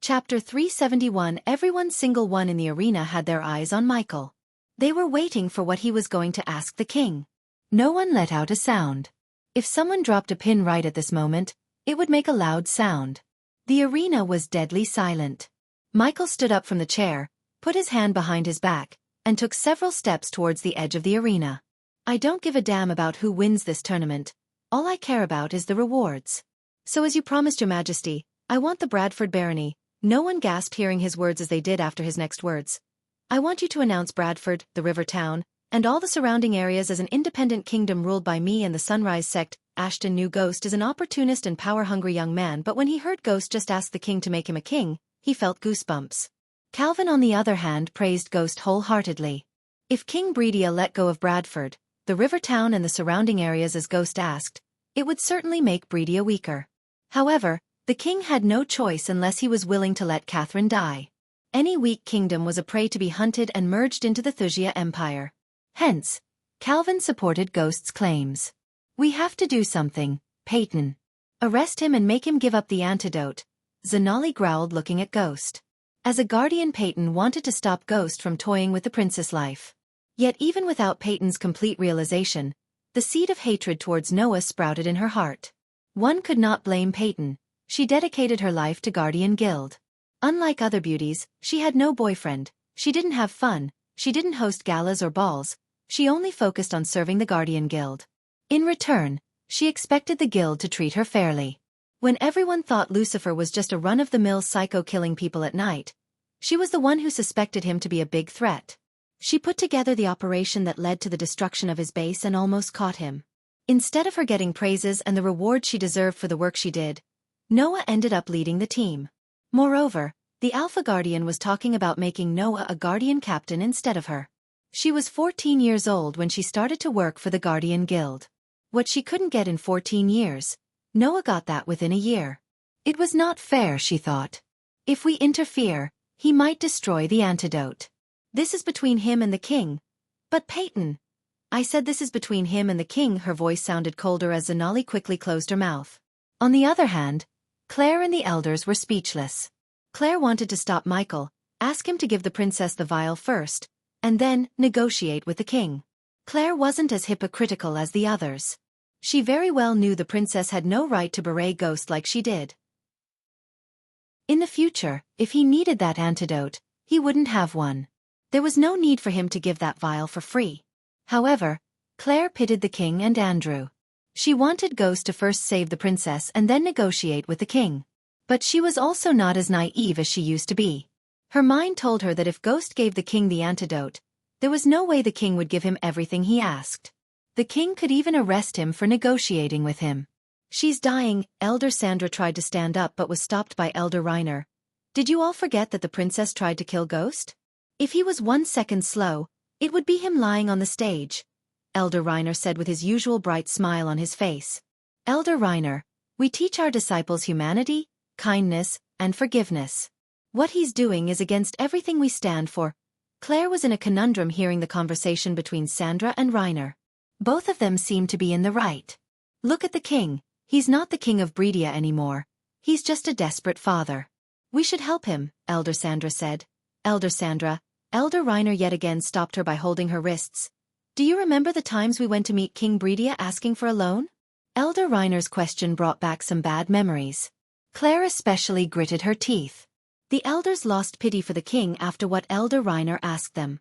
Chapter 371. Everyone single one in the arena had their eyes on Michael. They were waiting for what he was going to ask the king. No one let out a sound. If someone dropped a pin right at this moment, it would make a loud sound. The arena was deadly silent. Michael stood up from the chair, put his hand behind his back, and took several steps towards the edge of the arena. I don't give a damn about who wins this tournament. All I care about is the rewards. So as you promised, Your Majesty, I want the Bradford barony. No one gasped hearing his words as they did after his next words. I want you to announce Bradford, the river town, and all the surrounding areas as an independent kingdom ruled by me and the Sunrise sect. Ashton knew Ghost is an opportunist and power-hungry young man, but when he heard Ghost just ask the king to make him a king, he felt goosebumps. Calvin, on the other hand, praised Ghost wholeheartedly. If King Bredia let go of Bradford, the river town and the surrounding areas as Ghost asked, it would certainly make Bredia weaker. However, the king had no choice unless he was willing to let Catherine die. Any weak kingdom was a prey to be hunted and merged into the Thusia Empire. Hence, Calvin supported Ghost's claims. We have to do something, Peyton. Arrest him and make him give up the antidote, Zanali growled, looking at Ghost. As a guardian, Peyton wanted to stop Ghost from toying with the princess life. Yet even without Peyton's complete realization, the seed of hatred towards Noah sprouted in her heart. One could not blame Peyton. She dedicated her life to Guardian Guild. Unlike other beauties, she had no boyfriend, she didn't have fun, she didn't host galas or balls, she only focused on serving the Guardian Guild. In return, she expected the guild to treat her fairly. When everyone thought Lucifer was just a run-of-the-mill psycho killing people at night, she was the one who suspected him to be a big threat. She put together the operation that led to the destruction of his base and almost caught him. Instead of her getting praises and the reward she deserved for the work she did, Noah ended up leading the team. Moreover, the Alpha Guardian was talking about making Noah a Guardian captain instead of her. She was 14 years old when she started to work for the Guardian Guild. What she couldn't get in 14 years, Noah got that within a year. It was not fair, she thought. If we interfere, he might destroy the antidote. This is between him and the king. But Peyton. I said this is between him and the king. Her voice sounded colder as Zanali quickly closed her mouth. On the other hand, Claire and the elders were speechless. Claire wanted to stop Michael, ask him to give the princess the vial first, and then negotiate with the king. Claire wasn't as hypocritical as the others. She very well knew the princess had no right to berate Ghost like she did. In the future, if he needed that antidote, he wouldn't have one. There was no need for him to give that vial for free. However, Claire pitied the king and Andrew. She wanted Ghost to first save the princess and then negotiate with the king. But she was also not as naive as she used to be. Her mind told her that if Ghost gave the king the antidote, there was no way the king would give him everything he asked. The king could even arrest him for negotiating with him. She's dying. Elder Sandra tried to stand up but was stopped by Elder Reiner. Did you all forget that the princess tried to kill Ghost? If he was 1 second slow, it would be him lying on the stage, Elder Reiner said with his usual bright smile on his face. Elder Reiner, we teach our disciples humanity, kindness, and forgiveness. What he's doing is against everything we stand for. Claire was in a conundrum hearing the conversation between Sandra and Reiner. Both of them seemed to be in the right. Look at the king, he's not the king of Bredia anymore. He's just a desperate father. We should help him, Elder Sandra said. Elder Sandra, Elder Reiner yet again stopped her by holding her wrists. Do you remember the times we went to meet King Bredia asking for a loan? Elder Reiner's question brought back some bad memories. Claire especially gritted her teeth. The elders lost pity for the king after what Elder Reiner asked them.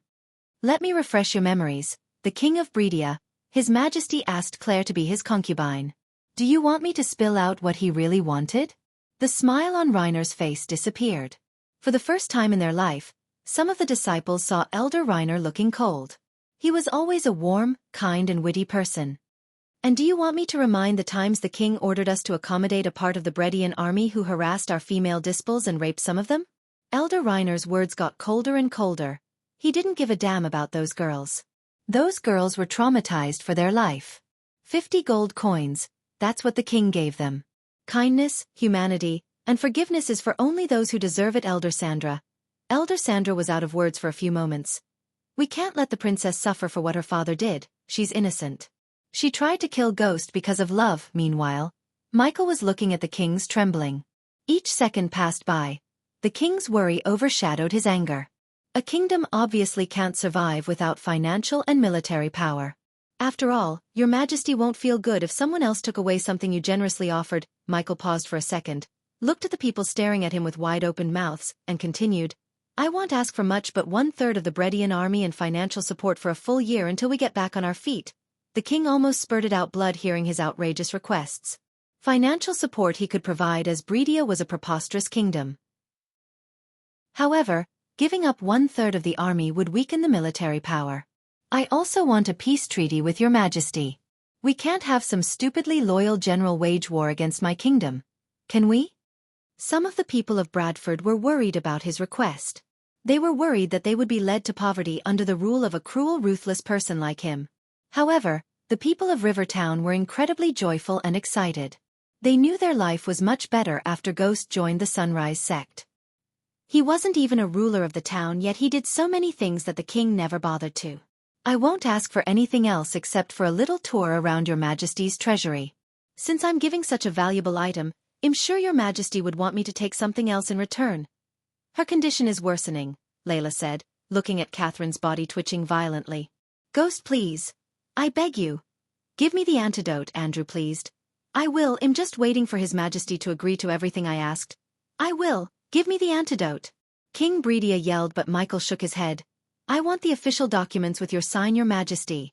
Let me refresh your memories. The king of Bredia, His Majesty asked Claire to be his concubine. Do you want me to spill out what he really wanted? The smile on Reiner's face disappeared. For the first time in their life, some of the disciples saw Elder Reiner looking cold. He was always a warm, kind and witty person. And do you want me to remind the times the king ordered us to accommodate a part of the Bredian army who harassed our female dispels and raped some of them? Elder Reiner's words got colder and colder. He didn't give a damn about those girls. Those girls were traumatized for their life. 50 gold coins, that's what the king gave them. Kindness, humanity, and forgiveness is for only those who deserve it. Elder Sandra. Elder Sandra was out of words for a few moments. We can't let the princess suffer for what her father did, she's innocent. She tried to kill Ghost because of love. Meanwhile, Michael was looking at the kings trembling. Each second passed by. The king's worry overshadowed his anger. A kingdom obviously can't survive without financial and military power. After all, your majesty won't feel good if someone else took away something you generously offered. Michael paused for a second, looked at the people staring at him with wide-open mouths, and continued, I won't ask for much but 1/3 of the Bredian army and financial support for a full year until we get back on our feet. The king almost spurted out blood hearing his outrageous requests. Financial support he could provide as Bredia was a preposterous kingdom. However, giving up 1/3 of the army would weaken the military power. I also want a peace treaty with your majesty. We can't have some stupidly loyal general wage war against my kingdom. Can we? Some of the people of Bradford were worried about his request. They were worried that they would be led to poverty under the rule of a cruel, ruthless person like him. However, the people of Rivertown were incredibly joyful and excited. They knew their life was much better after Ghost joined the Sunrise sect. He wasn't even a ruler of the town, yet he did so many things that the king never bothered to. I won't ask for anything else except for a little tour around your majesty's treasury. Since I'm giving such a valuable item, I'm sure your majesty would want me to take something else in return. Her condition is worsening, Layla said, looking at Catherine's body twitching violently. Ghost, please. I beg you. Give me the antidote, Andrew pleased. I will, I'm just waiting for his majesty to agree to everything I asked. I will, give me the antidote. King Bredia yelled, but Michael shook his head. I want the official documents with your sign, your majesty.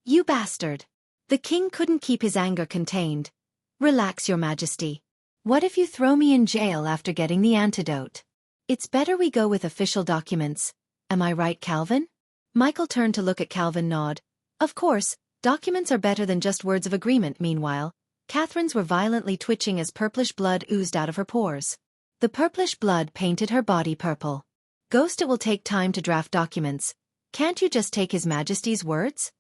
You bastard. The king couldn't keep his anger contained. Relax, your majesty. What if you throw me in jail after getting the antidote? It's better we go with official documents. Am I right, Calvin? Michael turned to look at Calvin, nod. Of course, documents are better than just words of agreement. Meanwhile, Catherine's were violently twitching as purplish blood oozed out of her pores. The purplish blood painted her body purple. Ghost, it will take time to draft documents. Can't you just take his majesty's words?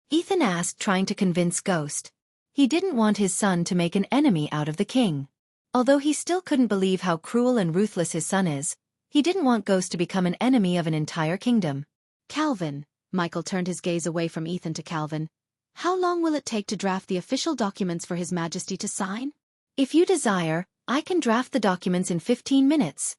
Ethan asked, trying to convince Ghost. He didn't want his son to make an enemy out of the king. Although he still couldn't believe how cruel and ruthless his son is, he didn't want Ghost to become an enemy of an entire kingdom. Calvin, Michael turned his gaze away from Ethan to Calvin. How long will it take to draft the official documents for his majesty to sign? If you desire, I can draft the documents in 15 minutes.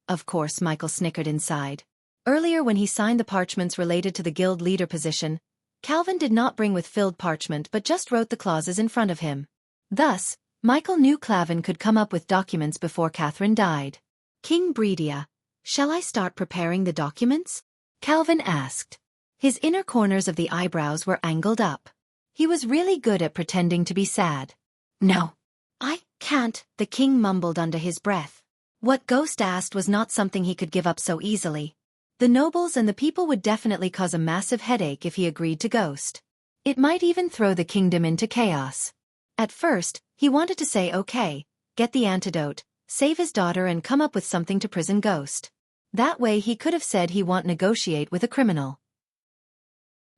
Of course, Michael snickered inside. Earlier when he signed the parchments related to the guild leader position, Calvin did not bring with filled parchment but just wrote the clauses in front of him. Thus, Michael knew Calvin could come up with documents before Catherine died. King Bredia, shall I start preparing the documents? Calvin asked. His inner corners of the eyebrows were angled up. He was really good at pretending to be sad. No. I can't, the king mumbled under his breath. What Ghost asked was not something he could give up so easily. The nobles and the people would definitely cause a massive headache if he agreed to Ghost. It might even throw the kingdom into chaos. At first, he wanted to say okay, get the antidote, save his daughter and come up with something to prison Ghost. That way he could have said he won't negotiate with a criminal.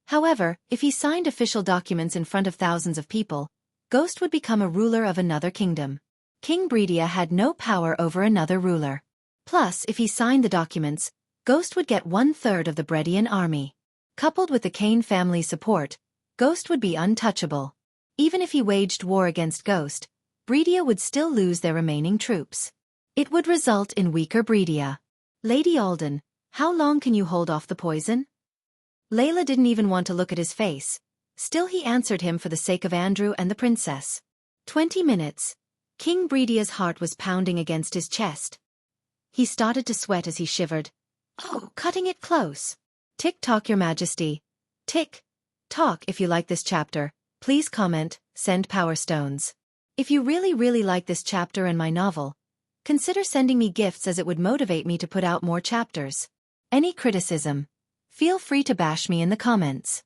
However, if he signed official documents in front of thousands of people, Ghost would become a ruler of another kingdom. King Bredia had no power over another ruler. Plus, if he signed the documents, Ghost would get 1/3 of the Bredian army. Coupled with the Kane family's support, Ghost would be untouchable. Even if he waged war against Ghost, Bredia would still lose their remaining troops. It would result in weaker Bredia. Lady Alden, how long can you hold off the poison? Layla didn't even want to look at his face. Still he answered him for the sake of Andrew and the princess. 20 minutes. King Bredia's heart was pounding against his chest. He started to sweat as he shivered. Oh, cutting it close. Tick-tock, your majesty. Tick-tock. If you like this chapter, please comment, send power stones. If you really like this chapter and my novel, consider sending me gifts as it would motivate me to put out more chapters. Any criticism? Feel free to bash me in the comments.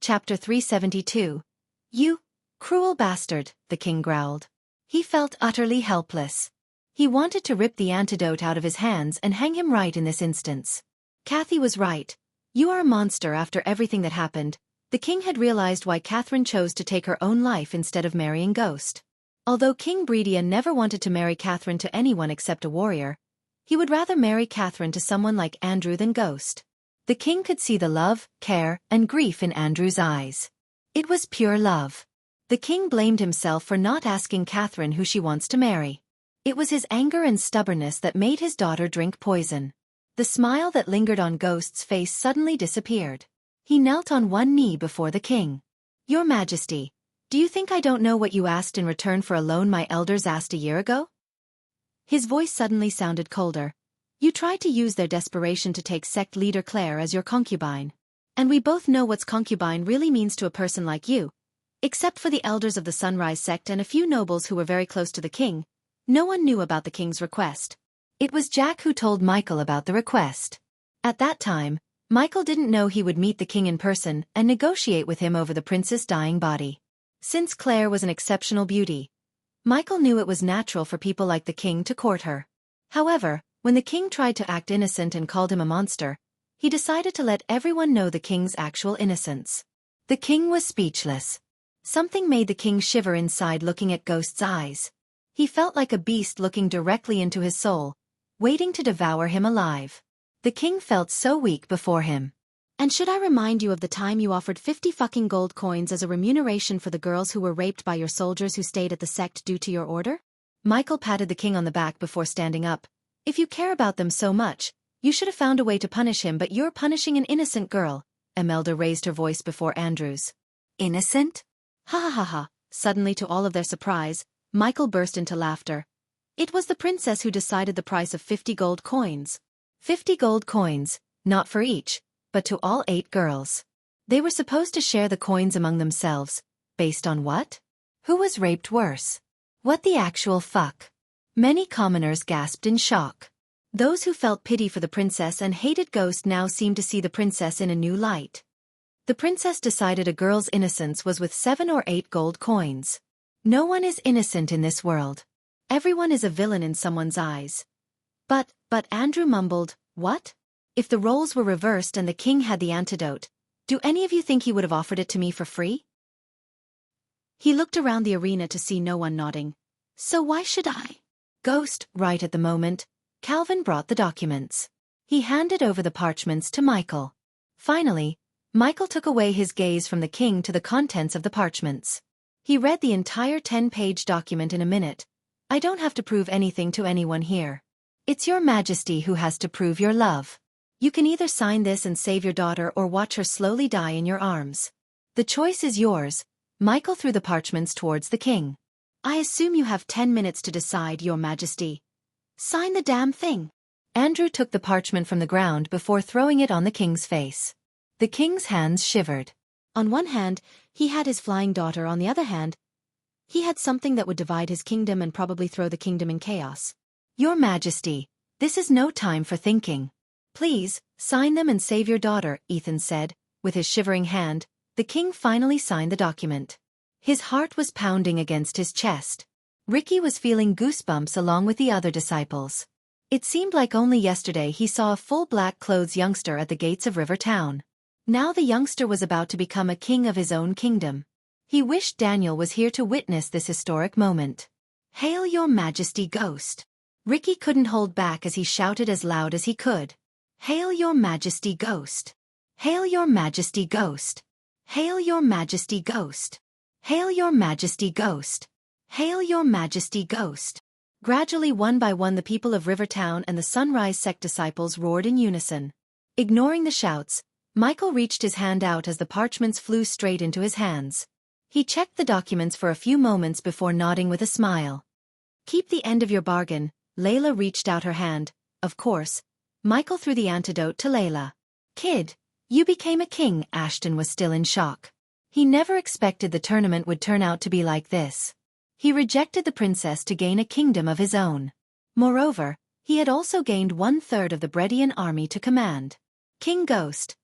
Chapter 372. You cruel bastard, the king growled. He felt utterly helpless. He wanted to rip the antidote out of his hands and hang him right in this instance. Kathy was right. You are a monster. After everything that happened, the king had realized why Catherine chose to take her own life instead of marrying Ghost. Although King Bredia never wanted to marry Catherine to anyone except a warrior, he would rather marry Catherine to someone like Andrew than Ghost. The king could see the love, care, and grief in Andrew's eyes. It was pure love. The king blamed himself for not asking Catherine who she wants to marry. It was his anger and stubbornness that made his daughter drink poison. The smile that lingered on Ghost's face suddenly disappeared. He knelt on one knee before the king. "Your Majesty, do you think I don't know what you asked in return for a loan my elders asked a year ago?" His voice suddenly sounded colder. "You tried to use their desperation to take sect leader Claire as your concubine. And we both know what concubine really means to a person like you. Except for the elders of the Sunrise sect and a few nobles who were very close to the king, no one knew about the king's request. It was Jack who told Michael about the request. At that time, Michael didn't know he would meet the king in person and negotiate with him over the prince's dying body. Since Claire was an exceptional beauty, Michael knew it was natural for people like the king to court her. However, when the king tried to act innocent and called him a monster, he decided to let everyone know the king's actual innocence. The king was speechless. Something made the king shiver inside looking at Ghost's eyes. He felt like a beast looking directly into his soul, waiting to devour him alive. The king felt so weak before him. "And should I remind you of the time you offered 50 fucking gold coins as a remuneration for the girls who were raped by your soldiers who stayed at the sect due to your order?" Michael patted the king on the back before standing up. "If you care about them so much, you should have found a way to punish him, but you're punishing an innocent girl." Imelda raised her voice before Andrew's. "Innocent? Ha ha ha ha." Suddenly, to all of their surprise, Michael burst into laughter. "It was the princess who decided the price of 50 gold coins. 50 gold coins, not for each, but to all 8 girls. They were supposed to share the coins among themselves. Based on what? Who was raped worse? What the actual fuck?" Many commoners gasped in shock. Those who felt pity for the princess and hated Ghost now seemed to see the princess in a new light. The princess decided a girl's innocence was with 7 or 8 gold coins. No one is innocent in this world. Everyone is a villain in someone's eyes. But Andrew mumbled, "What? If the roles were reversed and the king had the antidote, do any of you think he would have offered it to me for free?" He looked around the arena to see no one nodding. "So why should I?" Ghost, right at the moment, Calvin brought the documents. He handed over the parchments to Michael. Finally, Michael took away his gaze from the king to the contents of the parchments. He read the entire 10-page document in a minute. "I don't have to prove anything to anyone here. It's your Majesty who has to prove your love. You can either sign this and save your daughter or watch her slowly die in your arms. The choice is yours." Michael threw the parchments towards the king. "I assume you have 10 minutes to decide, Your Majesty. Sign the damn thing." Andrew took the parchment from the ground before throwing it on the king's face. The king's hands shivered. On one hand, he had his flying daughter. On the other hand, he had something that would divide his kingdom and probably throw the kingdom in chaos. "Your Majesty, this is no time for thinking. Please, sign them and save your daughter," Ethan said. With his shivering hand, the king finally signed the document. His heart was pounding against his chest. Ricky was feeling goosebumps along with the other disciples. It seemed like only yesterday he saw a full black-clothes youngster at the gates of River Town. Now the youngster was about to become a king of his own kingdom. He wished Daniel was here to witness this historic moment. "Hail your Majesty, Ghost!" Ricky couldn't hold back as he shouted as loud as he could. "Hail your Majesty, Ghost! Hail your Majesty, Ghost! Hail your Majesty, Ghost! Hail your Majesty, Ghost! Hail your Majesty, Ghost!" Gradually, one by one, the people of Rivertown and the Sunrise sect disciples roared in unison. Ignoring the shouts, Michael reached his hand out as the parchments flew straight into his hands. He checked the documents for a few moments before nodding with a smile. "Keep the end of your bargain." Layla reached out her hand. Of course, Michael threw the antidote to Layla. "Kid, you became a king." Ashton was still in shock. He never expected the tournament would turn out to be like this. He rejected the princess to gain a kingdom of his own. Moreover, he had also gained 1/3 of the Bredian army to command. King Ghost.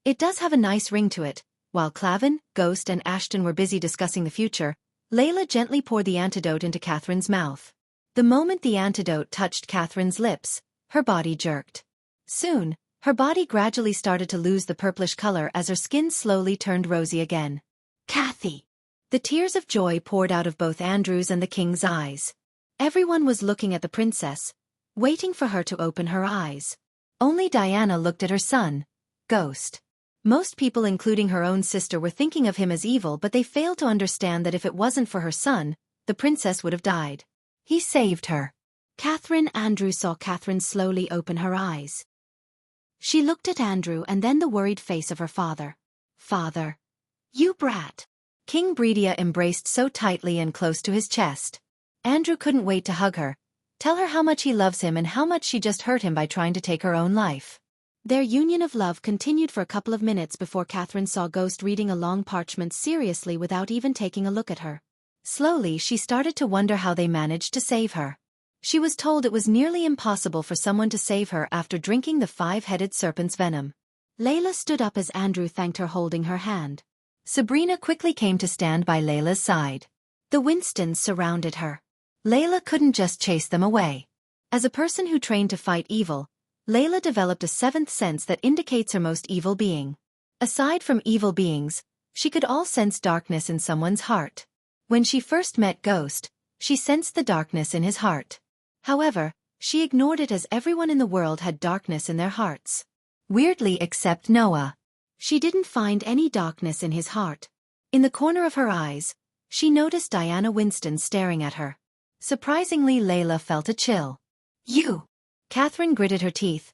It does have a nice ring to it. While Clavin, Ghost and Ashton were busy discussing the future, Layla gently poured the antidote into Catherine's mouth. The moment the antidote touched Catherine's lips, her body jerked. Soon, her body gradually started to lose the purplish color as her skin slowly turned rosy again. "Kathy!" The tears of joy poured out of both Andrew's and the king's eyes. Everyone was looking at the princess, waiting for her to open her eyes. Only Diana looked at her son, Ghost. Most people, including her own sister, were thinking of him as evil, but they failed to understand that if it wasn't for her son, the princess would have died. He saved her. Andrew saw Catherine slowly open her eyes. She looked at Andrew and then the worried face of her father. Father. You brat. King Bredia embraced so tightly and close to his chest. Andrew couldn't wait to hug her, tell her how much he loves him and how much she just hurt him by trying to take her own life. Their union of love continued for a couple of minutes before Catherine saw Ghost reading a long parchment seriously without even taking a look at her. Slowly she started to wonder how they managed to save her. She was told it was nearly impossible for someone to save her after drinking the five-headed serpent's venom. Layla stood up as Andrew thanked her, holding her hand. Sabrina quickly came to stand by Layla's side. The Winstons surrounded her. Layla couldn't just chase them away. As a person who trained to fight evil, Layla developed a seventh sense that indicates her most evil being. Aside from evil beings, she could all sense darkness in someone's heart. When she first met Ghost, she sensed the darkness in his heart. However, she ignored it as everyone in the world had darkness in their hearts. Weirdly except Noah. She didn't find any darkness in his heart. In the corner of her eyes, she noticed Diana Winston staring at her. Surprisingly, Layla felt a chill. You! Catherine gritted her teeth.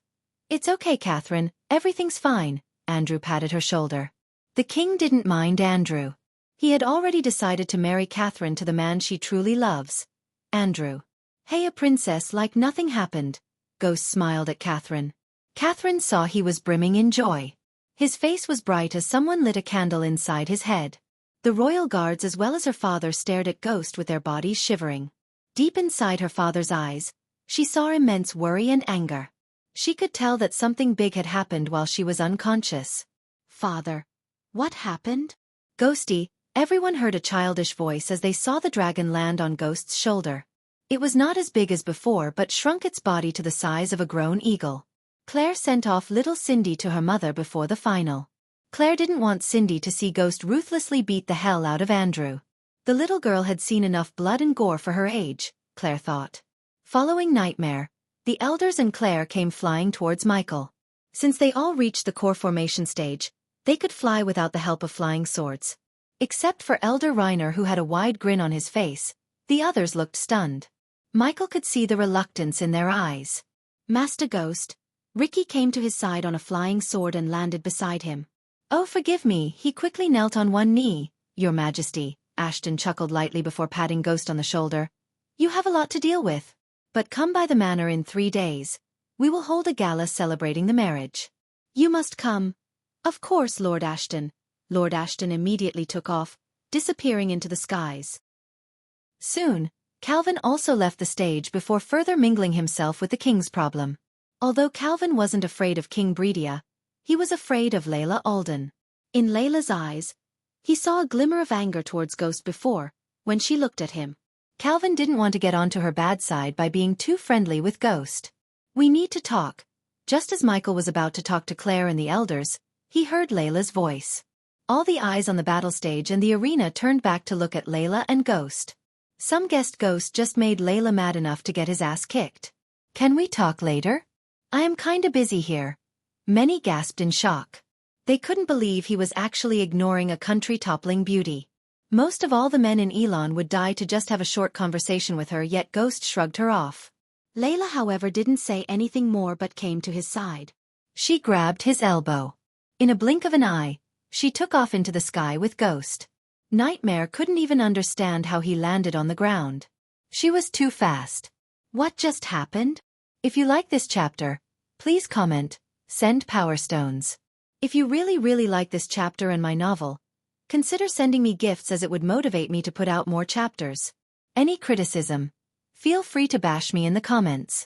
It's okay, Catherine, everything's fine, Andrew patted her shoulder. The king didn't mind Andrew. He had already decided to marry Catherine to the man she truly loves. Andrew. Hey, a princess, like nothing happened. Ghost smiled at Catherine. Catherine saw he was brimming in joy. His face was bright as someone lit a candle inside his head. The royal guards as well as her father stared at Ghost with their bodies shivering. Deep inside her father's eyes, she saw immense worry and anger. She could tell that something big had happened while she was unconscious. Father. What happened? Ghosty, everyone heard a childish voice as they saw the dragon land on Ghost's shoulder. It was not as big as before but shrunk its body to the size of a grown eagle. Claire sent off little Cindy to her mother before the final. Claire didn't want Cindy to see Ghost ruthlessly beat the hell out of Andrew. The little girl had seen enough blood and gore for her age, Claire thought. Following Nightmare, the elders and Claire came flying towards Michael. Since they all reached the core formation stage, they could fly without the help of flying swords. Except for Elder Reiner, who had a wide grin on his face, the others looked stunned. Michael could see the reluctance in their eyes. Master Ghost. Ricky came to his side on a flying sword and landed beside him. Oh, forgive me, he quickly knelt on one knee. Your Majesty, Ashton chuckled lightly before patting Ghost on the shoulder. You have a lot to deal with. But come by the manor in 3 days. We will hold a gala celebrating the marriage. You must come. Of course, Lord Ashton. Lord Ashton immediately took off, disappearing into the skies. Soon, Calvin also left the stage before further mingling himself with the king's problem. Although Calvin wasn't afraid of King Bredia, he was afraid of Layla Alden. In Layla's eyes, he saw a glimmer of anger towards Ghost before, when she looked at him. Calvin didn't want to get onto her bad side by being too friendly with Ghost. We need to talk. Just as Michael was about to talk to Claire and the elders, he heard Layla's voice. All the eyes on the battle stage and the arena turned back to look at Layla and Ghost. Some guessed Ghost just made Layla mad enough to get his ass kicked. Can we talk later? I am kinda busy here. Many gasped in shock. They couldn't believe he was actually ignoring a country-toppling beauty. Most of all the men in Elon would die to just have a short conversation with her, yet Ghost shrugged her off. Layla, however, didn't say anything more but came to his side. She grabbed his elbow. In a blink of an eye, she took off into the sky with Ghost. Nightmare couldn't even understand how he landed on the ground. She was too fast. What just happened? If you like this chapter, please comment, send Power Stones. If you really like this chapter and my novel, consider sending me gifts as it would motivate me to put out more chapters. Any criticism, feel free to bash me in the comments.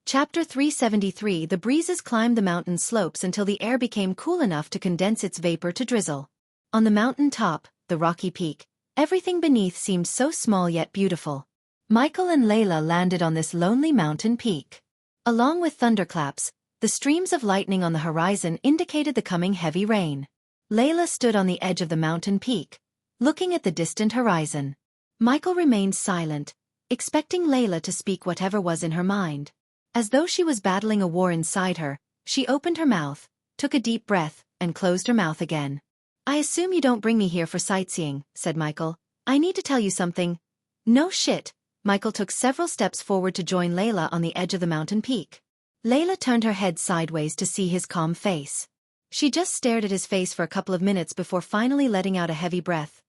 Chapter 373. The breezes climbed the mountain slopes until the air became cool enough to condense its vapor to drizzle. On the mountain top, the rocky peak, everything beneath seemed so small yet beautiful. Michael and Layla landed on this lonely mountain peak. Along with thunderclaps, the streams of lightning on the horizon indicated the coming heavy rain. Layla stood on the edge of the mountain peak, looking at the distant horizon. Michael remained silent, expecting Layla to speak whatever was in her mind. As though she was battling a war inside her, she opened her mouth, took a deep breath, and closed her mouth again. I assume you don't bring me here for sightseeing, said Michael. I need to tell you something. No shit, Michael took several steps forward to join Layla on the edge of the mountain peak. Layla turned her head sideways to see his calm face. She just stared at his face for a couple of minutes before finally letting out a heavy breath.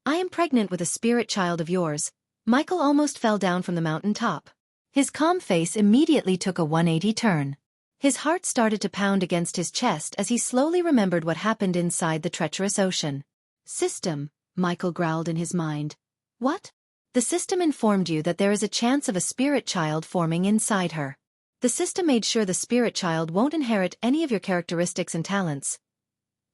I am pregnant with a spirit child of yours. Michael almost fell down from the mountain top. His calm face immediately took a 180 turn. His heart started to pound against his chest as he slowly remembered what happened inside the treacherous ocean. System, Michael growled in his mind. What? The system informed you that there is a chance of a spirit child forming inside her. The system made sure the spirit child won't inherit any of your characteristics and talents.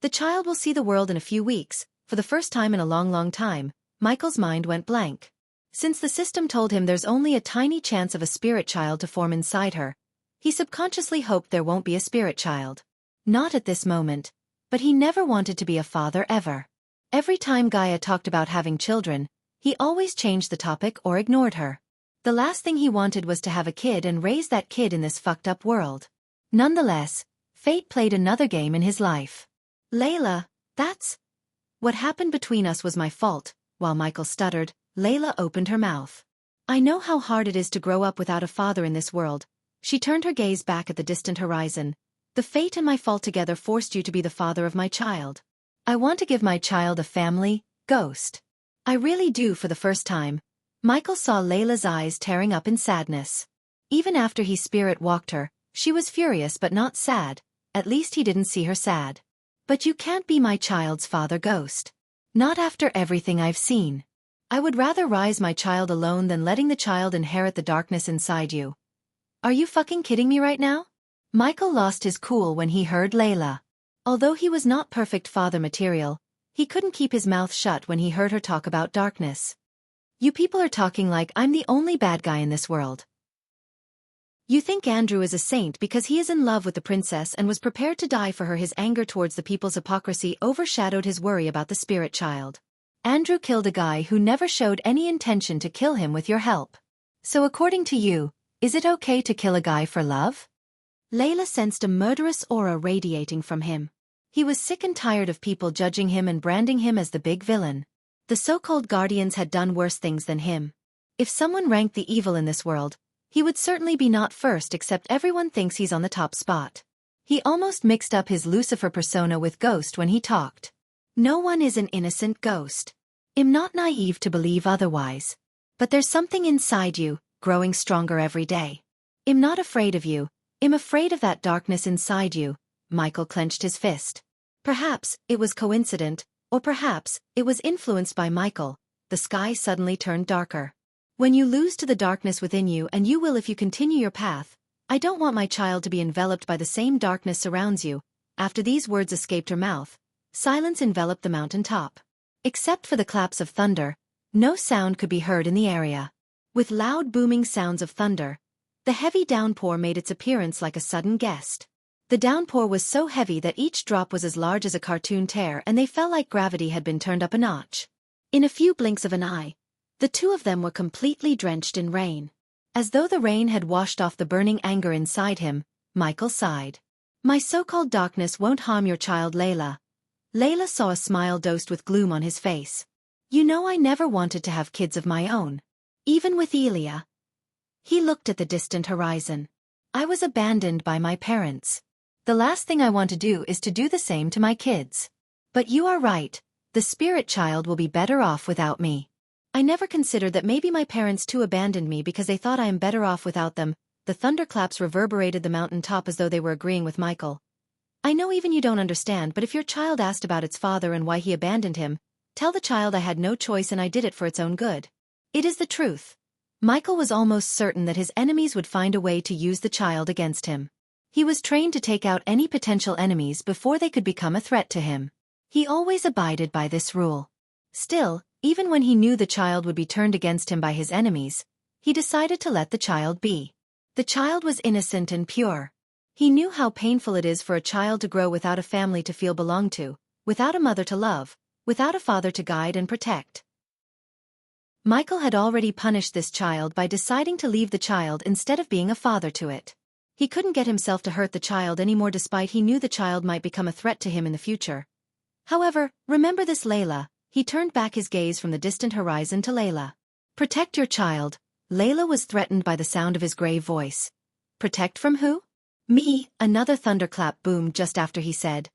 The child will see the world in a few weeks. For the first time in a long time, Michael's mind went blank. Since the system told him there's only a tiny chance of a spirit child to form inside her, he subconsciously hoped there won't be a spirit child. Not at this moment, but he never wanted to be a father ever. Every time Gaia talked about having children, he always changed the topic or ignored her. The last thing he wanted was to have a kid and raise that kid in this fucked up world. Nonetheless, fate played another game in his life. Layla, that's... What happened between us was my fault. While Michael stuttered, Layla opened her mouth. I know how hard it is to grow up without a father in this world. She turned her gaze back at the distant horizon. The fate and my fault together forced you to be the father of my child. I want to give my child a family, Ghost. I really do. For the first time, Michael saw Layla's eyes tearing up in sadness. Even after he spirit walked her, she was furious but not sad. At least he didn't see her sad. But you can't be my child's father, Ghost. Not after everything I've seen. I would rather raise my child alone than letting the child inherit the darkness inside you. Are you fucking kidding me right now? Michael lost his cool when he heard Layla. Although he was not perfect father material, he couldn't keep his mouth shut when he heard her talk about darkness. You people are talking like I'm the only bad guy in this world. You think Andrew is a saint because he is in love with the princess and was prepared to die for her. His anger towards the people's hypocrisy overshadowed his worry about the spirit child. Andrew killed a guy who never showed any intention to kill him with your help. So according to you, is it okay to kill a guy for love? Layla sensed a murderous aura radiating from him. He was sick and tired of people judging him and branding him as the big villain. The so-called guardians had done worse things than him. If someone ranked the evil in this world, he would certainly be not first, except everyone thinks he's on the top spot. He almost mixed up his Lucifer persona with Ghost when he talked. No one is an innocent, Ghost. I'm not naive to believe otherwise. But there's something inside you, growing stronger every day. I'm not afraid of you. I'm afraid of that darkness inside you. Michael clenched his fist. Perhaps it was coincident, or perhaps it was influenced by Michael. The sky suddenly turned darker. When you lose to the darkness within you, and you will if you continue your path, I don't want my child to be enveloped by the same darkness surrounds you. After these words escaped her mouth, silence enveloped the mountain top. Except for the claps of thunder, no sound could be heard in the area. With loud booming sounds of thunder, the heavy downpour made its appearance like a sudden guest. The downpour was so heavy that each drop was as large as a cartoon tear, and they felt like gravity had been turned up a notch. In a few blinks of an eye, the two of them were completely drenched in rain. As though the rain had washed off the burning anger inside him, Michael sighed. My so-called darkness won't harm your child, Layla. Layla saw a smile dosed with gloom on his face. You know, I never wanted to have kids of my own. Even with Elia. He looked at the distant horizon. I was abandoned by my parents. The last thing I want to do is to do the same to my kids. But you are right, the spirit child will be better off without me. I never considered that maybe my parents too abandoned me because they thought I am better off without them. The thunderclaps reverberated the mountain top as though they were agreeing with Michael. I know even you don't understand, but if your child asked about its father and why he abandoned him, tell the child I had no choice and I did it for its own good. It is the truth. Michael was almost certain that his enemies would find a way to use the child against him. He was trained to take out any potential enemies before they could become a threat to him. He always abided by this rule. Still, even when he knew the child would be turned against him by his enemies, he decided to let the child be. The child was innocent and pure. He knew how painful it is for a child to grow without a family to feel belonged to, without a mother to love, without a father to guide and protect. Michael had already punished this child by deciding to leave the child instead of being a father to it. He couldn't get himself to hurt the child anymore despite he knew the child might become a threat to him in the future. However, remember this, Layla. He turned back his gaze from the distant horizon to Layla. Protect your child, Layla was threatened by the sound of his grave voice. Protect from who? Me. Another thunderclap boomed just after he said,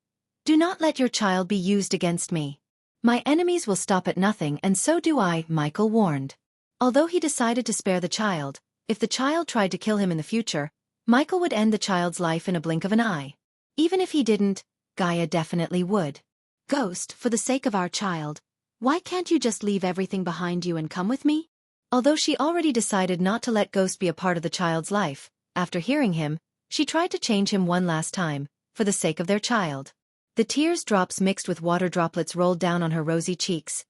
"Do not let your child be used against me. My enemies will stop at nothing, and so do I," Michael warned. Although he decided to spare the child, if the child tried to kill him in the future, Michael would end the child's life in a blink of an eye. Even if he didn't, Gaia definitely would. "Ghost, for the sake of our child, why can't you just leave everything behind you and come with me?" Although she already decided not to let Ghost be a part of the child's life, after hearing him, she tried to change him one last time, for the sake of their child. The tears drops mixed with water droplets rolled down on her rosy cheeks.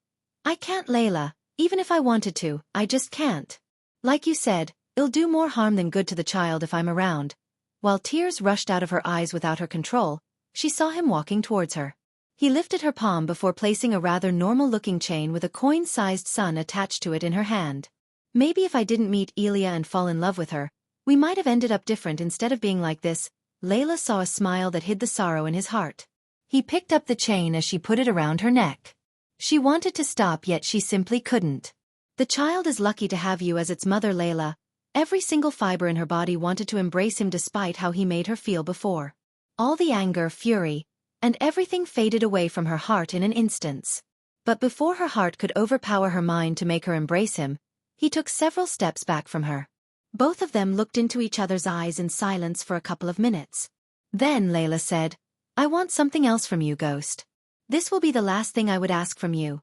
"I can't, Layla, even if I wanted to, I just can't. Like you said, it'll do more harm than good to the child if I'm around." While tears rushed out of her eyes without her control, she saw him walking towards her. He lifted her palm before placing a rather normal-looking chain with a coin-sized sun attached to it in her hand. "Maybe if I didn't meet Elia and fall in love with her, we might have ended up different instead of being like this." Layla saw a smile that hid the sorrow in his heart. He picked up the chain as she put it around her neck. She wanted to stop, yet she simply couldn't. "The child is lucky to have you as its mother, Layla." Every single fiber in her body wanted to embrace him despite how he made her feel before. All the anger, fury, and everything faded away from her heart in an instant. But before her heart could overpower her mind to make her embrace him, he took several steps back from her. Both of them looked into each other's eyes in silence for a couple of minutes. Then Layla said, "I want something else from you, Ghost. This will be the last thing I would ask from you."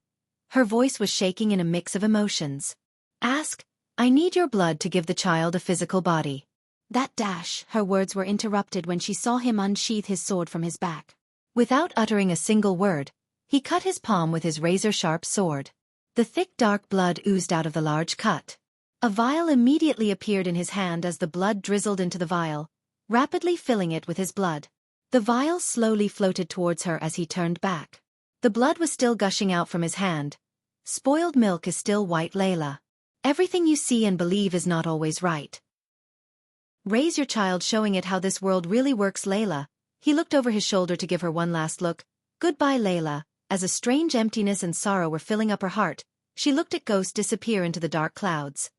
Her voice was shaking in a mix of emotions. "Ask? I need your blood to give the child a physical body." That dash, her words were interrupted when she saw him unsheath his sword from his back. Without uttering a single word, he cut his palm with his razor-sharp sword. The thick dark blood oozed out of the large cut. A vial immediately appeared in his hand as the blood drizzled into the vial, rapidly filling it with his blood. The vial slowly floated towards her as he turned back. The blood was still gushing out from his hand. "Spoiled milk is still white, Layla. Everything you see and believe is not always right. Raise your child, showing it how this world really works, Layla." He looked over his shoulder to give her one last look. "Goodbye, Layla." As a strange emptiness and sorrow were filling up her heart, she looked at Ghost disappear into the dark clouds.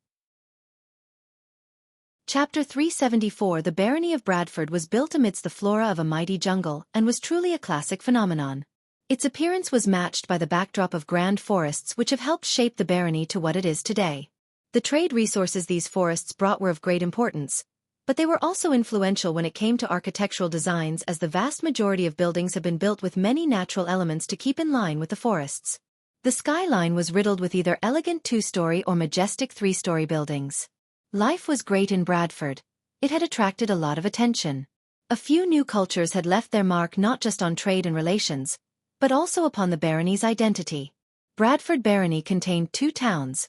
Chapter 374. The barony of Bradford was built amidst the flora of a mighty jungle and was truly a classic phenomenon. Its appearance was matched by the backdrop of grand forests which have helped shape the barony to what it is today. The trade resources these forests brought were of great importance, but they were also influential when it came to architectural designs, as the vast majority of buildings have been built with many natural elements to keep in line with the forests. The skyline was riddled with either elegant two-story or majestic three-story buildings. Life was great in Bradford. It had attracted a lot of attention. A few new cultures had left their mark not just on trade and relations, but also upon the barony's identity. Bradford Barony contained two towns,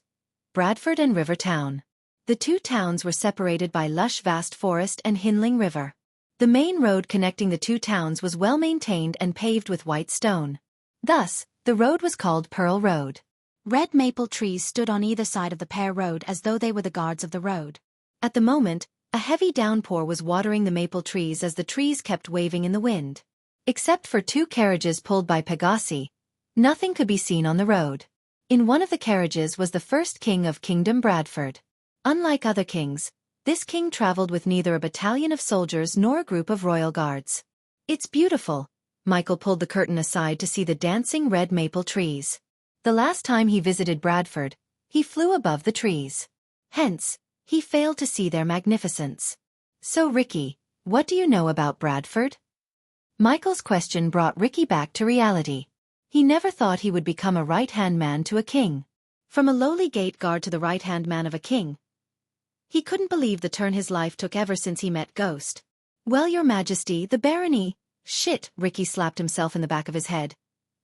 Bradford and River Town. The two towns were separated by lush vast forest and Hinling River. The main road connecting the two towns was well maintained and paved with white stone. Thus, the road was called Pearl Road. Red maple trees stood on either side of the pear road as though they were the guards of the road. At the moment, a heavy downpour was watering the maple trees as the trees kept waving in the wind. Except for two carriages pulled by Pegasi, nothing could be seen on the road. In one of the carriages was the first king of Kingdom Bradford. Unlike other kings, this king traveled with neither a battalion of soldiers nor a group of royal guards. "It's beautiful." Michael pulled the curtain aside to see the dancing red maple trees. The last time he visited Bradford, he flew above the trees. Hence, he failed to see their magnificence. "So Ricky, what do you know about Bradford?" Michael's question brought Ricky back to reality. He never thought he would become a right-hand man to a king. From a lowly gate guard to the right-hand man of a king. He couldn't believe the turn his life took ever since he met Ghost. "Well, your majesty, the barony..." "Shit," Ricky slapped himself in the back of his head.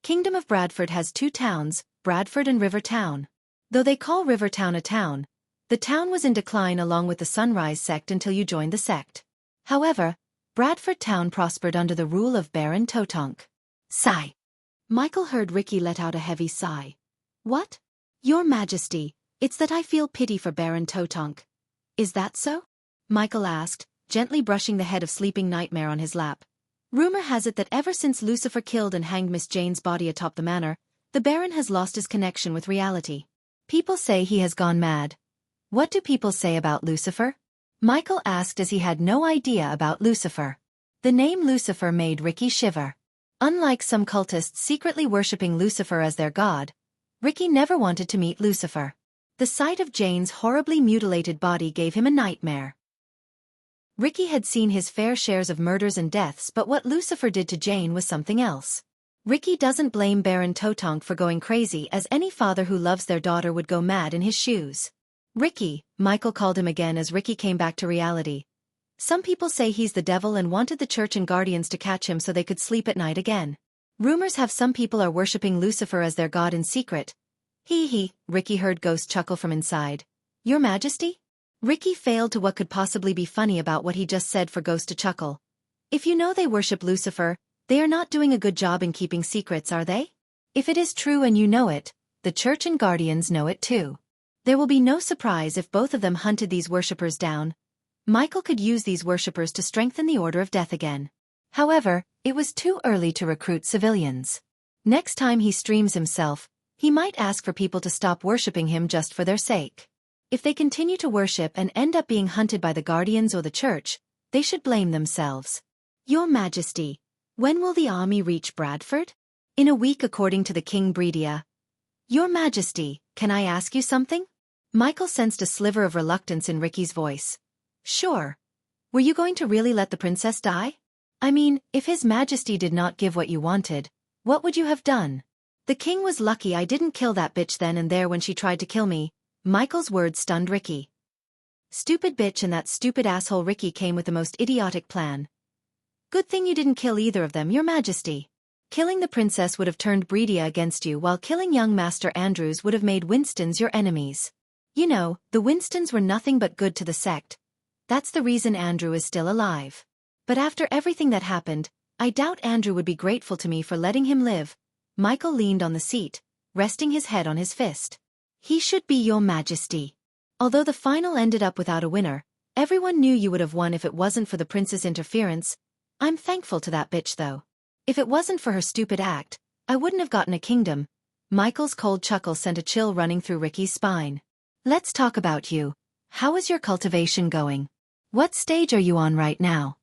"Kingdom of Bradford has two towns, Bradford and River Town. Though they call River Town a town, the town was in decline along with the Sunrise sect until you joined the sect. However, Bradford Town prospered under the rule of Baron Totonk." Sigh. Michael heard Ricky let out a heavy sigh. "What?" "Your majesty, it's that I feel pity for Baron Totonk." "Is that so?" Michael asked, gently brushing the head of sleeping Nightmare on his lap. "Rumor has it that ever since Lucifer killed and hanged Miss Jane's body atop the manor, the Baron has lost his connection with reality. People say he has gone mad. What do people say about Lucifer? Michael asked as he had no idea about Lucifer. The name Lucifer made Ricky shiver. Unlike some cultists secretly worshipping Lucifer as their god, Ricky never wanted to meet Lucifer. The sight of Jane's horribly mutilated body gave him a nightmare. Ricky had seen his fair shares of murders and deaths, but what Lucifer did to Jane was something else. Ricky doesn't blame Baron Totonk for going crazy, as any father who loves their daughter would go mad in his shoes. Ricky, Michael called him again as Ricky came back to reality. Some people say he's the devil and wanted the church and guardians to catch him so they could sleep at night again. Rumors have some people are worshipping Lucifer as their god in secret. Hee, Ricky heard Ghost chuckle from inside. Your Majesty? Ricky failed to what could possibly be funny about what he just said for Ghost to chuckle. If you know they worship Lucifer, they are not doing a good job in keeping secrets, are they? If it is true and you know it, the church and guardians know it too. There will be no surprise if both of them hunted these worshippers down. Michael could use these worshippers to strengthen the Order of Death again. However, it was too early to recruit civilians. Next time he streams himself, he might ask for people to stop worshipping him just for their sake. If they continue to worship and end up being hunted by the guardians or the church, they should blame themselves. Your Majesty, when will the army reach Bradford? In a week according to the King Breedia. Your Majesty, can I ask you something? Michael sensed a sliver of reluctance in Ricky's voice. Sure. Were you going to really let the princess die? I mean, if His Majesty did not give what you wanted, what would you have done? The king was lucky I didn't kill that bitch then and there when she tried to kill me. Michael's words stunned Ricky. Stupid bitch and that stupid asshole Ricky came with the most idiotic plan. Good thing you didn't kill either of them, Your Majesty. Killing the princess would have turned Breedia against you, while killing young Master Andrews would have made Winstons your enemies. You know, the Winstons were nothing but good to the sect. That's the reason Andrew is still alive. But after everything that happened, I doubt Andrew would be grateful to me for letting him live. Michael leaned on the seat, resting his head on his fist. He should be Your Majesty. Although the final ended up without a winner, everyone knew you would have won if it wasn't for the prince's interference. I'm thankful to that bitch though. If it wasn't for her stupid act, I wouldn't have gotten a kingdom. Michael's cold chuckle sent a chill running through Ricky's spine. Let's talk about you. How is your cultivation going? What stage are you on right now?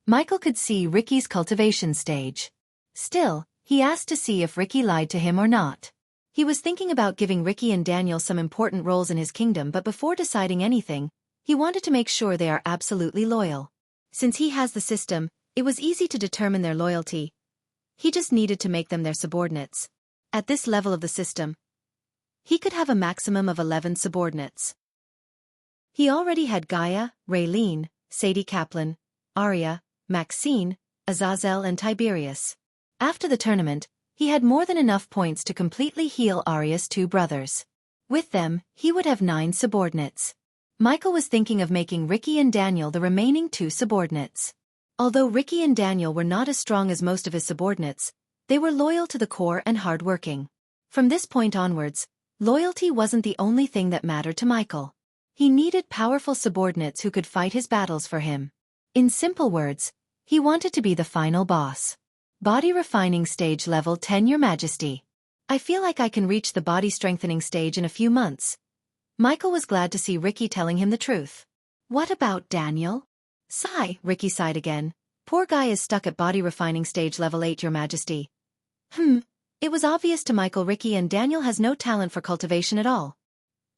Michael could see Ricky's cultivation stage. Still, he asked to see if Ricky lied to him or not. He was thinking about giving Ricky and Daniel some important roles in his kingdom, but before deciding anything, he wanted to make sure they are absolutely loyal. Since he has the system, it was easy to determine their loyalty. He just needed to make them their subordinates. At this level of the system, he could have a maximum of 11 subordinates. He already had Gaia, Raylene, Sadie Kaplan, Arya, Maxine, Azazel and Tiberius. After the tournament, he had more than enough points to completely heal Arya's 2 brothers. With them, he would have 9 subordinates. Michael was thinking of making Ricky and Daniel the remaining 2 subordinates. Although Ricky and Daniel were not as strong as most of his subordinates, they were loyal to the core and hardworking. From this point onwards, loyalty wasn't the only thing that mattered to Michael. He needed powerful subordinates who could fight his battles for him. In simple words, he wanted to be the final boss. Body refining stage level 10, Your Majesty. I feel like I can reach the body strengthening stage in a few months. Michael was glad to see Ricky telling him the truth. What about Daniel? Sigh, Ricky sighed again. Poor guy is stuck at body refining stage level 8, Your Majesty. It was obvious to Michael Ricky and Daniel has no talent for cultivation at all.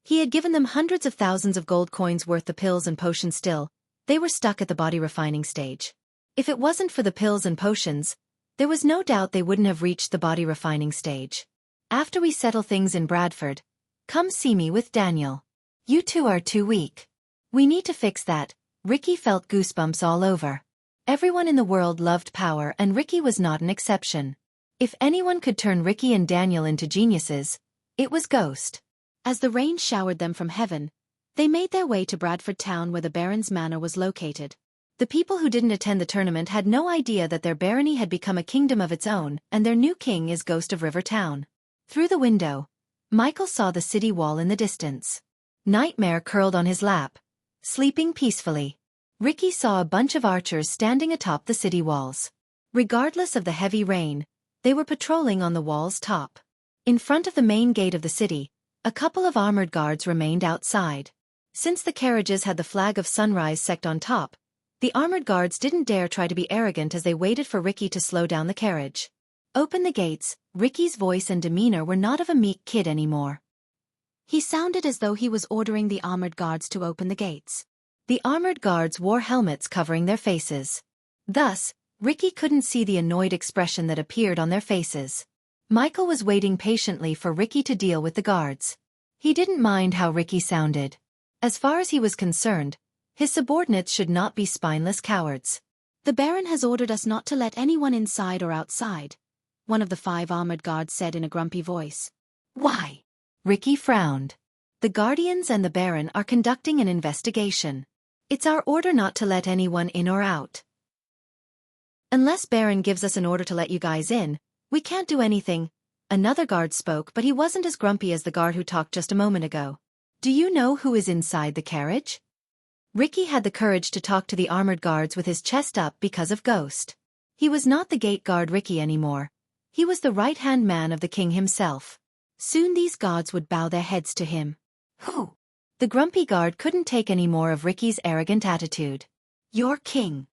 He had given them hundreds of thousands of gold coins worth the pills and potions. Still, they were stuck at the body refining stage. If it wasn't for the pills and potions, there was no doubt they wouldn't have reached the body refining stage. After we settle things in Bradford, come see me with Daniel. You two are too weak. We need to fix that. Ricky felt goosebumps all over. Everyone in the world loved power and Ricky was not an exception. If anyone could turn Ricky and Daniel into geniuses, it was Ghost. As the rain showered them from heaven, they made their way to Bradford town where the Baron's manor was located. The people who didn't attend the tournament had no idea that their barony had become a kingdom of its own and their new king is Ghost of River Town. Through the window, Michael saw the city wall in the distance. Nightmare curled on his lap, sleeping peacefully. Ricky saw a bunch of archers standing atop the city walls. Regardless of the heavy rain, they were patrolling on the wall's top. In front of the main gate of the city, a couple of armored guards remained outside. Since the carriages had the flag of Sunrise Sect on top, the armored guards didn't dare try to be arrogant as they waited for Ricky to slow down the carriage. Open the gates. Ricky's voice and demeanor were not of a meek kid anymore. He sounded as though he was ordering the armored guards to open the gates. The armored guards wore helmets covering their faces. Thus, Ricky couldn't see the annoyed expression that appeared on their faces. Michael was waiting patiently for Ricky to deal with the guards. He didn't mind how Ricky sounded. As far as he was concerned, his subordinates should not be spineless cowards. "The Baron has ordered us not to let anyone inside or outside," one of the 5 armored guards said in a grumpy voice. "Why?" Ricky frowned. "The Guardians and the Baron are conducting an investigation. It's our order not to let anyone in or out. Unless Baron gives us an order to let you guys in, we can't do anything." Another guard spoke, but he wasn't as grumpy as the guard who talked just a moment ago. "Do you know who is inside the carriage?" Ricky had the courage to talk to the armored guards with his chest up because of Ghost. He was not the gate guard Ricky anymore. He was the right-hand man of the king himself. Soon these guards would bow their heads to him. "Who?" The grumpy guard couldn't take any more of Ricky's arrogant attitude. "Your king."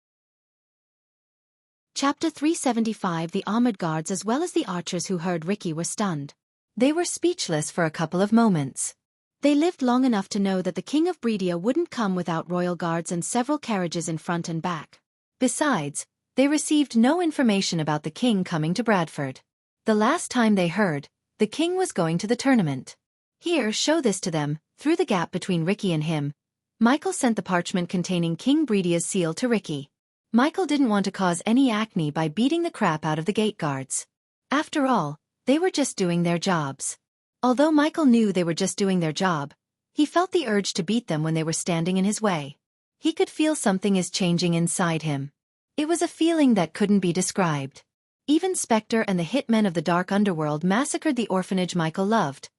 Chapter 375. The armored guards as well as the archers who heard Ricky were stunned. They were speechless for a couple of moments. They lived long enough to know that the king of Bredia wouldn't come without royal guards and several carriages in front and back. Besides, they received no information about the king coming to Bradford. The last time they heard, the king was going to the tournament. "Here, show this to them." Through the gap between Ricky and him, Michael sent the parchment containing King Bredia's seal to Ricky. Michael didn't want to cause any acne by beating the crap out of the gate guards. After all, they were just doing their jobs. Although Michael knew they were just doing their job, he felt the urge to beat them when they were standing in his way. He could feel something is changing inside him. It was a feeling that couldn't be described. Even Spectre and the hitmen of the dark underworld massacred the orphanage Michael loved.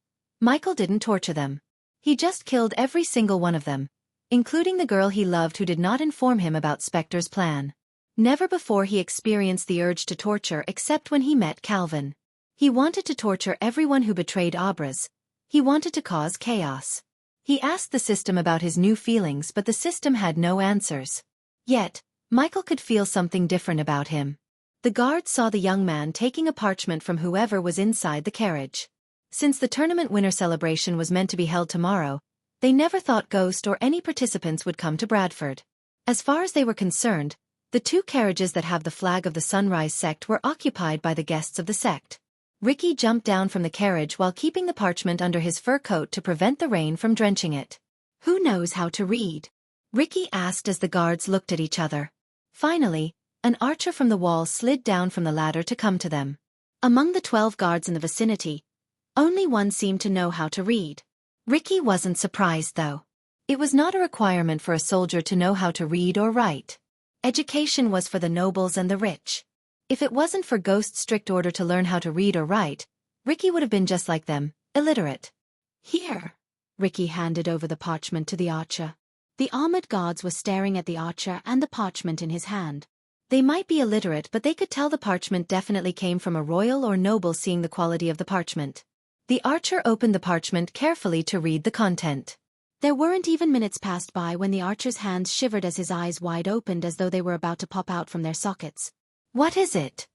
Michael didn't torture them. He just killed every single one of them, including the girl he loved who did not inform him about Spectre's plan. Never before he experienced the urge to torture except when he met Calvin. He wanted to torture everyone who betrayed Abras. He wanted to cause chaos. He asked the system about his new feelings, but the system had no answers. Yet, Michael could feel something different about him. The guards saw the young man taking a parchment from whoever was inside the carriage. Since the tournament winner celebration was meant to be held tomorrow, they never thought Ghost or any participants would come to Bradford. As far as they were concerned, the 2 carriages that have the flag of the Sunrise Sect were occupied by the guests of the sect. Ricky jumped down from the carriage while keeping the parchment under his fur coat to prevent the rain from drenching it. "Who knows how to read?" Ricky asked as the guards looked at each other. Finally, an archer from the wall slid down from the ladder to come to them. Among the 12 guards in the vicinity, only one seemed to know how to read. Ricky wasn't surprised though. It was not a requirement for a soldier to know how to read or write. Education was for the nobles and the rich. If it wasn't for Ghost's strict order to learn how to read or write, Ricky would have been just like them, illiterate. "Here." Ricky handed over the parchment to the archer. The armored guards were staring at the archer and the parchment in his hand. They might be illiterate, but they could tell the parchment definitely came from a royal or noble seeing the quality of the parchment. The archer opened the parchment carefully to read the content. There weren't even minutes passed by when the archer's hands shivered as his eyes wide opened as though they were about to pop out from their sockets. "What is it?"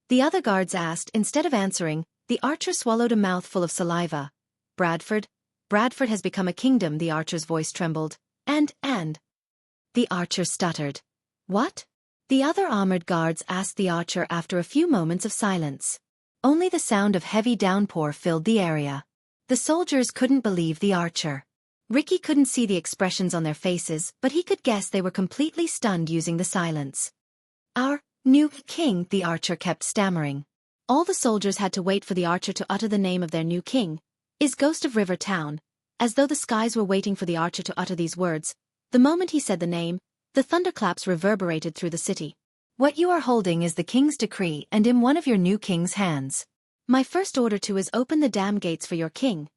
the other guards asked. Instead of answering, the archer swallowed a mouthful of saliva. Bradford has become a kingdom," the archer's voice trembled. And. The archer stuttered. "What?" the other armored guards asked the archer after a few moments of silence. Only the sound of heavy downpour filled the area. The soldiers couldn't believe the archer. Ricky couldn't see the expressions on their faces, but he could guess they were completely stunned using the silence. "Our new king," the archer kept stammering. All the soldiers had to wait for the archer to utter the name of their new king, is Ghost of River Town, as though the skies were waiting for the archer to utter these words. The moment he said the name, the thunderclaps reverberated through the city. "What you are holding is the king's decree and in one of your new king's hands. My first order to is open the dam gates for your king.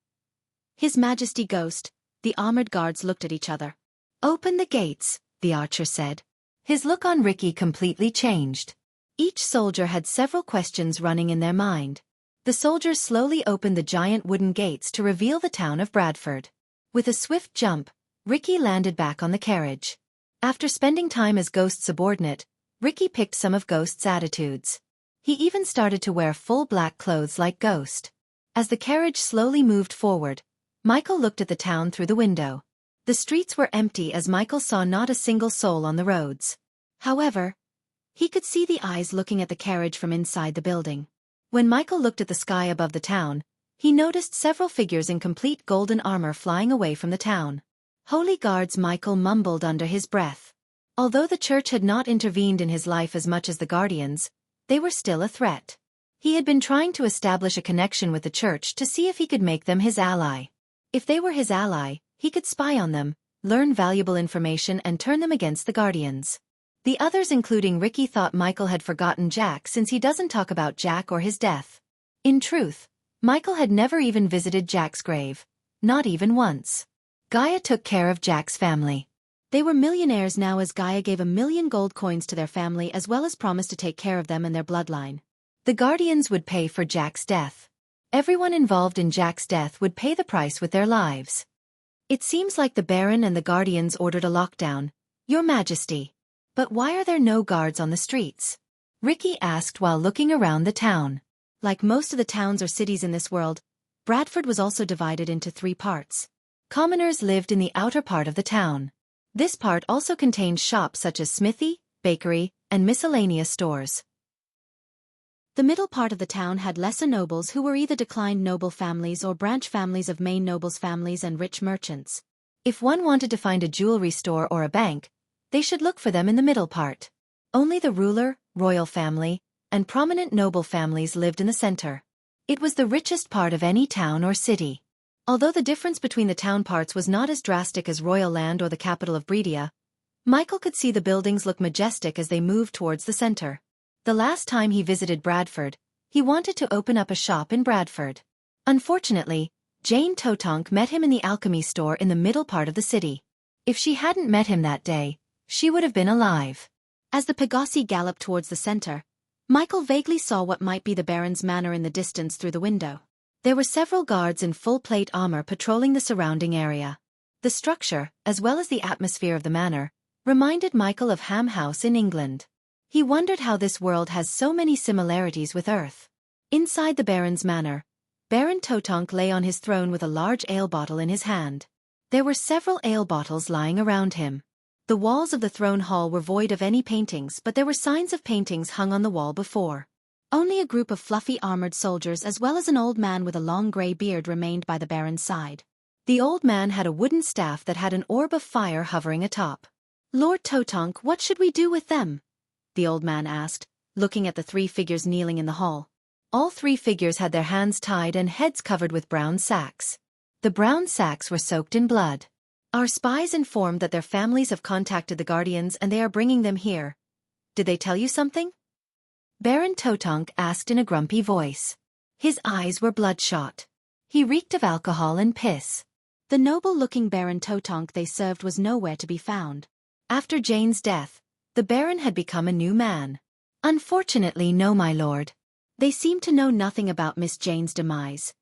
His Majesty Ghost." The armored guards looked at each other. "Open the gates," the archer said. His look on Ricky completely changed. Each soldier had several questions running in their mind. The soldiers slowly opened the giant wooden gates to reveal the town of Bradford. With a swift jump, Ricky landed back on the carriage. After spending time as Ghost's subordinate, Ricky picked some of Ghost's attitudes. He even started to wear full black clothes like Ghost. As the carriage slowly moved forward, Michael looked at the town through the window. The streets were empty as Michael saw not a single soul on the roads. However, he could see the eyes looking at the carriage from inside the building. When Michael looked at the sky above the town, he noticed several figures in complete golden armor flying away from the town. Holy guards, Michael mumbled under his breath. Although the church had not intervened in his life as much as the guardians, they were still a threat. He had been trying to establish a connection with the church to see if he could make them his ally. If they were his ally, he could spy on them, learn valuable information and turn them against the guardians. The others, including Ricky, thought Michael had forgotten Jack since he doesn't talk about Jack or his death. In truth, Michael had never even visited Jack's grave. Not even once. Gaia took care of Jack's family. They were millionaires now as Gaia gave 1,000,000 gold coins to their family as well as promised to take care of them and their bloodline. The guardians would pay for Jack's death. Everyone involved in Jack's death would pay the price with their lives. It seems like the Baron and the guardians ordered a lockdown, Your Majesty. But why are there no guards on the streets? Ricky asked while looking around the town. Like most of the towns or cities in this world, Bradford was also divided into 3 parts. Commoners lived in the outer part of the town. This part also contained shops such as smithy, bakery, and miscellaneous stores. The middle part of the town had lesser nobles who were either declined noble families or branch families of main nobles' families and rich merchants. If one wanted to find a jewelry store or a bank, they should look for them in the middle part. Only the ruler, royal family, and prominent noble families lived in the center. It was the richest part of any town or city. Although the difference between the town parts was not as drastic as Royal Land or the capital of Bredia, Michael could see the buildings look majestic as they moved towards the center. The last time he visited Bradford, he wanted to open up a shop in Bradford. Unfortunately, Jane Totonk met him in the alchemy store in the middle part of the city. If she hadn't met him that day, she would have been alive. As the Pegasi galloped towards the center, Michael vaguely saw what might be the Baron's manor in the distance through the window. There were several guards in full plate armor patrolling the surrounding area. The structure, as well as the atmosphere of the manor, reminded Michael of Ham House in England. He wondered how this world has so many similarities with Earth. Inside the Baron's manor, Baron Totonk lay on his throne with a large ale bottle in his hand. There were several ale bottles lying around him. The walls of the throne hall were void of any paintings, but there were signs of paintings hung on the wall before. Only a group of fluffy armored soldiers as well as an old man with a long grey beard remained by the Baron's side. The old man had a wooden staff that had an orb of fire hovering atop. "Lord Totonk, what should we do with them?" the old man asked, looking at the 3 figures kneeling in the hall. All 3 figures had their hands tied and heads covered with brown sacks. The brown sacks were soaked in blood. "Our spies informed that their families have contacted the guardians and they are bringing them here. Did they tell you something?" Baron Totonk asked in a grumpy voice. His eyes were bloodshot. He reeked of alcohol and piss. The noble-looking Baron Totonk they served was nowhere to be found. After Jane's death, the Baron had become a new man. "Unfortunately, no, my lord. They seem to know nothing about Miss Jane's demise."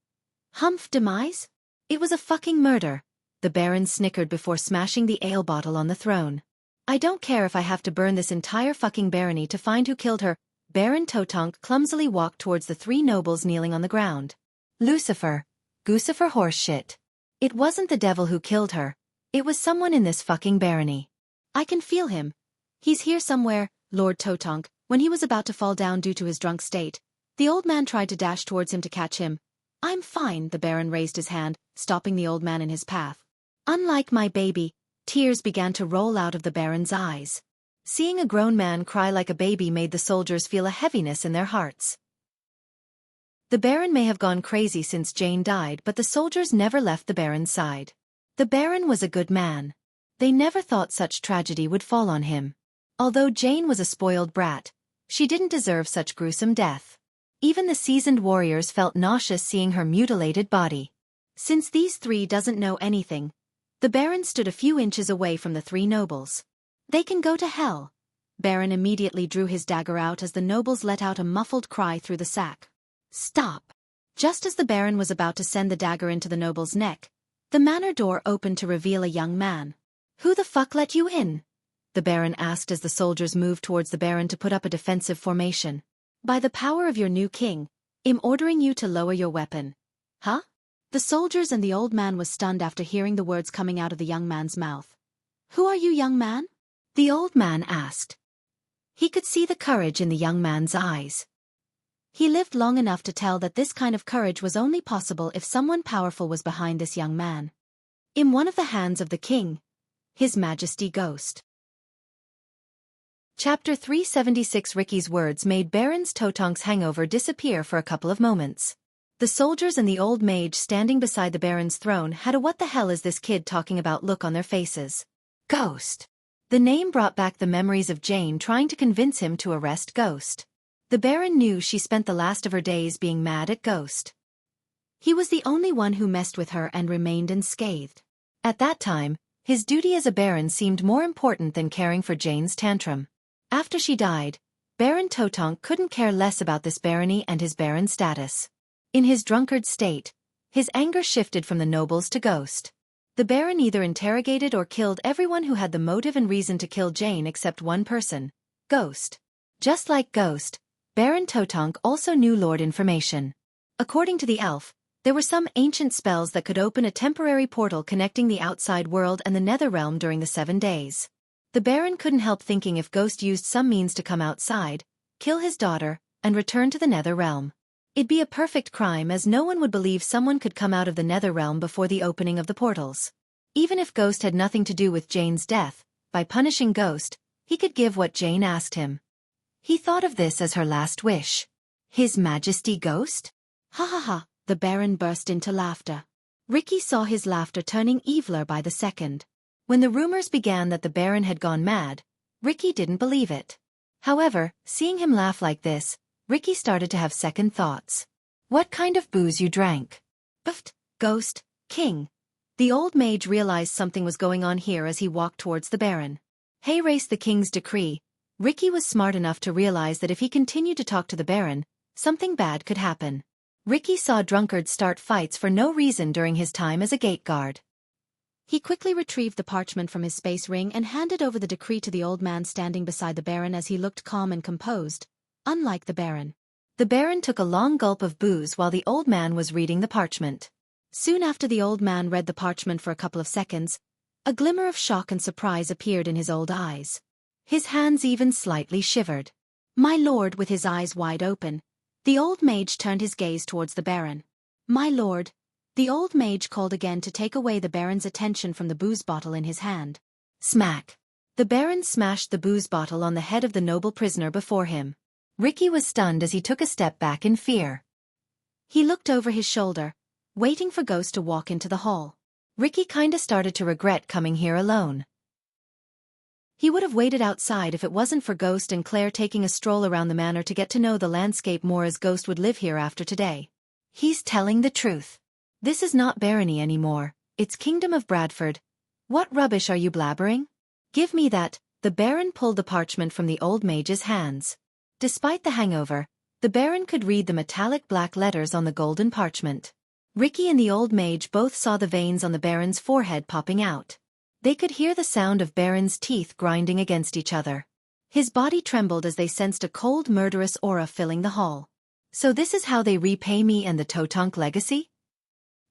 "Humph, demise? It was a fucking murder," the Baron snickered before smashing the ale bottle on the throne. "I don't care if I have to burn this entire fucking barony to find who killed her." Baron Totonk clumsily walked towards the 3 nobles kneeling on the ground. "Lucifer. Goosifer horseshit. It wasn't the devil who killed her. It was someone in this fucking barony." "I can feel him. He's here somewhere, Lord Totonk." When he was about to fall down due to his drunk state, the old man tried to dash towards him to catch him. "I'm fine," the Baron raised his hand, stopping the old man in his path. Unlike my baby, tears began to roll out of the Baron's eyes. Seeing a grown man cry like a baby made the soldiers feel a heaviness in their hearts. The Baron may have gone crazy since Jane died, but the soldiers never left the Baron's side. The Baron was a good man. They never thought such tragedy would fall on him. Although Jane was a spoiled brat, she didn't deserve such gruesome death. Even the seasoned warriors felt nauseous seeing her mutilated body. Since these 3 doesn't know anything, the Baron stood a few inches away from the 3 nobles. "They can go to hell." Baron immediately drew his dagger out as the nobles let out a muffled cry through the sack. "Stop." Just as the Baron was about to send the dagger into the noble's neck, The manor door opened to reveal a young man. "Who the fuck let you in?" the Baron asked as the soldiers moved towards the Baron to put up a defensive formation. "By the power of your new king, I'm ordering you to lower your weapon." "Huh?" The soldiers and the old man was stunned after hearing the words coming out of the young man's mouth. "Who are you, young man?" the old man asked. He could see the courage in the young man's eyes. He lived long enough to tell that this kind of courage was only possible if someone powerful was behind this young man. In one of the hands of the king, His Majesty Ghost. Chapter 376. Ricky's words made Baron Totonk's hangover disappear for a couple of moments. The soldiers and the old mage standing beside the Baron's throne had a "what the hell is this kid talking about" look on their faces. Ghost. The name brought back the memories of Jane trying to convince him to arrest Ghost. The Baron knew she spent the last of her days being mad at Ghost. He was the only one who messed with her and remained unscathed. At that time, his duty as a Baron seemed more important than caring for Jane's tantrum. After she died, Baron Totonk couldn't care less about this barony and his Baron status. In his drunkard state, his anger shifted from the nobles to Ghost. The Baron either interrogated or killed everyone who had the motive and reason to kill Jane except one person, Ghost. Just like Ghost, Baron Totonk also knew Lord information. According to the elf, there were some ancient spells that could open a temporary portal connecting the outside world and the Netherrealm during the 7 days. The Baron couldn't help thinking if Ghost used some means to come outside, kill his daughter, and return to the Netherrealm. It'd be a perfect crime as no one would believe someone could come out of the Netherrealm before the opening of the portals. Even if Ghost had nothing to do with Jane's death, by punishing Ghost, he could give what Jane asked him. He thought of this as her last wish. His Majesty Ghost? "Ha ha ha," the Baron burst into laughter. Ricky saw his laughter turning eviler by the second. When the rumors began that the Baron had gone mad, Ricky didn't believe it. However, seeing him laugh like this, Ricky started to have second thoughts. "What kind of booze you drank?" "Buffed, Ghost, King." The old mage realized something was going on here as he walked towards the Baron. Hey, race the king's decree. Ricky was smart enough to realize that if he continued to talk to the Baron, something bad could happen. Ricky saw drunkards start fights for no reason during his time as a gate guard. He quickly retrieved the parchment from his space ring and handed over the decree to the old man standing beside the Baron as he looked calm and composed, unlike the Baron. The Baron took a long gulp of booze while the old man was reading the parchment. Soon after the old man read the parchment for a couple of seconds, a glimmer of shock and surprise appeared in his old eyes. His hands even slightly shivered. "My lord," with his eyes wide open, the old mage turned his gaze towards the Baron. "My lord," the old mage called again to take away the Baron's attention from the booze bottle in his hand. Smack! The Baron smashed the booze bottle on the head of the noble prisoner before him. Ricky was stunned as he took a step back in fear. He looked over his shoulder, waiting for Ghost to walk into the hall. Ricky kinda started to regret coming here alone. He would have waited outside if it wasn't for Ghost and Claire taking a stroll around the manor to get to know the landscape more, as Ghost would live here after today. He's telling the truth. This is not barony anymore, it's Kingdom of Bradford. What rubbish are you blabbering? Give me that. The Baron pulled the parchment from the old mage's hands. Despite the hangover, the Baron could read the metallic black letters on the golden parchment. Ricky and the old mage both saw the veins on the Baron's forehead popping out. They could hear the sound of Baron's teeth grinding against each other. His body trembled as they sensed a cold, murderous aura filling the hall. "So this is how they repay me and the Totonk legacy?"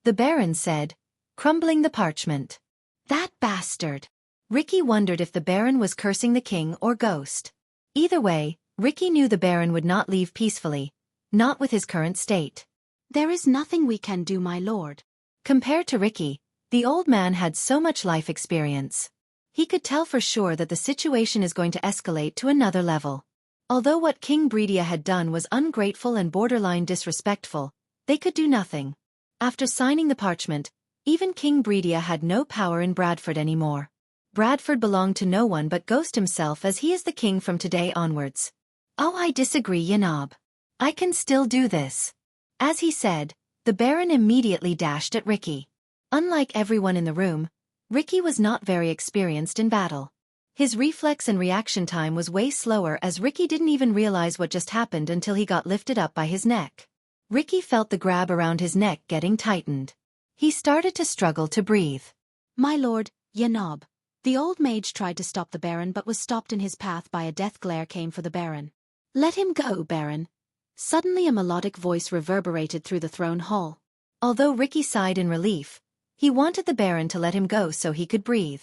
the Baron said, crumbling the parchment. "That bastard!" Ricky wondered if the Baron was cursing the king or Ghost. Either way, Ricky knew the Baron would not leave peacefully, not with his current state. "There is nothing we can do, my lord." Compared to Ricky, the old man had so much life experience. He could tell for sure that the situation is going to escalate to another level. Although what King Bredia had done was ungrateful and borderline disrespectful, they could do nothing. After signing the parchment, even King Bredia had no power in Bradford anymore. Bradford belonged to no one but Ghost himself, as he is the king from today onwards. "Oh, I disagree, Yanob. I can still do this." As he said, the Baron immediately dashed at Ricky. Unlike everyone in the room, Ricky was not very experienced in battle. His reflex and reaction time was way slower, as Ricky didn't even realize what just happened until he got lifted up by his neck. Ricky felt the grab around his neck getting tightened. He started to struggle to breathe. My lord, Yanob. The old mage tried to stop the Baron but was stopped in his path by a death glare came for the Baron. Let him go, Baron. Suddenly a melodic voice reverberated through the throne hall. Although Ricky sighed in relief, he wanted the Baron to let him go so he could breathe.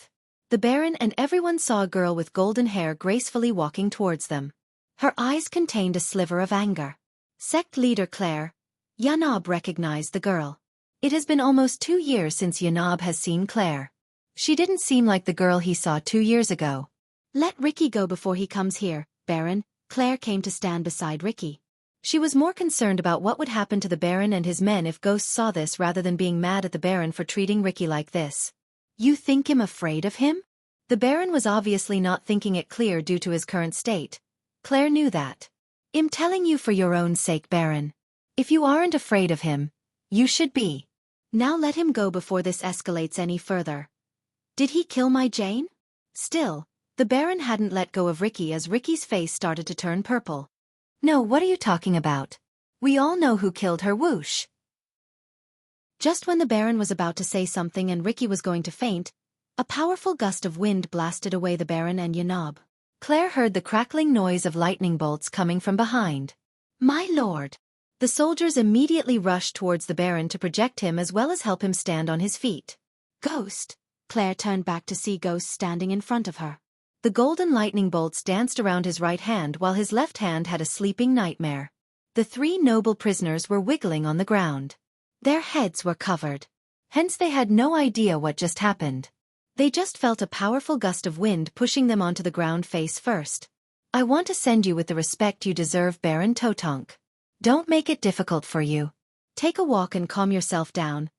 The Baron and everyone saw a girl with golden hair gracefully walking towards them. Her eyes contained a sliver of anger. Sect leader Claire. Yanob recognized the girl. It has been almost 2 years since Yanob has seen Claire. She didn't seem like the girl he saw 2 years ago. Let Ricky go before he comes here, Baron. Claire came to stand beside Ricky. She was more concerned about what would happen to the Baron and his men if ghosts saw this rather than being mad at the Baron for treating Ricky like this. You think I'm afraid of him? The Baron was obviously not thinking it clear due to his current state. Claire knew that. I'm telling you for your own sake, Baron. If you aren't afraid of him, you should be. Now let him go before this escalates any further. Did he kill my Jane? Still, the Baron hadn't let go of Ricky as Ricky's face started to turn purple. No, what are you talking about? We all know who killed her, whoosh. Just when the Baron was about to say something and Ricky was going to faint, a powerful gust of wind blasted away the Baron and Yanob. Claire heard the crackling noise of lightning bolts coming from behind. My lord! The soldiers immediately rushed towards the Baron to project him as well as help him stand on his feet. Ghost! Claire turned back to see Ghost standing in front of her. The golden lightning bolts danced around his right hand while his left hand had a sleeping nightmare. The 3 noble prisoners were wiggling on the ground. Their heads were covered. Hence they had no idea what just happened. They just felt a powerful gust of wind pushing them onto the ground face first. I want to send you with the respect you deserve, Baron Totonk. Don't make it difficult for you. Take a walk and calm yourself down.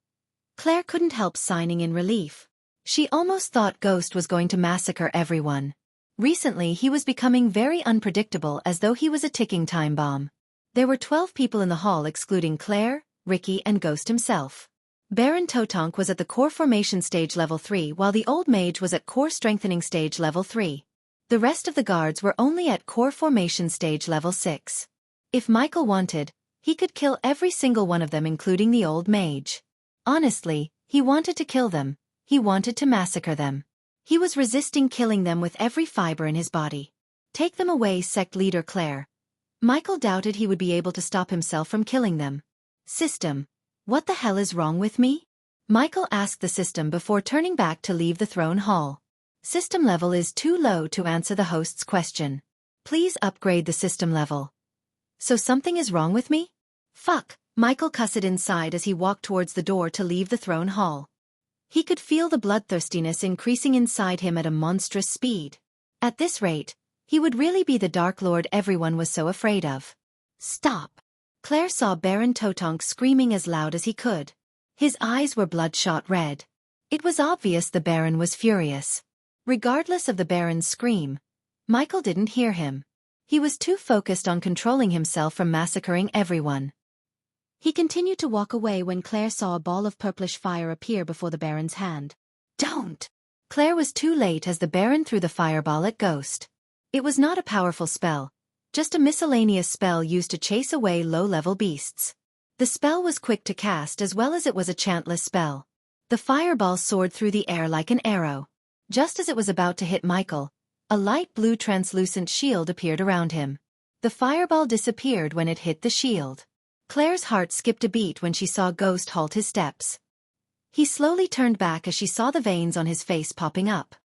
Claire couldn't help signing in relief. She almost thought Ghost was going to massacre everyone. Recently he was becoming very unpredictable as though he was a ticking time bomb. There were 12 people in the hall excluding Claire, Ricky and Ghost himself. Baron Totonk was at the core formation stage level 3 while the old mage was at core strengthening stage level 3. The rest of the guards were only at core formation stage level 6. If Michael wanted, he could kill every single one of them including the old mage. Honestly, he wanted to kill them. He wanted to massacre them. He was resisting killing them with every fiber in his body. Take them away, sect leader Claire. Michael doubted he would be able to stop himself from killing them. System. What the hell is wrong with me? Michael asked the system before turning back to leave the throne hall. System level is too low to answer the host's question. Please upgrade the system level. So something is wrong with me? Fuck, Michael cussed inside as he walked towards the door to leave the throne hall. He could feel the bloodthirstiness increasing inside him at a monstrous speed. At this rate, he would really be the Dark Lord everyone was so afraid of. Stop! Claire saw Baron Totonk screaming as loud as he could. His eyes were bloodshot red. It was obvious the Baron was furious. Regardless of the Baron's scream, Michael didn't hear him. He was too focused on controlling himself from massacring everyone. He continued to walk away when Claire saw a ball of purplish fire appear before the Baron's hand. Don't! Claire was too late as the Baron threw the fireball at Ghost. It was not a powerful spell, just a miscellaneous spell used to chase away low-level beasts. The spell was quick to cast as well as it was a chantless spell. The fireball soared through the air like an arrow. Just as it was about to hit Michael, a light blue translucent shield appeared around him. The fireball disappeared when it hit the shield. Claire's heart skipped a beat when she saw Ghost halt his steps. He slowly turned back as she saw the veins on his face popping up.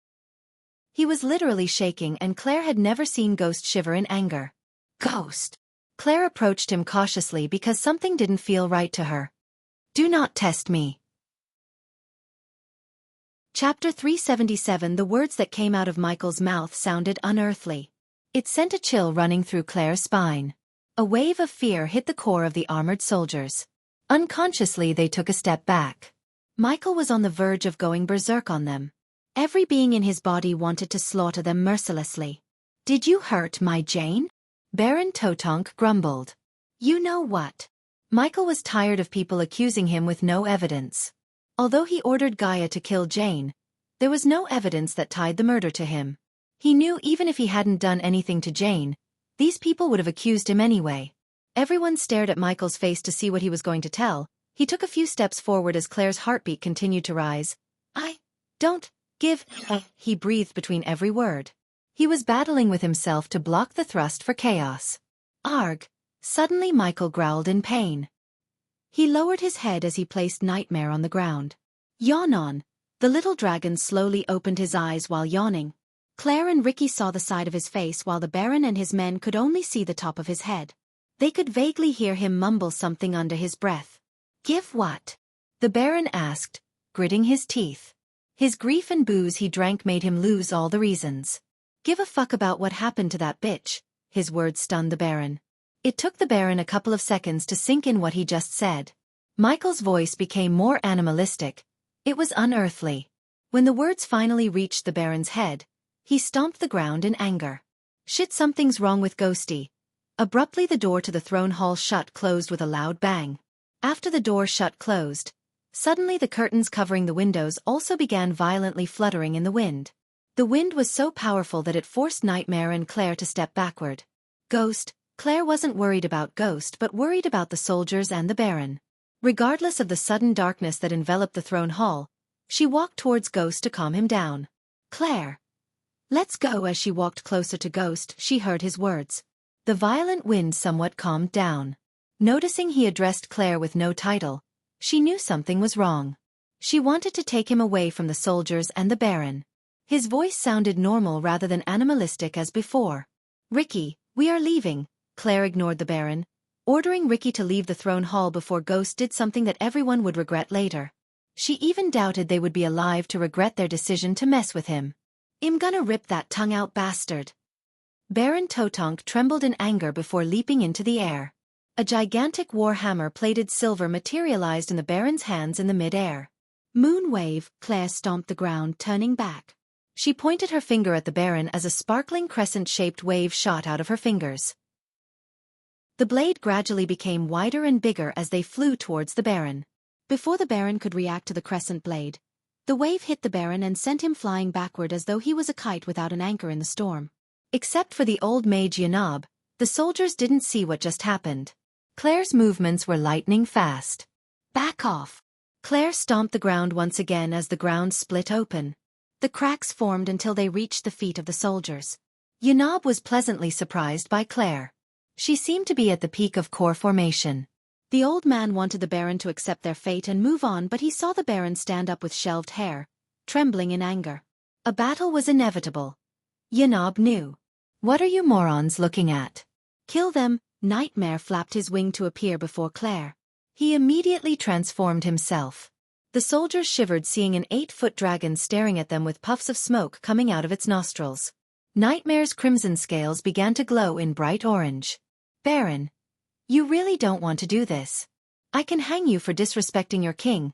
He was literally shaking and Claire had never seen Ghost shiver in anger. Ghost! Claire approached him cautiously because something didn't feel right to her. Do not test me. Chapter 377. The words that came out of Michael's mouth sounded unearthly. It sent a chill running through Claire's spine. A wave of fear hit the core of the armored soldiers. Unconsciously they took a step back. Michael was on the verge of going berserk on them. Every being in his body wanted to slaughter them mercilessly. Did you hurt my Jane? Baron Totonk grumbled. You know what? Michael was tired of people accusing him with no evidence. Although he ordered Gaia to kill Jane, there was no evidence that tied the murder to him. He knew even if he hadn't done anything to Jane, these people would have accused him anyway. Everyone stared at Michael's face to see what he was going to tell. He took a few steps forward as Claire's heartbeat continued to rise. "I don't give a," he breathed between every word. He was battling with himself to block the thrust for chaos. "Arg!" Suddenly Michael growled in pain. He lowered his head as he placed Nightmare on the ground. "Yawn on." The little dragon slowly opened his eyes while yawning. Claire and Ricky saw the side of his face while the Baron and his men could only see the top of his head. They could vaguely hear him mumble something under his breath. "Give what?" the Baron asked, gritting his teeth. His grief and booze he drank made him lose all the reasons. "Give a fuck about what happened to that bitch," his words stunned the Baron. It took the Baron a couple of seconds to sink in what he just said. Michael's voice became more animalistic. It was unearthly. When the words finally reached the Baron's head, he stomped the ground in anger. "Shit, something's wrong with Ghosty." Abruptly the door to the throne hall closed with a loud bang. After the door closed, suddenly the curtains covering the windows also began violently fluttering in the wind. The wind was so powerful that it forced Nightmare and Claire to step backward. Ghost. Claire wasn't worried about Ghost but worried about the soldiers and the Baron. Regardless of the sudden darkness that enveloped the throne hall, she walked towards Ghost to calm him down. "Claire, let's go." As she walked closer to Ghost, she heard his words. The violent wind somewhat calmed down. Noticing he addressed Claire with no title, she knew something was wrong. She wanted to take him away from the soldiers and the Baron. His voice sounded normal rather than animalistic as before. "Ricky, we are leaving." Claire ignored the Baron, ordering Ricky to leave the throne hall before Ghost did something that everyone would regret later. She even doubted they would be alive to regret their decision to mess with him. "I'm gonna rip that tongue out, bastard." Baron Totonk trembled in anger before leaping into the air. A gigantic war hammer plated silver materialized in the Baron's hands in the mid-air. "Moonwave." Claire stomped the ground, turning back. She pointed her finger at the Baron as a sparkling crescent-shaped wave shot out of her fingers. The blade gradually became wider and bigger as they flew towards the Baron. Before the Baron could react to the crescent blade, the wave hit the Baron and sent him flying backward as though he was a kite without an anchor in the storm. Except for the old mage Yanab, the soldiers didn't see what just happened. Claire's movements were lightning fast. "Back off." Claire stomped the ground once again as the ground split open. The cracks formed until they reached the feet of the soldiers. Yanab was pleasantly surprised by Claire. She seemed to be at the peak of core formation. The old man wanted the Baron to accept their fate and move on, but he saw the Baron stand up with shelved hair, trembling in anger. A battle was inevitable. Yanab knew. "What are you morons looking at? Kill them." Nightmare flapped his wing to appear before Claire. He immediately transformed himself. The soldiers shivered seeing an 8-foot dragon staring at them with puffs of smoke coming out of its nostrils. Nightmare's crimson scales began to glow in bright orange. "Baron, you really don't want to do this. I can hang you for disrespecting your king."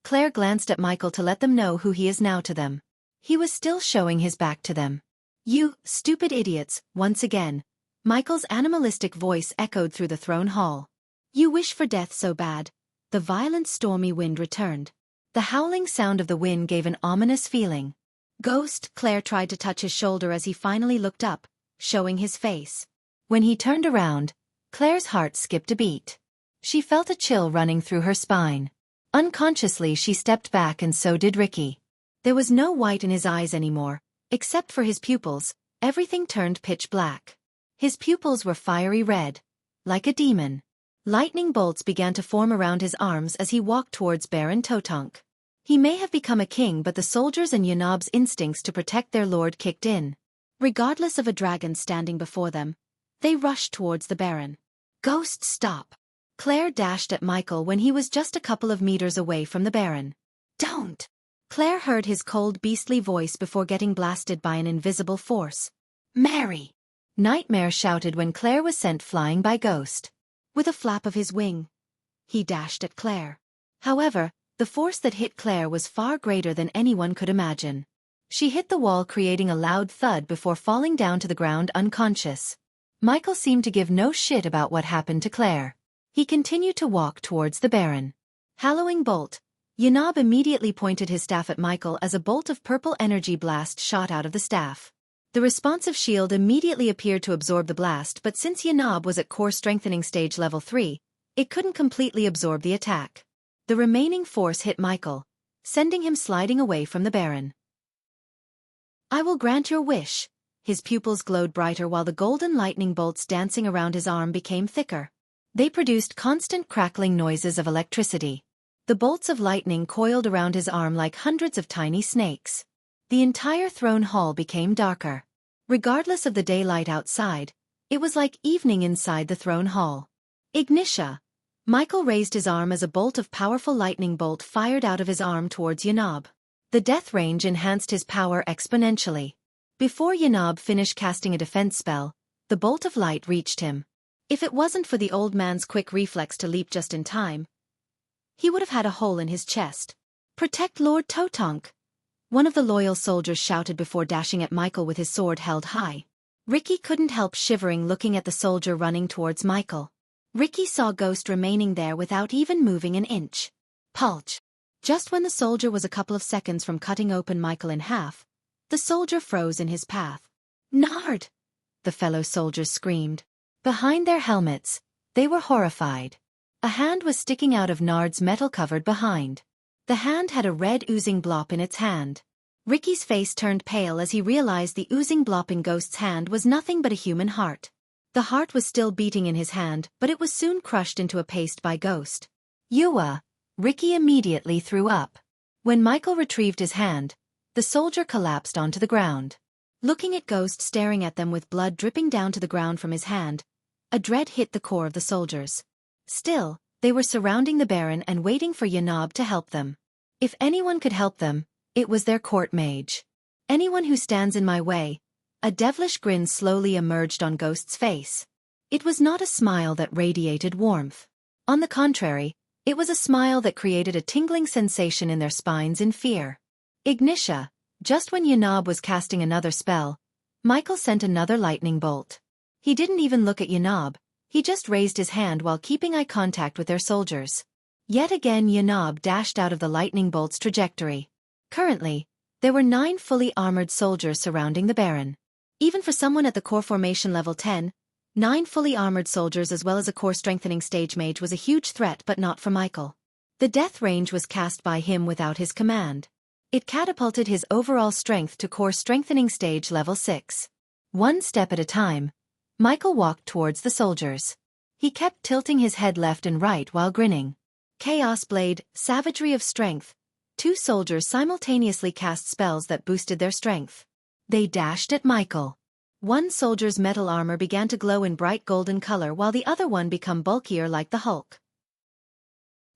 Claire glanced at Michael to let them know who he is now to them. He was still showing his back to them. "You stupid idiots," once again. Michael's animalistic voice echoed through the throne hall. "You wish for death so bad." The violent stormy wind returned. The howling sound of the wind gave an ominous feeling. "Ghost." Claire tried to touch his shoulder as he finally looked up, showing his face. When he turned around, Claire's heart skipped a beat. She felt a chill running through her spine. Unconsciously she stepped back and so did Ricky. There was no white in his eyes anymore, except for his pupils. Everything turned pitch black. His pupils were fiery red, like a demon. Lightning bolts began to form around his arms as he walked towards Baron Totonk. He may have become a king, but the soldiers and Yanab's instincts to protect their lord kicked in. Regardless of a dragon standing before them, they rushed towards the Baron. "Ghost, stop." Claire dashed at Michael when he was just a couple of meters away from the Baron. "Don't." Claire heard his cold beastly voice before getting blasted by an invisible force. "Mary!" Nightmare shouted when Claire was sent flying by Ghost. With a flap of his wing, he dashed at Claire. However, the force that hit Claire was far greater than anyone could imagine. She hit the wall, creating a loud thud before falling down to the ground unconscious. Michael seemed to give no shit about what happened to Claire. He continued to walk towards the Baron. Hallowing bolt. Yanab immediately pointed his staff at Michael as a bolt of purple energy blast shot out of the staff. The responsive shield immediately appeared to absorb the blast, but since Yanab was at core strengthening stage level 3, it couldn't completely absorb the attack. The remaining force hit Michael, sending him sliding away from the Baron. "I will grant your wish." His pupils glowed brighter while the golden lightning bolts dancing around his arm became thicker. They produced constant crackling noises of electricity. The bolts of lightning coiled around his arm like hundreds of tiny snakes. The entire throne hall became darker. Regardless of the daylight outside, it was like evening inside the throne hall. "Ignitia!" Michael raised his arm as a bolt of powerful lightning bolt fired out of his arm towards Yanab. The death range enhanced his power exponentially. Before Yanab finished casting a defense spell, the bolt of light reached him. If it wasn't for the old man's quick reflex to leap just in time, he would have had a hole in his chest. "Protect Lord Totonk!" one of the loyal soldiers shouted before dashing at Michael with his sword held high. Ricky couldn't help shivering looking at the soldier running towards Michael. Ricky saw Ghost remaining there without even moving an inch. Pulch! Just when the soldier was a couple of seconds from cutting open Michael in half, the soldier froze in his path. "Nard!" the fellow soldiers screamed. Behind their helmets, they were horrified. A hand was sticking out of Nard's metal-covered behind. The hand had a red oozing blop in its hand. Ricky's face turned pale as he realized the oozing blop in Ghost's hand was nothing but a human heart. The heart was still beating in his hand, but it was soon crushed into a paste by Ghost. "Yua!" Ricky immediately threw up. When Michael retrieved his hand, the soldier collapsed onto the ground. Looking at Ghost staring at them with blood dripping down to the ground from his hand, a dread hit the core of the soldiers. Still, they were surrounding the Baron and waiting for Yanab to help them. If anyone could help them, it was their court mage. "Anyone who stands in my way." A devilish grin slowly emerged on Ghost's face. It was not a smile that radiated warmth. On the contrary, it was a smile that created a tingling sensation in their spines in fear. "Ignitia!" Just when Yanab was casting another spell, Michael sent another lightning bolt. He didn't even look at Yanab, he just raised his hand while keeping eye contact with their soldiers. Yet again Yanab dashed out of the lightning bolt's trajectory. Currently, there were 9 fully armored soldiers surrounding the Baron. Even for someone at the core formation level 10, 9 fully armored soldiers as well as a core strengthening stage mage was a huge threat, but not for Michael. The death range was cast by him without his command. It catapulted his overall strength to core strengthening stage level 6. One step at a time, Michael walked towards the soldiers. He kept tilting his head left and right while grinning. Chaos Blade, Savagery of Strength. 2 soldiers simultaneously cast spells that boosted their strength. They dashed at Michael. One soldier's metal armor began to glow in bright golden color while the other one became bulkier like the Hulk.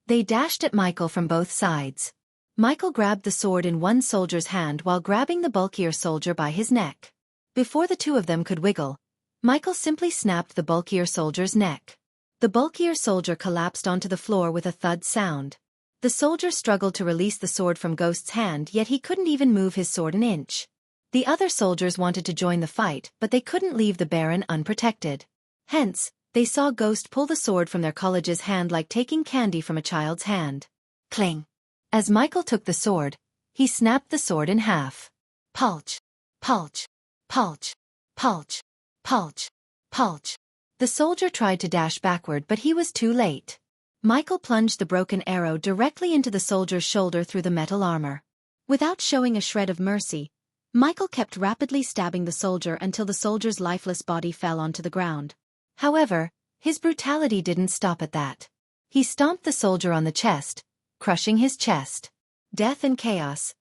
They dashed at Michael from both sides. Michael grabbed the sword in one soldier's hand while grabbing the bulkier soldier by his neck. Before the two of them could wiggle, Michael simply snapped the bulkier soldier's neck. The bulkier soldier collapsed onto the floor with a thud sound. The soldier struggled to release the sword from Ghost's hand, yet he couldn't even move his sword an inch. The other soldiers wanted to join the fight, but they couldn't leave the Baron unprotected. Hence, they saw Ghost pull the sword from their college's hand like taking candy from a child's hand. Cling! As Michael took the sword, he snapped the sword in half. Pulch! Pulch! Pulch! Pulch! Pulch! Pulch! The soldier tried to dash backward, but he was too late. Michael plunged the broken arrow directly into the soldier's shoulder through the metal armor. Without showing a shred of mercy, Michael kept rapidly stabbing the soldier until the soldier's lifeless body fell onto the ground. However, his brutality didn't stop at that. He stomped the soldier on the chest, crushing his chest. Death and chaos.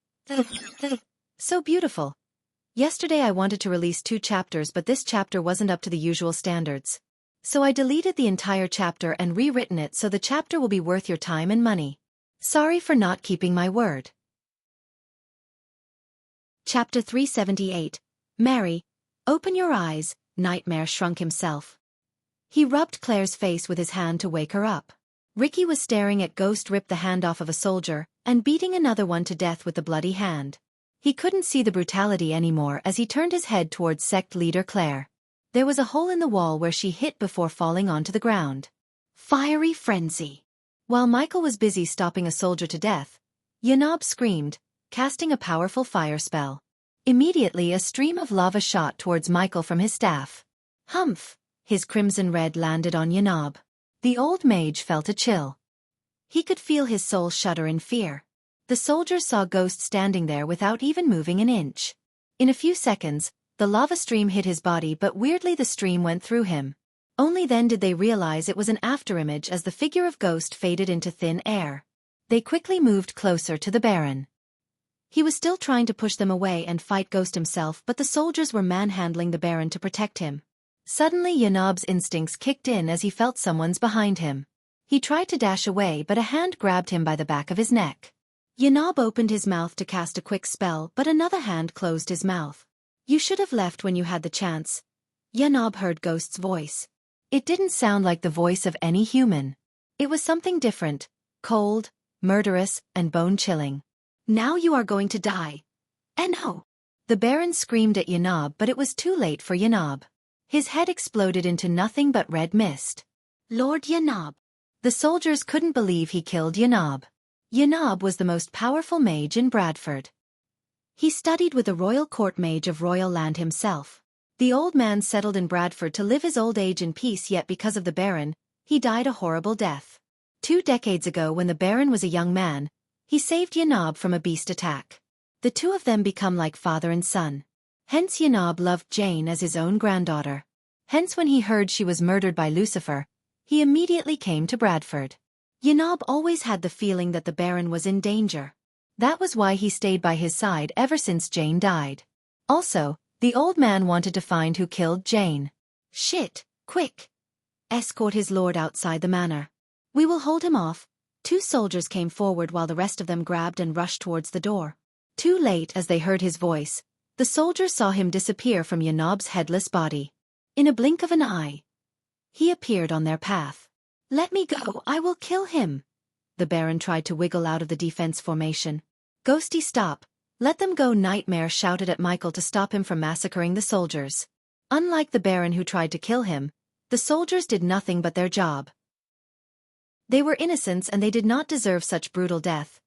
So beautiful. Yesterday I wanted to release 2 chapters, but this chapter wasn't up to the usual standards. So I deleted the entire chapter and rewritten it so the chapter will be worth your time and money. Sorry for not keeping my word. Chapter 378. Mary, open your eyes. Nightmare shrunk himself. He rubbed Claire's face with his hand to wake her up. Ricky was staring at Ghost rip the hand off of a soldier and beating another one to death with the bloody hand. He couldn't see the brutality anymore as he turned his head towards sect leader Claire. There was a hole in the wall where she hit before falling onto the ground. Fiery frenzy. While Michael was busy stopping a soldier to death, Yanab screamed, casting a powerful fire spell. Immediately a stream of lava shot towards Michael from his staff. Humph! His crimson red landed on Yanab. The old mage felt a chill. He could feel his soul shudder in fear. The soldiers saw Ghost standing there without even moving an inch. In a few seconds, the lava stream hit his body, but weirdly the stream went through him. Only then did they realize it was an afterimage as the figure of Ghost faded into thin air. They quickly moved closer to the Baron. He was still trying to push them away and fight Ghost himself, but the soldiers were manhandling the Baron to protect him. Suddenly Yanob's instincts kicked in as he felt someone's behind him. He tried to dash away, but a hand grabbed him by the back of his neck. Yanob opened his mouth to cast a quick spell, but another hand closed his mouth. "You should have left when you had the chance." Yanob heard Ghost's voice. It didn't sound like the voice of any human. It was something different, cold, murderous, and bone-chilling. "Now you are going to die." "No!" The Baron screamed at Yanob, but it was too late for Yanob. His head exploded into nothing but red mist. "Lord Yanob." The soldiers couldn't believe he killed Yanob. Yanob was the most powerful mage in Bradford. He studied with the royal court mage of royal land himself. The old man settled in Bradford to live his old age in peace, yet because of the Baron, he died a horrible death. 2 decades ago, when the Baron was a young man, he saved Yanob from a beast attack. The two of them become like father and son. Hence Yanob loved Jane as his own granddaughter. Hence when he heard she was murdered by Lucifer, he immediately came to Bradford. Yanob always had the feeling that the Baron was in danger. That was why he stayed by his side ever since Jane died. Also, the old man wanted to find who killed Jane. "Shit, quick! Escort his lord outside the manor. We will hold him off." 2 soldiers came forward while the rest of them grabbed and rushed towards the door. Too late, as they heard his voice, the soldiers saw him disappear from Yanob's headless body. In a blink of an eye, he appeared on their path. "Let me go, I will kill him." The Baron tried to wiggle out of the defense formation. "Ghosty, stop. Let them go." Nightmare shouted at Michael to stop him from massacring the soldiers. Unlike the Baron who tried to kill him, the soldiers did nothing but their job. They were innocents and they did not deserve such brutal death.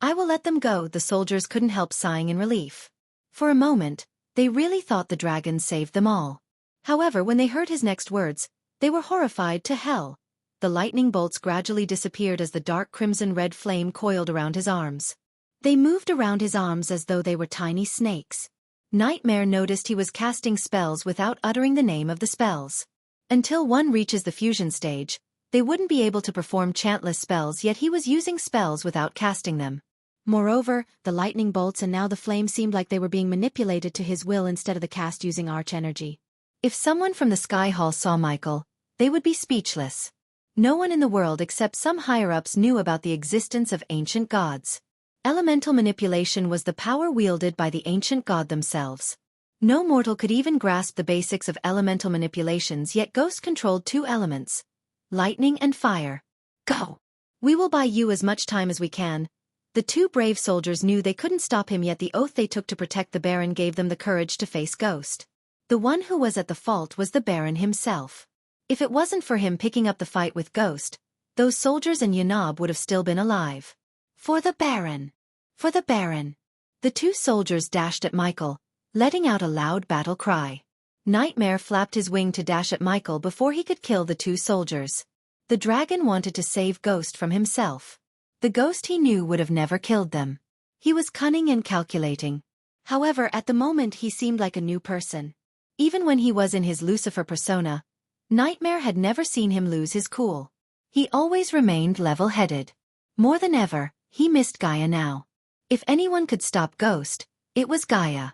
"I will let them go." The soldiers couldn't help sighing in relief. For a moment, they really thought the dragon saved them all. However, when they heard his next words, they were horrified to hell. The lightning bolts gradually disappeared as the dark crimson-red flame coiled around his arms. They moved around his arms as though they were tiny snakes. Nightmare noticed he was casting spells without uttering the name of the spells. Until one reaches the fusion stage, they wouldn't be able to perform chantless spells, yet he was using spells without casting them. Moreover, the lightning bolts and now the flame seemed like they were being manipulated to his will instead of the cast using arch energy. If someone from the Sky Hall saw Michael, they would be speechless. No one in the world except some higher-ups knew about the existence of ancient gods. Elemental manipulation was the power wielded by the ancient god themselves. No mortal could even grasp the basics of elemental manipulations, yet Ghost controlled 2 elements: lightning and fire. "Go! We will buy you as much time as we can." The 2 brave soldiers knew they couldn't stop him, yet the oath they took to protect the Baron gave them the courage to face Ghost. The one who was at the fault was the Baron himself. If it wasn't for him picking up the fight with Ghost, those soldiers and Yanob would have still been alive. "For the Baron! For the Baron!" The 2 soldiers dashed at Michael, letting out a loud battle cry. Nightmare flapped his wing to dash at Michael before he could kill the 2 soldiers. The dragon wanted to save Ghost from himself. The Ghost he knew would have never killed them. He was cunning and calculating. However, at the moment he seemed like a new person. Even when he was in his Lucifer persona, Nightmare had never seen him lose his cool. He always remained level-headed. More than ever, he missed Gaia now. If anyone could stop Ghost, it was Gaia.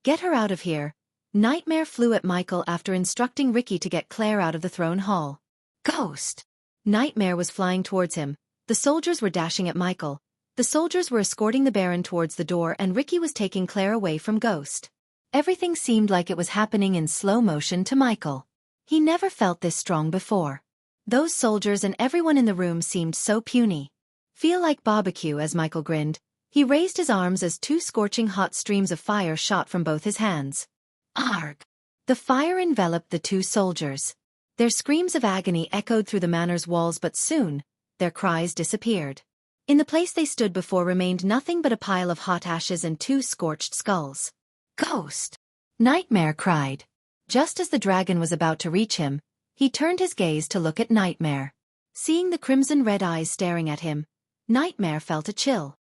"Get her out of here." Nightmare flew at Michael after instructing Ricky to get Claire out of the throne hall. "Ghost!" Nightmare was flying towards him. The soldiers were dashing at Michael. The soldiers were escorting the Baron towards the door, and Ricky was taking Claire away from Ghost. Everything seemed like it was happening in slow motion to Michael. He never felt this strong before. Those soldiers and everyone in the room seemed so puny. "Feel like barbecue," as Michael grinned. He raised his arms as 2 scorching hot streams of fire shot from both his hands. Arg! The fire enveloped the 2 soldiers. Their screams of agony echoed through the manor's walls, but soon, their cries disappeared. In the place they stood before remained nothing but a pile of hot ashes and 2 scorched skulls. "Ghost!" Nightmare cried. Just as the dragon was about to reach him, he turned his gaze to look at Nightmare. Seeing the crimson-red eyes staring at him, Nightmare felt a chill.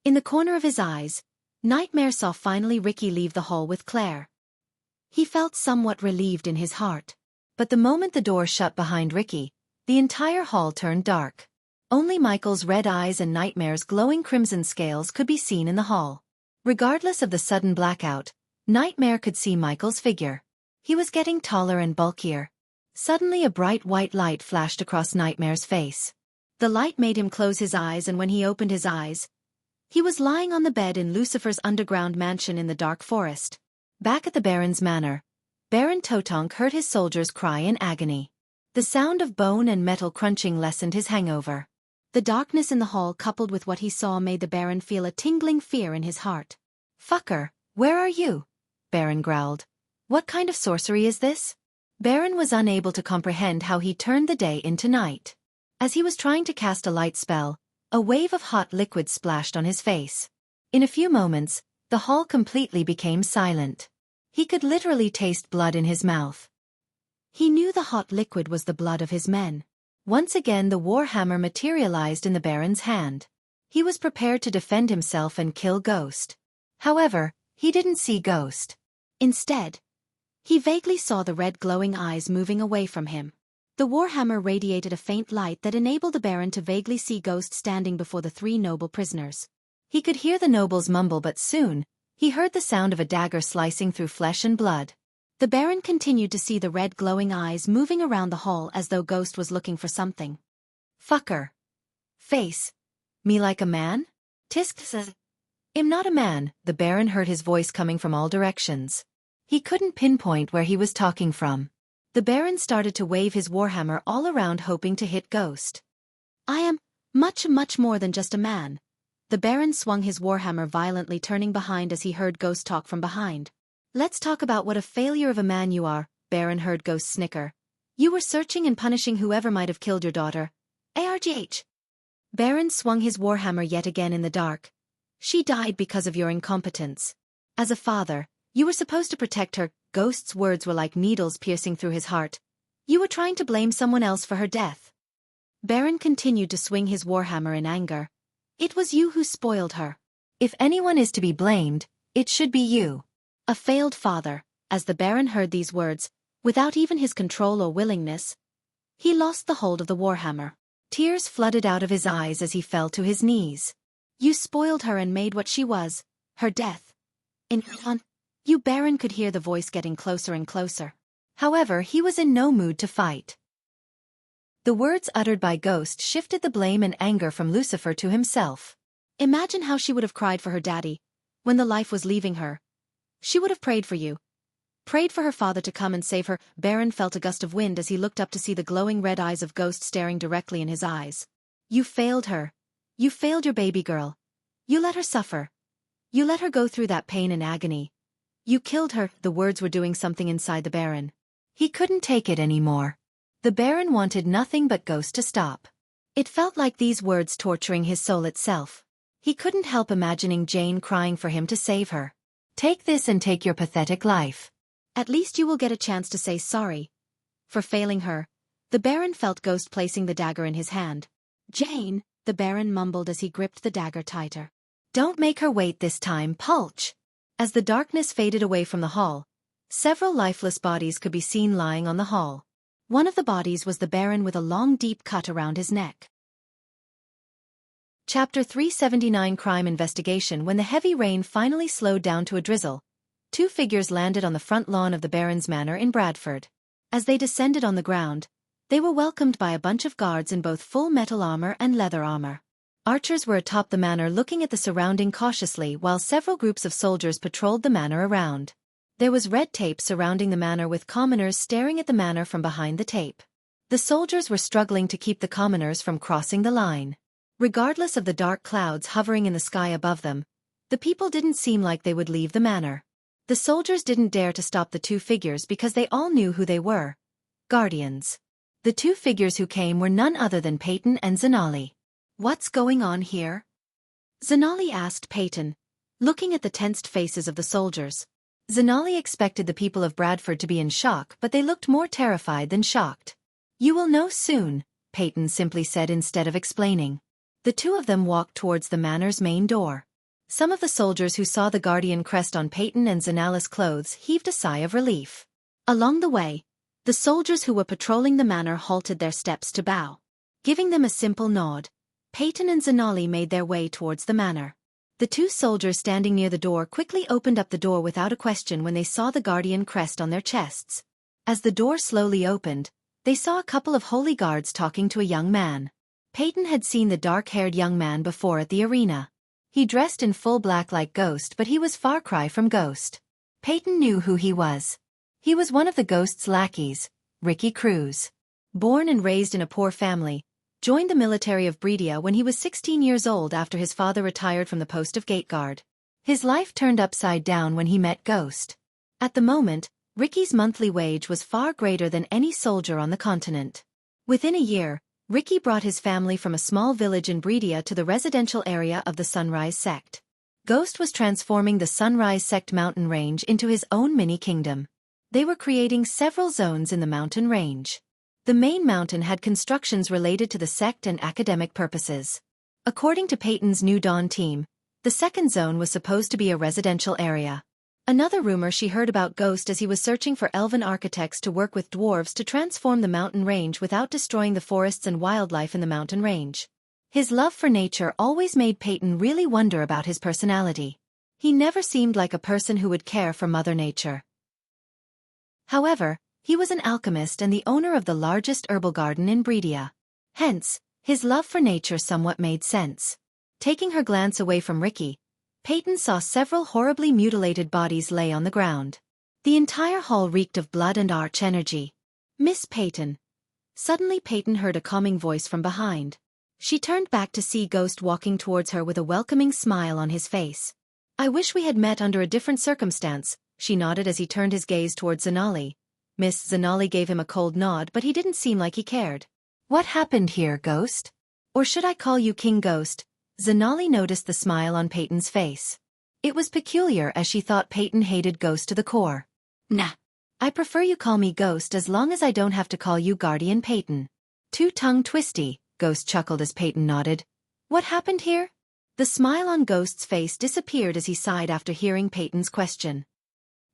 In the corner of his eyes, Nightmare saw finally Ricky leave the hall with Claire. He felt somewhat relieved in his heart. But the moment the door shut behind Ricky, the entire hall turned dark. Only Michael's red eyes and Nightmare's glowing crimson scales could be seen in the hall. Regardless of the sudden blackout, Nightmare could see Michael's figure. He was getting taller and bulkier. Suddenly a bright white light flashed across Nightmare's face. The light made him close his eyes, and when he opened his eyes, he was lying on the bed in Lucifer's underground mansion in the dark forest. Back at the Baron's manor, Baron Totonk heard his soldiers cry in agony. The sound of bone and metal crunching lessened his hangover. The darkness in the hall coupled with what he saw made the Baron feel a tingling fear in his heart. "Fucker, where are you?" Baron growled. "What kind of sorcery is this?" Baron was unable to comprehend how he turned the day into night. As he was trying to cast a light spell, a wave of hot liquid splashed on his face. In a few moments, the hall completely became silent. He could literally taste blood in his mouth. He knew the hot liquid was the blood of his men. Once again the warhammer materialized in the Baron's hand. He was prepared to defend himself and kill Ghost. However, he didn't see Ghost. Instead, he vaguely saw the red glowing eyes moving away from him. The warhammer radiated a faint light that enabled the Baron to vaguely see Ghost standing before the three noble prisoners. He could hear the nobles mumble, but soon, he heard the sound of a dagger slicing through flesh and blood. The Baron continued to see the red glowing eyes moving around the hall as though Ghost was looking for something. "Fucker. Face. Me like a man?" Tisk says. "I'm not a man." The Baron heard his voice coming from all directions. He couldn't pinpoint where he was talking from. The Baron started to wave his warhammer all around, hoping to hit Ghost. "I am much, much more than just a man." The Baron swung his warhammer violently, turning behind as he heard Ghost talk from behind. "Let's talk about what a failure of a man you are," Baron heard Ghost snicker. "You were searching and punishing whoever might have killed your daughter. Argh." Baron swung his warhammer yet again in the dark. "She died because of your incompetence. As a father, you were supposed to protect her." Ghost's words were like needles piercing through his heart. "You were trying to blame someone else for her death." Baron continued to swing his warhammer in anger. "It was you who spoiled her. If anyone is to be blamed, it should be you. A failed father." As the Baron heard these words, without even his control or willingness, he lost the hold of the warhammer. Tears flooded out of his eyes as he fell to his knees. "You spoiled her and made what she was, her death. You." Baron could hear the voice getting closer and closer. However, he was in no mood to fight. The words uttered by Ghost shifted the blame and anger from Lucifer to himself. "Imagine how she would have cried for her daddy, when the life was leaving her. She would have prayed for you. Prayed for her father to come and save her." Baron felt a gust of wind as he looked up to see the glowing red eyes of Ghost staring directly in his eyes. "You failed her. You failed your baby girl. You let her suffer. You let her go through that pain and agony. You killed her." The words were doing something inside the Baron. He couldn't take it anymore. The Baron wanted nothing but Ghost to stop. It felt like these words torturing his soul itself. He couldn't help imagining Jane crying for him to save her. "Take this and take your pathetic life. At least you will get a chance to say sorry for failing her." The Baron felt Ghost placing the dagger in his hand. "Jane," the Baron mumbled as he gripped the dagger tighter. "Don't make her wait this time, Pulch." As the darkness faded away from the hall, several lifeless bodies could be seen lying on the hall. One of the bodies was the Baron with a long deep cut around his neck. Chapter 379 Crime Investigation. When the heavy rain finally slowed down to a drizzle, two figures landed on the front lawn of the Baron's manor in Bradford. As they descended on the ground, they were welcomed by a bunch of guards in both full metal armor and leather armor. Archers were atop the manor looking at the surrounding cautiously while several groups of soldiers patrolled the manor around. There was red tape surrounding the manor with commoners staring at the manor from behind the tape. The soldiers were struggling to keep the commoners from crossing the line. Regardless of the dark clouds hovering in the sky above them, the people didn't seem like they would leave the manor. The soldiers didn't dare to stop the two figures because they all knew who they were. Guardians. The two figures who came were none other than Peyton and Zanali. "What's going on here?" Zanali asked Peyton, looking at the tensed faces of the soldiers. Zanali expected the people of Bradford to be in shock, but they looked more terrified than shocked. "You will know soon," Peyton simply said instead of explaining. The two of them walked towards the manor's main door. Some of the soldiers who saw the guardian crest on Peyton and Zanala's clothes heaved a sigh of relief. Along the way, the soldiers who were patrolling the manor halted their steps to bow. Giving them a simple nod, Peyton and Zanali made their way towards the manor. The two soldiers standing near the door quickly opened up the door without a question when they saw the guardian crest on their chests. As the door slowly opened, they saw a couple of holy guards talking to a young man. Peyton had seen the dark-haired young man before at the arena. He dressed in full black like Ghost, but he was far cry from Ghost. Peyton knew who he was. He was one of the Ghost's lackeys, Ricky Cruz. Born and raised in a poor family, joined the military of Bredia when he was 16 years old after his father retired from the post of gate guard. His life turned upside down when he met Ghost. At the moment, Ricky's monthly wage was far greater than any soldier on the continent. Within a year, Ricky brought his family from a small village in Bredia to the residential area of the Sunrise Sect. Ghost was transforming the Sunrise Sect mountain range into his own mini-kingdom. They were creating several zones in the mountain range. The main mountain had constructions related to the sect and academic purposes. According to Peyton's New Dawn team, the second zone was supposed to be a residential area. Another rumor she heard about Ghost as he was searching for elven architects to work with dwarves to transform the mountain range without destroying the forests and wildlife in the mountain range. His love for nature always made Peyton really wonder about his personality. He never seemed like a person who would care for Mother Nature. However, he was an alchemist and the owner of the largest herbal garden in Bredia. Hence, his love for nature somewhat made sense. Taking her glance away from Ricky, Peyton saw several horribly mutilated bodies lay on the ground. The entire hall reeked of blood and arch energy. "Miss Peyton." Suddenly Peyton heard a calming voice from behind. She turned back to see Ghost walking towards her with a welcoming smile on his face. "I wish we had met under a different circumstance," she nodded as he turned his gaze towards Zanali. Miss Zanali gave him a cold nod, but he didn't seem like he cared. "What happened here, Ghost? Or should I call you King Ghost?" Zanali noticed the smile on Peyton's face. It was peculiar as she thought Peyton hated Ghost to the core. "Nah. I prefer you call me Ghost as long as I don't have to call you Guardian Peyton." "Too tongue-twisty," Ghost chuckled as Peyton nodded. "What happened here?" The smile on Ghost's face disappeared as he sighed after hearing Peyton's question.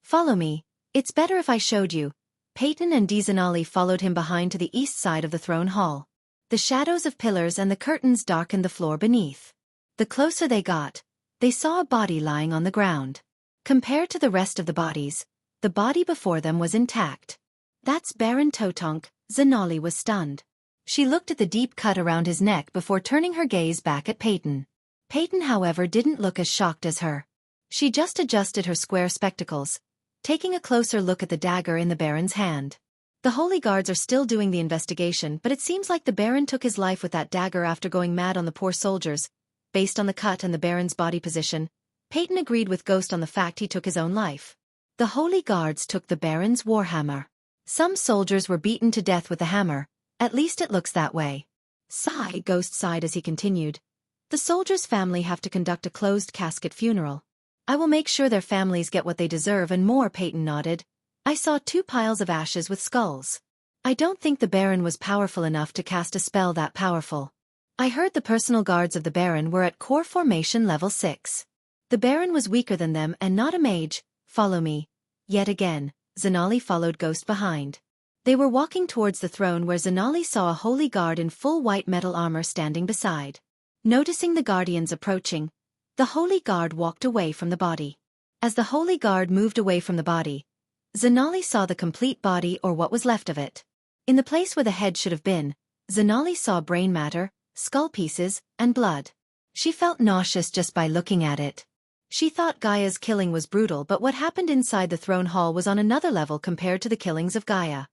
"Follow me. It's better if I showed you." Peyton and Zanali followed him behind to the east side of the throne hall. The shadows of pillars and the curtains darkened the floor beneath. The closer they got, they saw a body lying on the ground. Compared to the rest of the bodies, the body before them was intact. "That's Baron Totonk." Zanali was stunned. She looked at the deep cut around his neck before turning her gaze back at Peyton. Peyton, however, didn't look as shocked as her. She just adjusted her square spectacles, taking a closer look at the dagger in the Baron's hand. "The Holy Guards are still doing the investigation, but it seems like the Baron took his life with that dagger after going mad on the poor soldiers." Based on the cut and the Baron's body position, Peyton agreed with Ghost on the fact he took his own life. The Holy Guards took the Baron's warhammer. Some soldiers were beaten to death with the hammer, at least it looks that way. "Sigh," Ghost sighed as he continued. "The soldiers' family have to conduct a closed casket funeral. I will make sure their families get what they deserve and more." Peyton nodded. "I saw 2 piles of ashes with skulls. I don't think the Baron was powerful enough to cast a spell that powerful. I heard the personal guards of the Baron were at core formation level 6. The Baron was weaker than them and not a mage." "Follow me." Yet again, Zanali followed Ghost behind. They were walking towards the throne where Zanali saw a holy guard in full white metal armor standing beside. Noticing the guardians approaching, the holy guard walked away from the body. As the holy guard moved away from the body, Zanali saw the complete body or what was left of it. In the place where the head should have been, Zanali saw brain matter, skull pieces, and blood. She felt nauseous just by looking at it. She thought Gaia's killing was brutal, but what happened inside the throne hall was on another level compared to the killings of Gaia.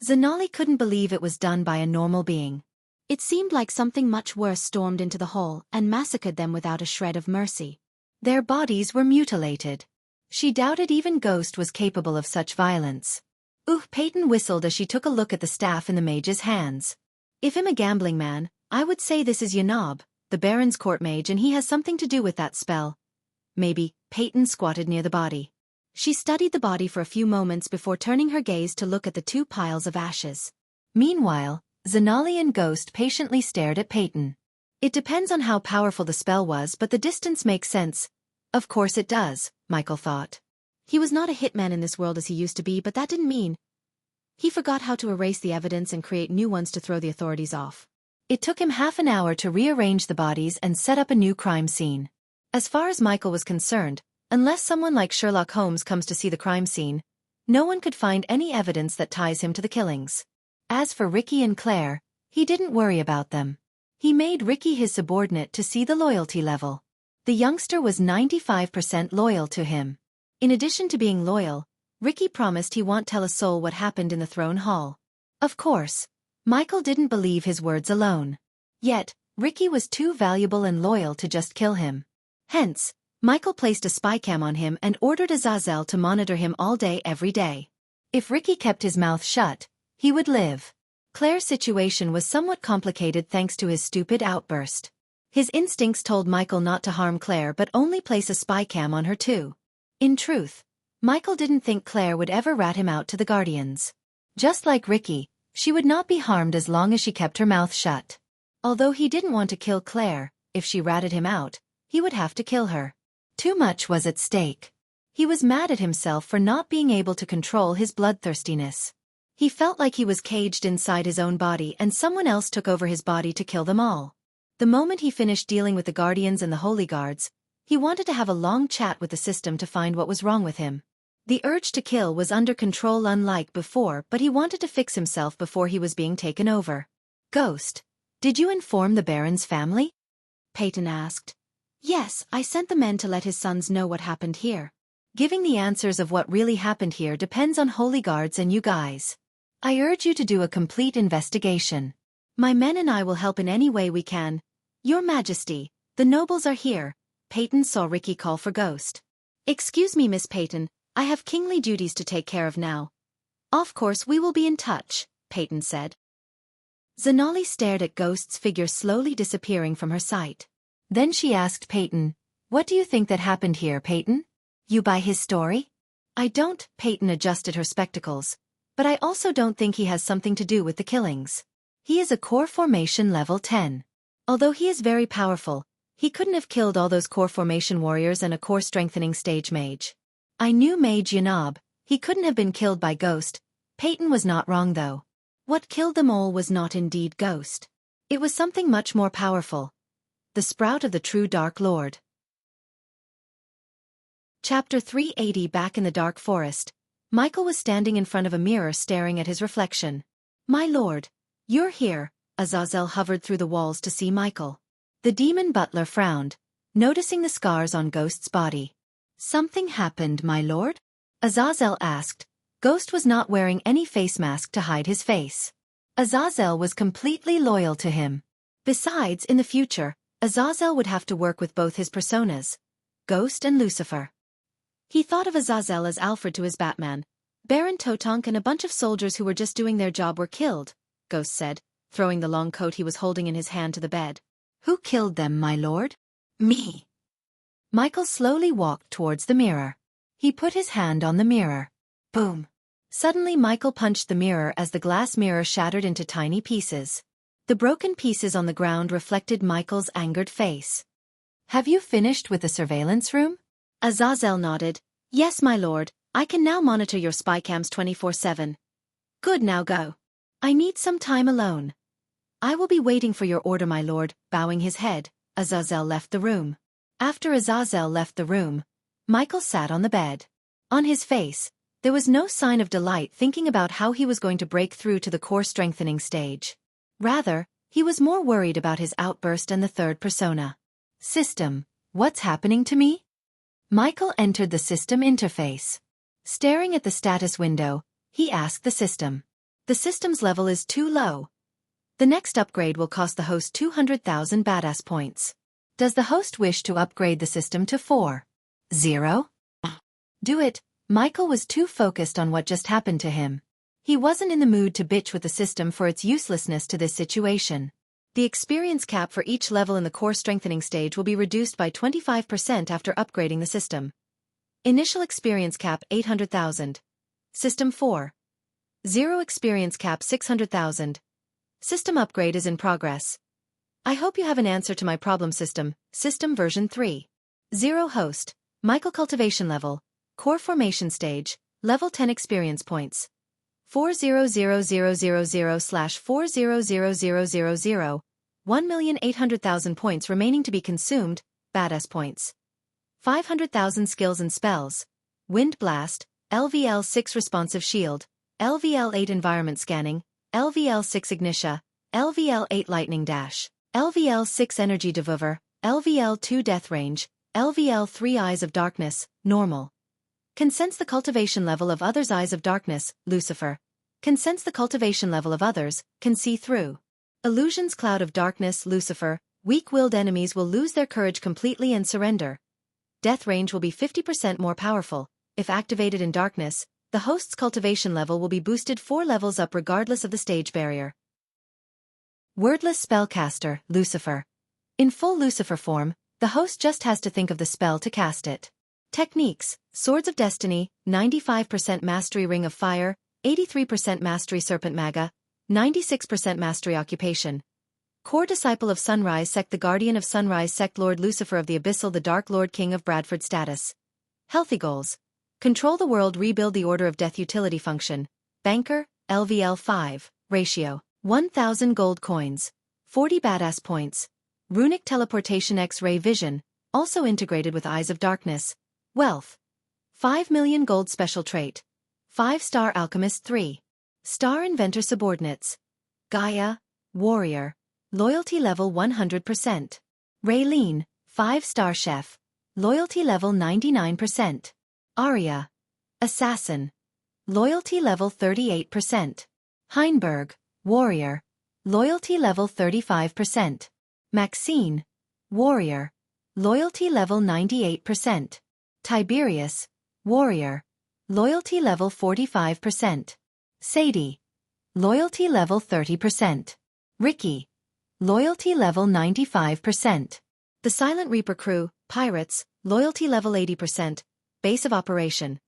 Zanali couldn't believe it was done by a normal being. It seemed like something much worse stormed into the hall and massacred them without a shred of mercy. Their bodies were mutilated. She doubted even Ghost was capable of such violence. Peyton whistled as she took a look at the staff in the mage's hands. "If I'm a gambling man, I would say this is Yanob, the Baron's court mage, and he has something to do with that spell." "Maybe." Peyton squatted near the body. She studied the body for a few moments before turning her gaze to look at the 2 piles of ashes. Meanwhile, Zanali and Ghost patiently stared at Peyton. It depends on how powerful the spell was, but the distance makes sense. Of course it does, Michael thought. He was not a hitman in this world as he used to be, but that didn't mean he forgot how to erase the evidence and create new ones to throw the authorities off. It took him half an hour to rearrange the bodies and set up a new crime scene. As far as Michael was concerned, unless someone like Sherlock Holmes comes to see the crime scene, no one could find any evidence that ties him to the killings. As for Ricky and Claire, he didn't worry about them. He made Ricky his subordinate to see the loyalty level. The youngster was 95% loyal to him. In addition to being loyal, Ricky promised he won't tell a soul what happened in the throne hall. Of course, Michael didn't believe his words alone. Yet, Ricky was too valuable and loyal to just kill him. Hence, Michael placed a spy cam on him and ordered Azazel to monitor him all day every day. If Ricky kept his mouth shut, he would live. Claire's situation was somewhat complicated thanks to his stupid outburst. His instincts told Michael not to harm Claire but only place a spy cam on her too. In truth, Michael didn't think Claire would ever rat him out to the Guardians. Just like Ricky, she would not be harmed as long as she kept her mouth shut. Although he didn't want to kill Claire, if she ratted him out, he would have to kill her. Too much was at stake. He was mad at himself for not being able to control his bloodthirstiness. He felt like he was caged inside his own body and someone else took over his body to kill them all. The moment he finished dealing with the Guardians and the Holy Guards, he wanted to have a long chat with the system to find what was wrong with him. The urge to kill was under control unlike before, but he wanted to fix himself before he was being taken over. Ghost, did you inform the Baron's family? Peyton asked. Yes, I sent the men to let his sons know what happened here. Giving the answers of what really happened here depends on Holy Guards and you guys. I urge you to do a complete investigation. My men and I will help in any way we can. Your Majesty, the nobles are here. Peyton saw Ricky call for Ghost. Excuse me, Miss Peyton, I have kingly duties to take care of now. Of course we will be in touch, Peyton said. Zanali stared at Ghost's figure slowly disappearing from her sight. Then she asked Peyton, "What do you think that happened here, Peyton? You buy his story?" "I don't," Peyton adjusted her spectacles. "But I also don't think he has something to do with the killings. He is a core formation level 10. Although he is very powerful, he couldn't have killed all those core formation warriors and a core strengthening stage mage. I knew Mage Yanab, he couldn't have been killed by Ghost." Peyton was not wrong though. What killed them all was not indeed Ghost. It was something much more powerful. The sprout of the true Dark Lord. Chapter 380. Back in the dark forest, Michael was standing in front of a mirror staring at his reflection. "My lord, you're here." Azazel hovered through the walls to see Michael. The demon butler frowned, noticing the scars on Ghost's body. "Something happened, my lord?" Azazel asked. Ghost was not wearing any face mask to hide his face. Azazel was completely loyal to him. Besides, in the future, Azazel would have to work with both his personas, Ghost and Lucifer. He thought of Azazel as Alfred to his Batman. Baron Totonk and a bunch of soldiers who were just doing their job were killed, Ghost said, throwing the long coat he was holding in his hand to the bed. "Who killed them, my lord?" "Me." Michael slowly walked towards the mirror. He put his hand on the mirror. Boom. Suddenly Michael punched the mirror as the glass mirror shattered into tiny pieces. The broken pieces on the ground reflected Michael's angered face. "Have you finished with the surveillance room?" Azazel nodded. "Yes, my lord, I can now monitor your spy cams 24/7. "Good, now go. I need some time alone." "I will be waiting for your order, my lord." Bowing his head, Azazel left the room. After Azazel left the room, Michael sat on the bed. On his face, there was no sign of delight thinking about how he was going to break through to the core strengthening stage. Rather, he was more worried about his outburst and the third persona. "System, what's happening to me?" Michael entered the system interface. Staring at the status window, he asked the system. "The system's level is too low. The next upgrade will cost the host 200,000 badass points. Does the host wish to upgrade the system to 4.0? Do it." Michael was too focused on what just happened to him. He wasn't in the mood to bitch with the system for its uselessness to this situation. The experience cap for each level in the core strengthening stage will be reduced by 25% after upgrading the system. Initial experience cap 800,000. System 4.0 experience cap 600,000. System upgrade is in progress. I hope you have an answer to my problem system. System version 3. 0 host. Michael cultivation level. Core formation stage. Level 10 experience points. 400,000/400,000. 1,800,000 points remaining to be consumed. Badass points. 500,000 skills and spells. Wind Blast, LVL6 Responsive Shield, LVL8 Environment Scanning, LVL6 Ignitia, LVL8 Lightning Dash, LVL6 Energy Devour, LVL2 Death Range, LVL3 Eyes of Darkness, Normal. Can sense the cultivation level of others. Eyes of Darkness, Lucifer. Can sense the cultivation level of others, can see through. Illusions Cloud of Darkness, Lucifer. Weak-willed enemies will lose their courage completely and surrender. Death range will be 50% more powerful. If activated in darkness, the host's cultivation level will be boosted 4 levels up regardless of the stage barrier. Wordless Spellcaster, Lucifer. In full Lucifer form, the host just has to think of the spell to cast it. Techniques: Swords of Destiny, 95% Mastery Ring of Fire, 83% Mastery Serpent Maga, 96% Mastery Occupation. Core Disciple of Sunrise Sect, the Guardian of Sunrise Sect, Lord Lucifer of the Abyssal, the Dark Lord, King of Bradford status. Healthy goals: Control the world, rebuild the Order of Death. Utility function: Banker, LVL 5, ratio, 1,000 gold coins, 40 badass points. Runic Teleportation, X-Ray Vision, also integrated with Eyes of Darkness. Wealth: 5 million gold. Special trait: 5-star Alchemist 3. Star Inventor. Subordinates: Gaia, Warrior. Loyalty level 100%. Raylene, 5-star Chef. Loyalty level 99%. Arya, Assassin. Loyalty level 38%. Heinberg, Warrior. Loyalty level 35%. Maxine, Warrior. Loyalty level 98%. Tiberius, Warrior. Loyalty level 45%. Sadie, Loyalty level 30%. Ricky, Loyalty level 95%. The Silent Reaper crew, Pirates, Loyalty level 80%. Base of operation: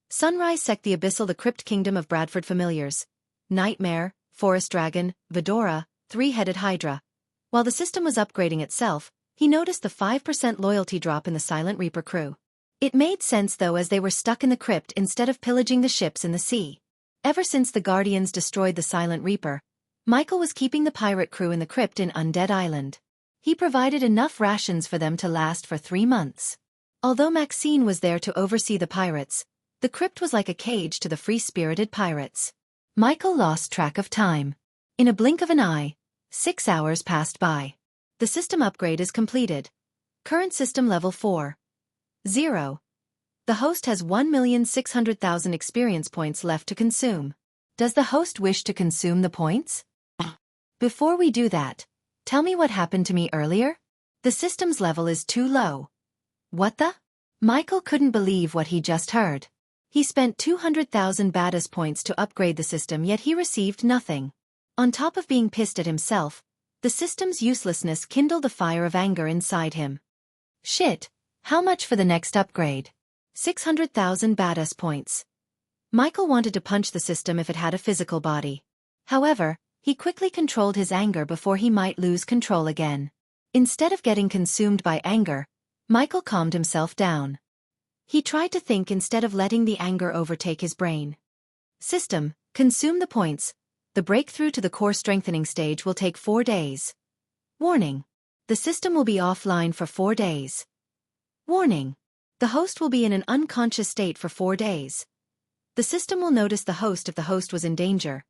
Sunrise Sect, the Abyssal, the Crypt Kingdom of Bradford. Familiars: Nightmare, Forest Dragon, Vidora, 3-headed Hydra. While the system was upgrading itself, he noticed the 5% loyalty drop in the Silent Reaper crew. It made sense though, as they were stuck in the crypt instead of pillaging the ships in the sea. Ever since the Guardians destroyed the Silent Reaper, Michael was keeping the pirate crew in the crypt in Undead Island. He provided enough rations for them to last for 3 months. Although Maxine was there to oversee the pirates, the crypt was like a cage to the free-spirited pirates. Michael lost track of time. In a blink of an eye, 6 hours passed by. The system upgrade is completed. Current system level 4. 0. The host has 1,600,000 experience points left to consume. Does the host wish to consume the points? Before we do that, tell me what happened to me earlier? The system's level is too low. What the? Michael couldn't believe what he just heard. He spent 200,000 badass points to upgrade the system, yet he received nothing. On top of being pissed at himself, the system's uselessness kindled a fire of anger inside him. Shit, how much for the next upgrade? 600,000 badass points. Michael wanted to punch the system if it had a physical body. However, he quickly controlled his anger before he might lose control again. Instead of getting consumed by anger, Michael calmed himself down. He tried to think instead of letting the anger overtake his brain. System, consume the points. The breakthrough to the core strengthening stage will take 4 days. Warning. The system will be offline for 4 days. Warning. The host will be in an unconscious state for 4 days. The system will notice the host if the host was in danger.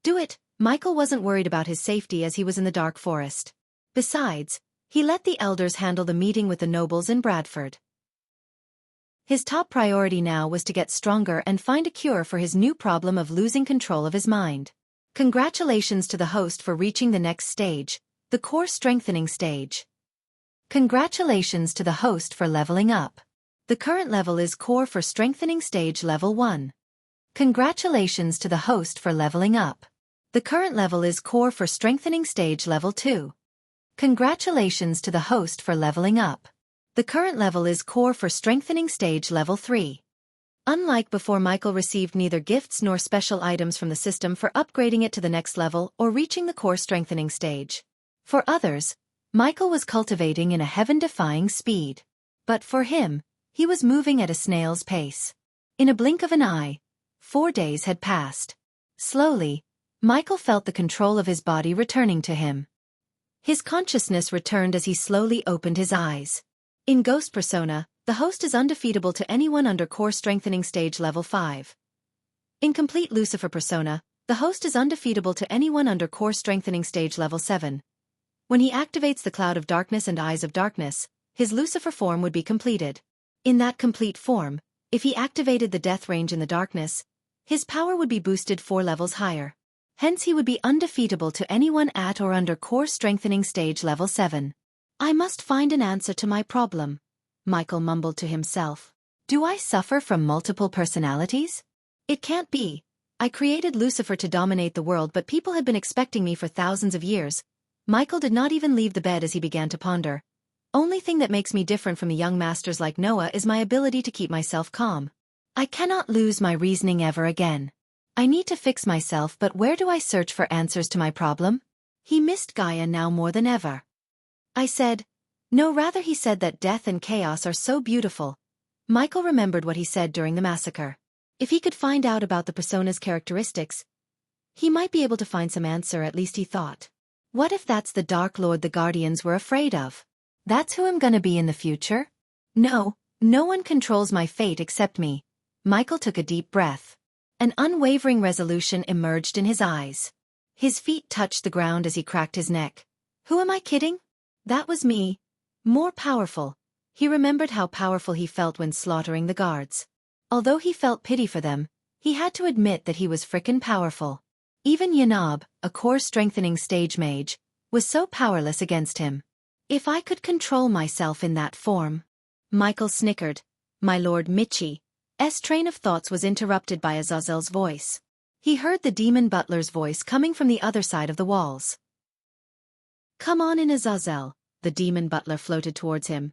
Do it. Michael wasn't worried about his safety as he was in the dark forest. Besides, he let the elders handle the meeting with the nobles in Bradford. His top priority now was to get stronger and find a cure for his new problem of losing control of his mind. Congratulations to the host for reaching the next stage, the core strengthening stage. Congratulations to the host for leveling up. The current level is core for strengthening stage level 1. Congratulations to the host for leveling up. The current level is core for strengthening stage level 2. Congratulations to the host for leveling up. The current level is core for strengthening stage level 3. Unlike before, Michael received neither gifts nor special items from the system for upgrading it to the next level or reaching the core strengthening stage. For others, Michael was cultivating in a heaven-defying speed. But for him, he was moving at a snail's pace. In a blink of an eye, 4 days had passed. Slowly, Michael felt the control of his body returning to him. His consciousness returned as he slowly opened his eyes. In Ghost Persona, the host is undefeatable to anyone under core strengthening stage level 5. In Complete Lucifer Persona, the host is undefeatable to anyone under core strengthening stage level 7. When he activates the Cloud of Darkness and Eyes of Darkness, his Lucifer form would be completed. In that complete form, if he activated the death range in the darkness, his power would be boosted 4 levels higher. Hence he would be undefeatable to anyone at or under core strengthening stage level 7. I must find an answer to my problem, Michael mumbled to himself. Do I suffer from multiple personalities? It can't be. I created Lucifer to dominate the world, but people had been expecting me for thousands of years. Michael did not even leave the bed as he began to ponder. Only thing that makes me different from the young masters like Noah is my ability to keep myself calm. I cannot lose my reasoning ever again. I need to fix myself, but where do I search for answers to my problem? He missed Gaia now more than ever. I said, no, rather he said that death and chaos are so beautiful. Michael remembered what he said during the massacre. If he could find out about the persona's characteristics, he might be able to find some answer, at least he thought. What if that's the Dark Lord the Guardians were afraid of? That's who I'm gonna be in the future? No, no one controls my fate except me. Michael took a deep breath. An unwavering resolution emerged in his eyes. His feet touched the ground as he cracked his neck. Who am I kidding? That was me. More powerful. He remembered how powerful he felt when slaughtering the guards. Although he felt pity for them, he had to admit that he was frickin' powerful. Even Yanab, a core-strengthening stage mage, was so powerless against him. If I could control myself in that form. Michael snickered. My lord Michi's train of thoughts was interrupted by Azazel's voice. He heard the demon butler's voice coming from the other side of the walls. Come on in, Azazel. The demon butler floated towards him.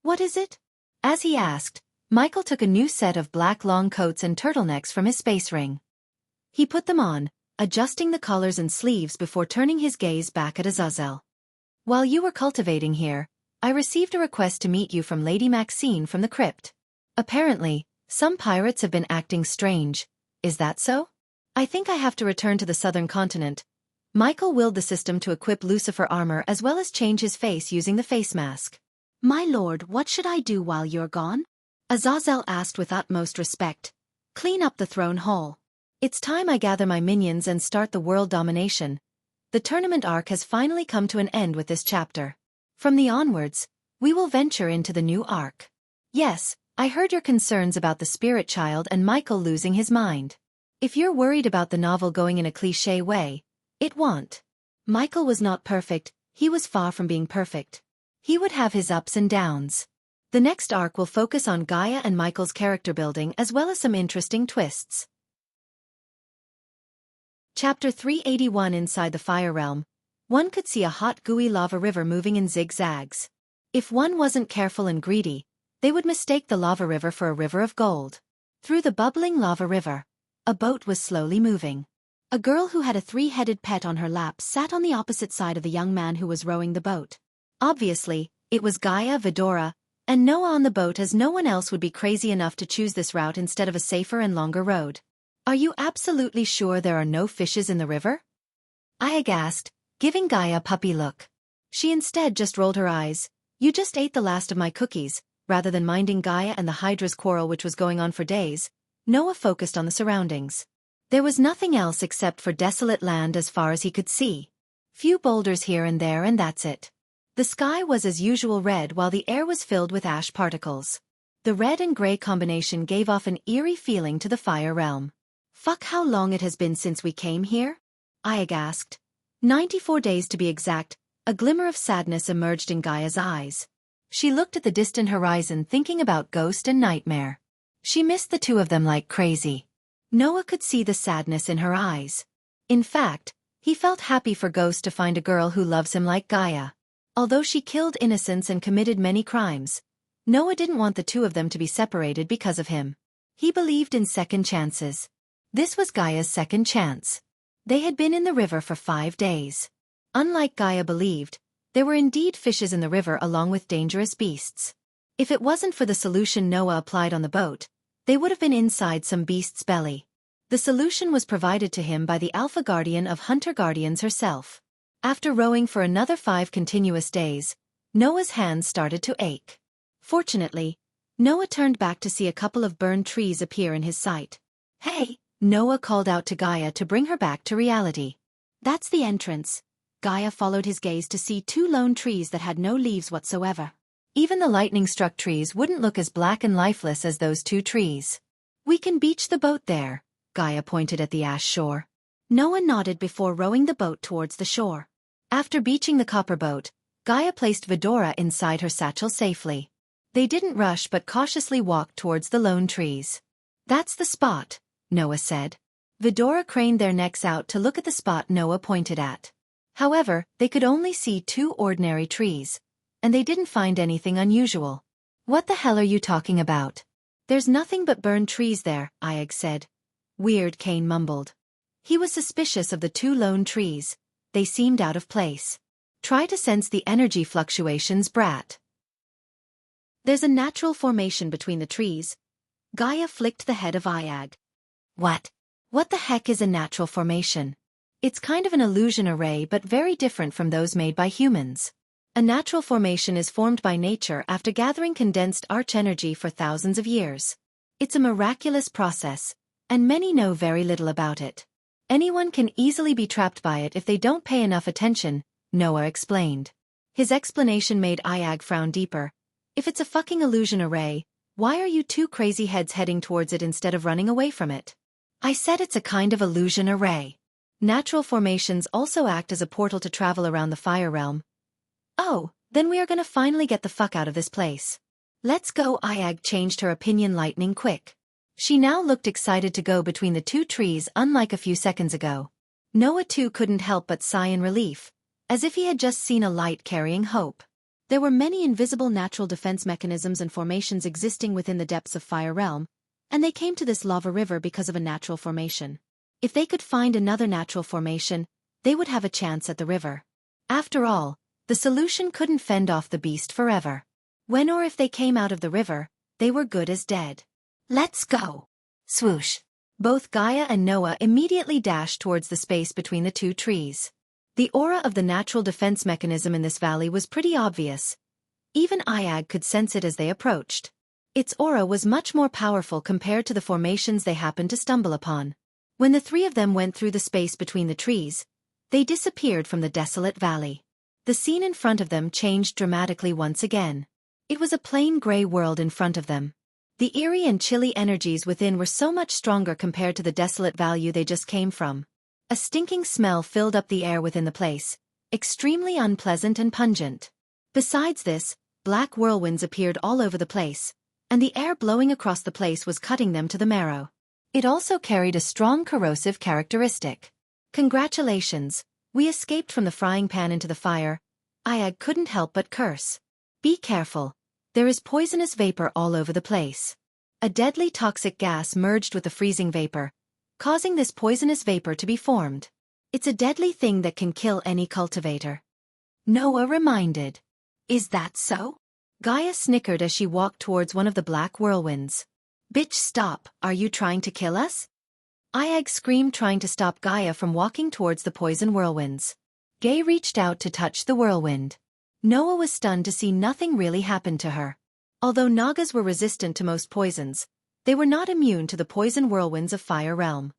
What is it? As he asked, Michael took a new set of black long coats and turtlenecks from his space ring. He put them on, adjusting the collars and sleeves before turning his gaze back at Azazel. While you were cultivating here, I received a request to meet you from Lady Maxine from the crypt. Apparently, some pirates have been acting strange. Is that so? I think I have to return to the southern continent. Michael willed the system to equip Lucifer armor as well as change his face using the face mask. My lord, what should I do while you're gone? Azazel asked with utmost respect. Clean up the throne hall. It's time I gather my minions and start the world domination. The tournament arc has finally come to an end with this chapter. From the onwards, we will venture into the new arc. Yes, I heard your concerns about the spirit child and Michael losing his mind. If you're worried about the novel going in a cliché way, it won't. Michael was not perfect, he was far from being perfect. He would have his ups and downs. The next arc will focus on Gaia and Michael's character building as well as some interesting twists. Chapter 381. Inside the Fire Realm, one could see a hot gooey lava river moving in zigzags. If one wasn't careful and greedy, they would mistake the lava river for a river of gold. Through the bubbling lava river, a boat was slowly moving. A girl who had a 3-headed pet on her lap sat on the opposite side of the young man who was rowing the boat. Obviously, it was Gaia, Vidora, and Noah on the boat, as no one else would be crazy enough to choose this route instead of a safer and longer road. Are you absolutely sure there are no fishes in the river? I asked, giving Gaia a puppy look. She instead just rolled her eyes. You just ate the last of my cookies. Rather than minding Gaia and the Hydra's quarrel which was going on for days, Noah focused on the surroundings. There was nothing else except for desolate land as far as he could see. Few boulders here and there, and that's it. The sky was as usual red while the air was filled with ash particles. The red and gray combination gave off an eerie feeling to the fire realm. Fuck, how long it has been since we came here? I asked. 94 days to be exact. A glimmer of sadness emerged in Gaia's eyes. She looked at the distant horizon thinking about Ghost and Nightmare. She missed the two of them like crazy. Noah could see the sadness in her eyes. In fact, he felt happy for Ghost to find a girl who loves him like Gaia. Although she killed innocents and committed many crimes, Noah didn't want the two of them to be separated because of him. He believed in second chances. This was Gaia's second chance. They had been in the river for 5 days. Unlike Gaia believed, there were indeed fishes in the river along with dangerous beasts. If it wasn't for the solution Noah applied on the boat, they would have been inside some beast's belly. The solution was provided to him by the Alpha Guardian of Hunter Guardians herself. After rowing for another 5 continuous days, Noah's hands started to ache. Fortunately, Noah turned back to see a couple of burned trees appear in his sight. "Hey!" Noah called out to Gaia to bring her back to reality. "That's the entrance." Gaia followed his gaze to see 2 lone trees that had no leaves whatsoever. Even the lightning-struck trees wouldn't look as black and lifeless as those 2 trees. "We can beach the boat there," Gaia pointed at the ash shore. Noah nodded before rowing the boat towards the shore. After beaching the copper boat, Gaia placed Vidora inside her satchel safely. They didn't rush but cautiously walked towards the lone trees. "That's the spot," Noah said. Vidora craned their necks out to look at the spot Noah pointed at. However, they could only see 2 ordinary trees, and they didn't find anything unusual. "What the hell are you talking about?" "There's nothing but burned trees there," Iag said. "Weird," Kane mumbled. He was suspicious of the 2 lone trees. They seemed out of place. "Try to sense the energy fluctuations, brat." "There's a natural formation between the trees." Gaia flicked the head of Iag. "What? What the heck is a natural formation?" "It's kind of an illusion array but very different from those made by humans. A natural formation is formed by nature after gathering condensed arch energy for thousands of years. It's a miraculous process, and many know very little about it. Anyone can easily be trapped by it if they don't pay enough attention," Noah explained. His explanation made Iag frown deeper. "If it's a fucking illusion array, why are you 2 crazy heads heading towards it instead of running away from it?" "I said it's a kind of illusion array. Natural formations also act as a portal to travel around the fire realm." "Oh, then we are gonna finally get the fuck out of this place. Let's go." Iag changed her opinion lightning quick. She now looked excited to go between the 2 trees unlike a few seconds ago. Noah too couldn't help but sigh in relief, as if he had just seen a light carrying hope. There were many invisible natural defense mechanisms and formations existing within the depths of Fire Realm, and they came to this lava river because of a natural formation. If they could find another natural formation, they would have a chance at the river. After all, the solution couldn't fend off the beast forever. When or if they came out of the river, they were good as dead. "Let's go!" Swoosh. Both Gaia and Noah immediately dashed towards the space between the 2 trees. The aura of the natural defense mechanism in this valley was pretty obvious. Even Iag could sense it as they approached. Its aura was much more powerful compared to the formations they happened to stumble upon. When the 3 of them went through the space between the trees, they disappeared from the desolate valley. The scene in front of them changed dramatically once again. It was a plain gray world in front of them. The eerie and chilly energies within were so much stronger compared to the desolate valley they just came from. A stinking smell filled up the air within the place, extremely unpleasant and pungent. Besides this, black whirlwinds appeared all over the place, and the air blowing across the place was cutting them to the marrow. It also carried a strong corrosive characteristic. "Congratulations, we escaped from the frying pan into the fire," Iag couldn't help but curse. "Be careful. There is poisonous vapor all over the place." A deadly toxic gas merged with the freezing vapor, causing this poisonous vapor to be formed. "It's a deadly thing that can kill any cultivator," Noah reminded. "Is that so?" Gaia snickered as she walked towards one of the black whirlwinds. "Bitch, stop, are you trying to kill us?" Iag screamed, trying to stop Gaia from walking towards the poison whirlwinds. Gay reached out to touch the whirlwind. Noah was stunned to see nothing really happen to her. Although Nagas were resistant to most poisons, they were not immune to the poison whirlwinds of Fire Realm.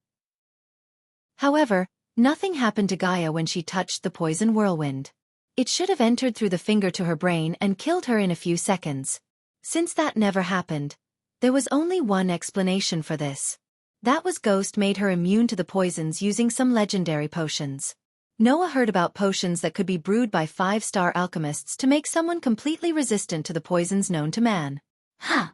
However, nothing happened to Gaia when she touched the poison whirlwind. It should have entered through the finger to her brain and killed her in a few seconds. Since that never happened, there was only one explanation for this. That was Ghost made her immune to the poisons using some legendary potions. Noah heard about potions that could be brewed by 5-star alchemists to make someone completely resistant to the poisons known to man. Huh.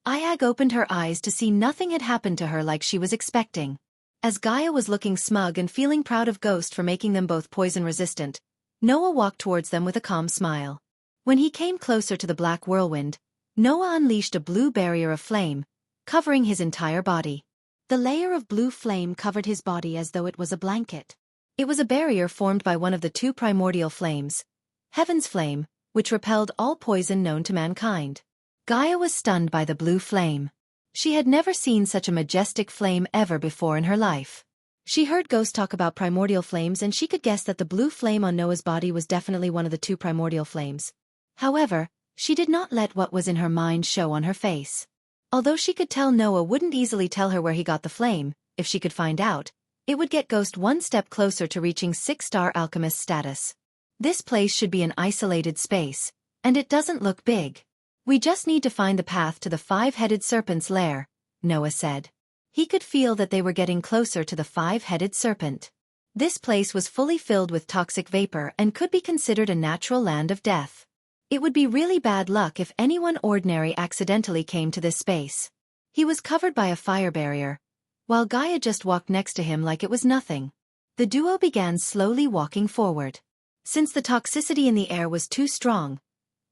Iag opened her eyes to see nothing had happened to her like she was expecting. As Gaia was looking smug and feeling proud of Ghost for making them both poison-resistant, Noah walked towards them with a calm smile. When he came closer to the black whirlwind, Noah unleashed a blue barrier of flame, covering his entire body. The layer of blue flame covered his body as though it was a blanket. It was a barrier formed by one of the two primordial flames, Heaven's Flame, which repelled all poison known to mankind. Gaia was stunned by the blue flame. She had never seen such a majestic flame ever before in her life. She heard ghosts talk about primordial flames and she could guess that the blue flame on Noah's body was definitely one of the two primordial flames. However, she did not let what was in her mind show on her face. Although she could tell Noah wouldn't easily tell her where he got the flame, if she could find out, it would get Ghost one step closer to reaching 6-star alchemist status. This place should be an isolated space, and it doesn't look big. We just need to find the path to the 5-headed serpent's lair, Noah said. He could feel that they were getting closer to the 5-headed serpent. This place was fully filled with toxic vapor and could be considered a natural land of death. It would be really bad luck if anyone ordinary accidentally came to this space. He was covered by a fire barrier, while Gaia just walked next to him like it was nothing. The duo began slowly walking forward. Since the toxicity in the air was too strong,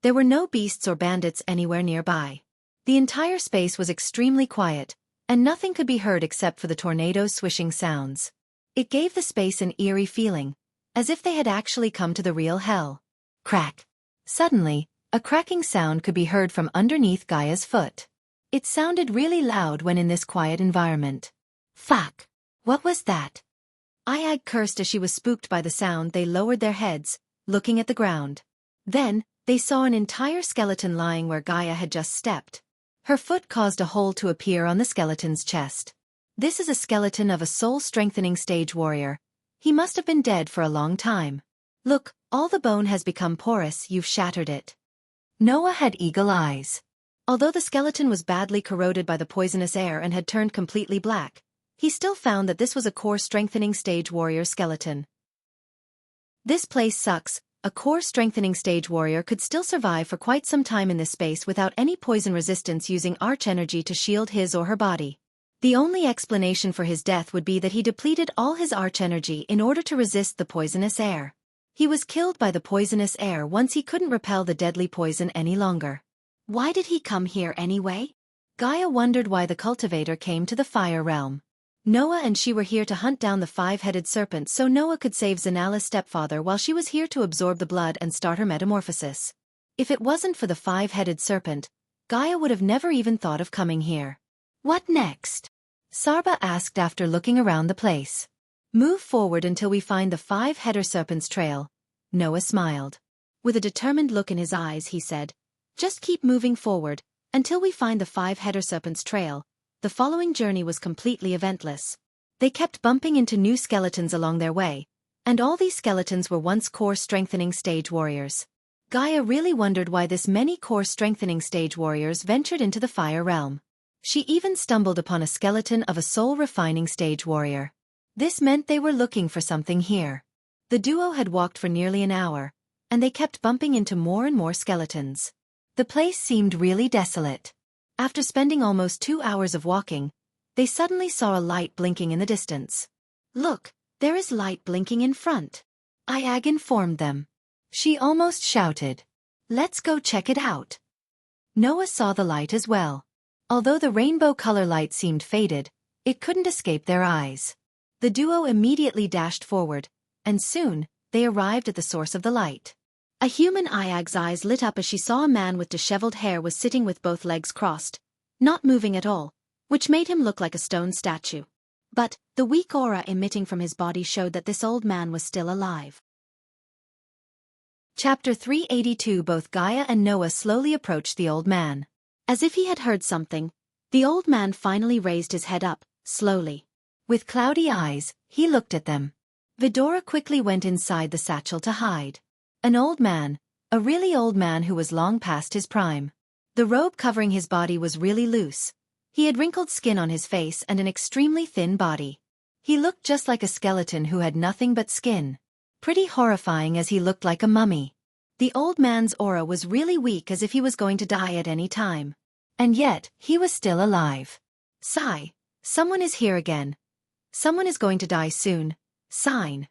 there were no beasts or bandits anywhere nearby. The entire space was extremely quiet, and nothing could be heard except for the tornado's swishing sounds. It gave the space an eerie feeling, as if they had actually come to the real hell. Crack! Suddenly, a cracking sound could be heard from underneath Gaia's foot. It sounded really loud when in this quiet environment. Fuck! What was that? Ayag cursed as she was spooked by the sound. They lowered their heads, looking at the ground. Then, they saw an entire skeleton lying where Gaia had just stepped. Her foot caused a hole to appear on the skeleton's chest. This is a skeleton of a soul-strengthening stage warrior. He must have been dead for a long time. Look, all the bone has become porous. You've shattered it. Noah had eagle eyes. Although the skeleton was badly corroded by the poisonous air and had turned completely black, he still found that this was a core-strengthening stage warrior skeleton. This place sucks. A core-strengthening stage warrior could still survive for quite some time in this space without any poison resistance, using arch energy to shield his or her body. The only explanation for his death would be that he depleted all his arch energy in order to resist the poisonous air. He was killed by the poisonous air once he couldn't repel the deadly poison any longer. Why did he come here anyway? Gaia wondered why the cultivator came to the fire realm. Noah and she were here to hunt down the 5-headed serpent so Noah could save Zanala's stepfather, while she was here to absorb the blood and start her metamorphosis. If it wasn't for the 5-headed serpent, Gaia would have never even thought of coming here. What next? Sarba asked after looking around the place. Move forward until we find the 5-headed serpent's trail. Noah smiled. With a determined look in his eyes, he said, just keep moving forward, until we find the 5-headed serpent's trail. The following journey was completely eventless. They kept bumping into new skeletons along their way, and all these skeletons were once core-strengthening stage warriors. Gaia really wondered why this many core-strengthening stage warriors ventured into the fire realm. She even stumbled upon a skeleton of a soul-refining stage warrior. This meant they were looking for something here. The duo had walked for nearly an hour, and they kept bumping into more and more skeletons. The place seemed really desolate. After spending almost 2 hours of walking, they suddenly saw a light blinking in the distance. Look, there is light blinking in front. Ayag informed them. She almost shouted. Let's go check it out. Noah saw the light as well. Although the rainbow color light seemed faded, it couldn't escape their eyes. The duo immediately dashed forward, and soon, they arrived at the source of the light. A human. Ayag's eyes lit up as she saw a man with disheveled hair was sitting with both legs crossed, not moving at all, which made him look like a stone statue. But, the weak aura emitting from his body showed that this old man was still alive. Chapter 382. Both Gaia and Noah slowly approached the old man. As if he had heard something, the old man finally raised his head up, slowly. With cloudy eyes, he looked at them. Vidora quickly went inside the satchel to hide. An old man, a really old man who was long past his prime. The robe covering his body was really loose. He had wrinkled skin on his face and an extremely thin body. He looked just like a skeleton who had nothing but skin. Pretty horrifying, as he looked like a mummy. The old man's aura was really weak, as if he was going to die at any time. And yet, he was still alive. Sigh. Someone is here again. Someone is going to die soon. Sign.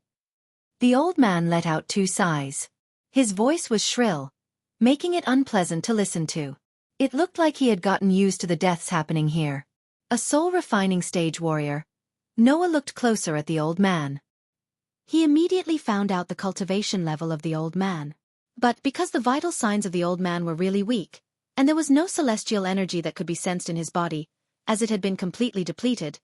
The old man let out 2 sighs. His voice was shrill, making it unpleasant to listen to. It looked like he had gotten used to the deaths happening here. A soul-refining stage warrior. Noah looked closer at the old man. He immediately found out the cultivation level of the old man. But because the vital signs of the old man were really weak, and there was no celestial energy that could be sensed in his body, as it had been completely depleted,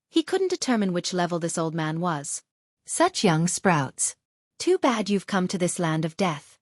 he couldn't determine which level this old man was. Such young sprouts. Too bad you've come to this land of death.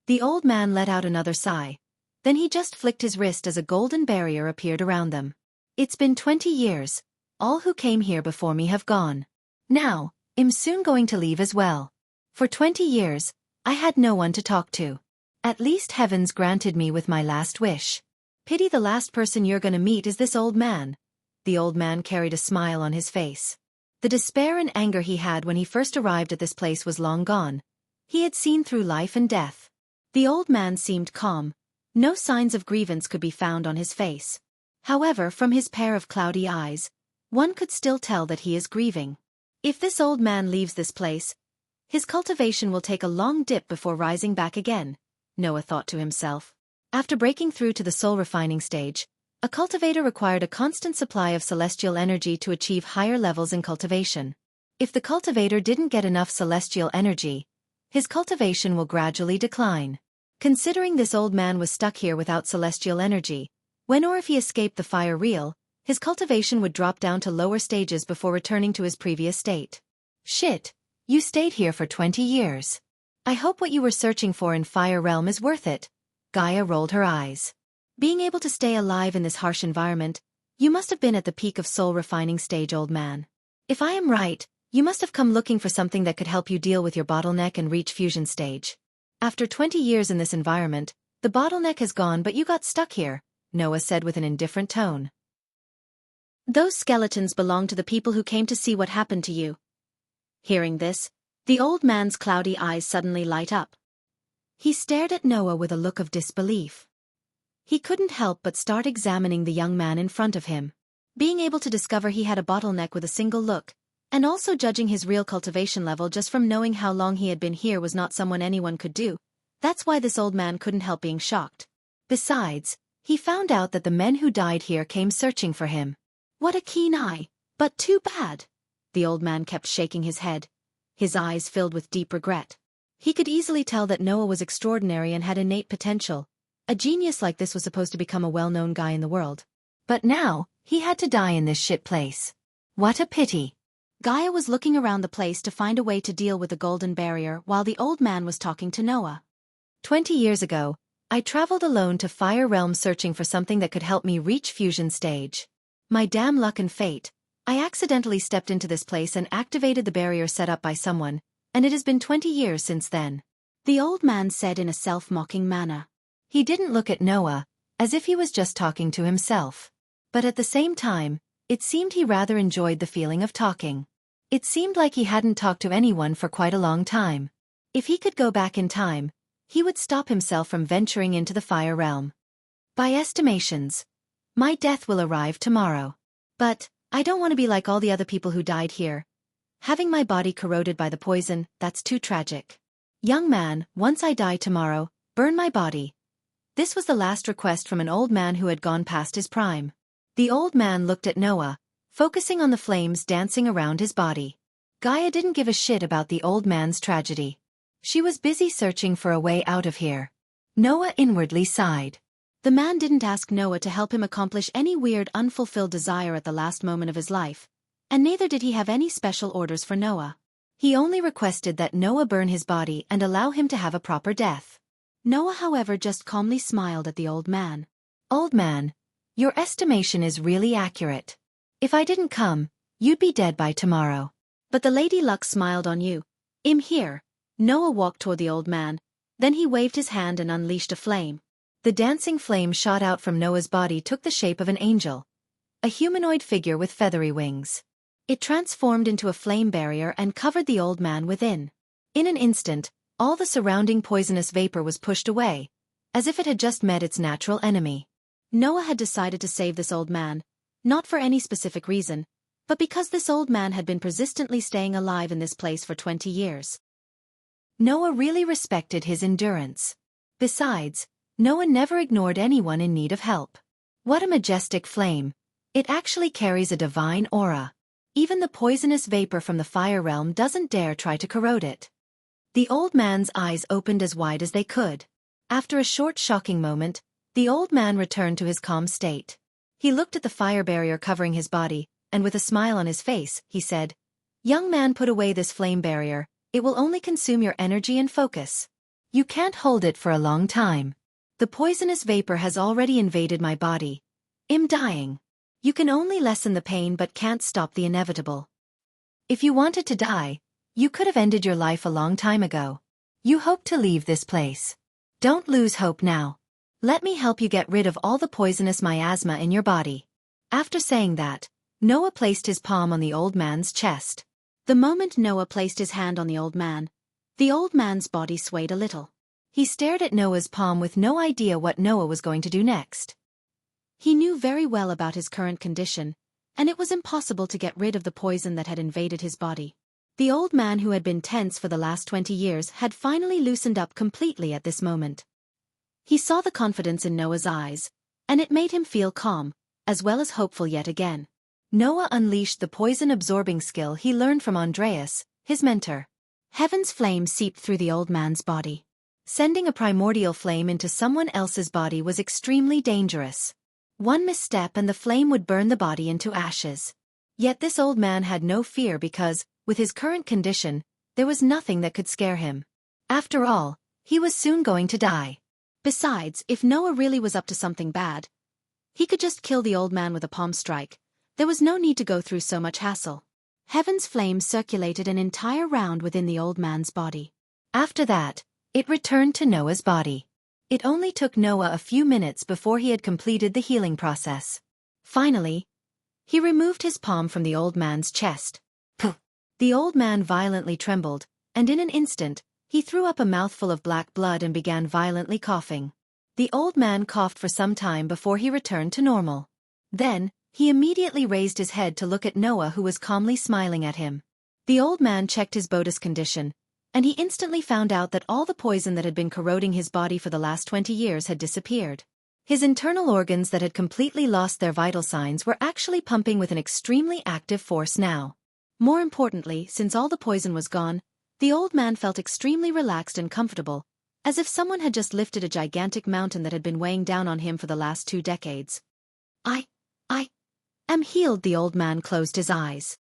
The old man let out another sigh. Then he just flicked his wrist as a golden barrier appeared around them. It's been 20 years. All who came here before me have gone. Now, I'm soon going to leave as well. For 20 years, I had no one to talk to. At least heavens granted me with my last wish. Pity the last person you're gonna meet is this old man. The old man carried a smile on his face. The despair and anger he had when he first arrived at this place was long gone. He had seen through life and death. The old man seemed calm. No signs of grievance could be found on his face. However, from his pair of cloudy eyes, one could still tell that he is grieving. If this old man leaves this place, his cultivation will take a long dip before rising back again, Noah thought to himself. After breaking through to the soul-refining stage, a cultivator required a constant supply of celestial energy to achieve higher levels in cultivation. If the cultivator didn't get enough celestial energy, his cultivation will gradually decline. Considering this old man was stuck here without celestial energy, when or if he escaped the fire real, his cultivation would drop down to lower stages before returning to his previous state. Shit, you stayed here for 20 years. I hope what you were searching for in Fire Realm is worth it. Gaia rolled her eyes. Being able to stay alive in this harsh environment, you must have been at the peak of soul-refining stage, old man. If I am right, you must have come looking for something that could help you deal with your bottleneck and reach fusion stage. After 20 years in this environment, the bottleneck has gone but you got stuck here, Noah said with an indifferent tone. Those skeletons belong to the people who came to see what happened to you. Hearing this, the old man's cloudy eyes suddenly light up. He stared at Noah with a look of disbelief. He couldn't help but start examining the young man in front of him. Being able to discover he had a bottleneck with a single look, and also judging his real cultivation level just from knowing how long he had been here was not someone anyone could do. That's why this old man couldn't help being shocked. Besides, he found out that the men who died here came searching for him. What a keen eye, but too bad. The old man kept shaking his head, his eyes filled with deep regret. He could easily tell that Noah was extraordinary and had innate potential. A genius like this was supposed to become a well-known guy in the world. But now, he had to die in this shit place. What a pity. Gaia was looking around the place to find a way to deal with the golden barrier while the old man was talking to Noah. 20 years ago, I traveled alone to Fire Realm searching for something that could help me reach fusion stage. My damn luck and fate, I accidentally stepped into this place and activated the barrier set up by someone, and it has been 20 years since then. The old man said in a self-mocking manner. He didn't look at Noah, as if he was just talking to himself. But at the same time, it seemed he rather enjoyed the feeling of talking. It seemed like he hadn't talked to anyone for quite a long time. If he could go back in time, he would stop himself from venturing into the Fire Realm. By estimations, my death will arrive tomorrow. But, I don't want to be like all the other people who died here. Having my body corroded by the poison, that's too tragic. Young man, once I die tomorrow, burn my body. This was the last request from an old man who had gone past his prime. The old man looked at Noah, focusing on the flames dancing around his body. Gaia didn't give a shit about the old man's tragedy. She was busy searching for a way out of here. Noah inwardly sighed. The man didn't ask Noah to help him accomplish any weird unfulfilled desire at the last moment of his life, and neither did he have any special orders for Noah. He only requested that Noah burn his body and allow him to have a proper death. Noah, however, just calmly smiled at the old man. Old man, your estimation is really accurate. If I didn't come, you'd be dead by tomorrow. But the Lady Luck smiled on you. I'm here. Noah walked toward the old man, then he waved his hand and unleashed a flame. The dancing flame shot out from Noah's body took the shape of an angel. A humanoid figure with feathery wings. It transformed into a flame barrier and covered the old man within. In an instant, all the surrounding poisonous vapor was pushed away, as if it had just met its natural enemy. Noah had decided to save this old man, not for any specific reason, but because this old man had been persistently staying alive in this place for 20 years. Noah really respected his endurance. Besides, Noah never ignored anyone in need of help. What a majestic flame. It actually carries a divine aura. Even the poisonous vapor from the fire realm doesn't dare try to corrode it. The old man's eyes opened as wide as they could. After a short shocking moment, the old man returned to his calm state. He looked at the fire barrier covering his body, and with a smile on his face, he said, "Young man, put away this flame barrier, it will only consume your energy and focus. You can't hold it for a long time. The poisonous vapor has already invaded my body. I'm dying. You can only lessen the pain but can't stop the inevitable. If you wanted to die, you could have ended your life a long time ago. You hope to leave this place. Don't lose hope now. Let me help you get rid of all the poisonous miasma in your body." After saying that, Noah placed his palm on the old man's chest. The moment Noah placed his hand on the old man's body swayed a little. He stared at Noah's palm with no idea what Noah was going to do next. He knew very well about his current condition, and it was impossible to get rid of the poison that had invaded his body. The old man, who had been tense for the last 20 years, had finally loosened up completely at this moment. He saw the confidence in Noah's eyes, and it made him feel calm, as well as hopeful yet again. Noah unleashed the poison-absorbing skill he learned from Andreas, his mentor. Heaven's flame seeped through the old man's body. Sending a primordial flame into someone else's body was extremely dangerous. One misstep and the flame would burn the body into ashes. Yet this old man had no fear because, with his current condition, there was nothing that could scare him. After all, he was soon going to die. Besides, if Noah really was up to something bad, he could just kill the old man with a palm strike. There was no need to go through so much hassle. Heaven's flame circulated an entire round within the old man's body. After that, it returned to Noah's body. It only took Noah a few minutes before he had completed the healing process. Finally, he removed his palm from the old man's chest. Puh! The old man violently trembled, and in an instant, he threw up a mouthful of black blood and began violently coughing. The old man coughed for some time before he returned to normal. Then, he immediately raised his head to look at Noah, who was calmly smiling at him. The old man checked his Bodhi's condition, and he instantly found out that all the poison that had been corroding his body for the last 20 years had disappeared. His internal organs that had completely lost their vital signs were actually pumping with an extremely active force now. More importantly, since all the poison was gone, the old man felt extremely relaxed and comfortable, as if someone had just lifted a gigantic mountain that had been weighing down on him for the last 2 decades. I am healed. The old man closed his eyes.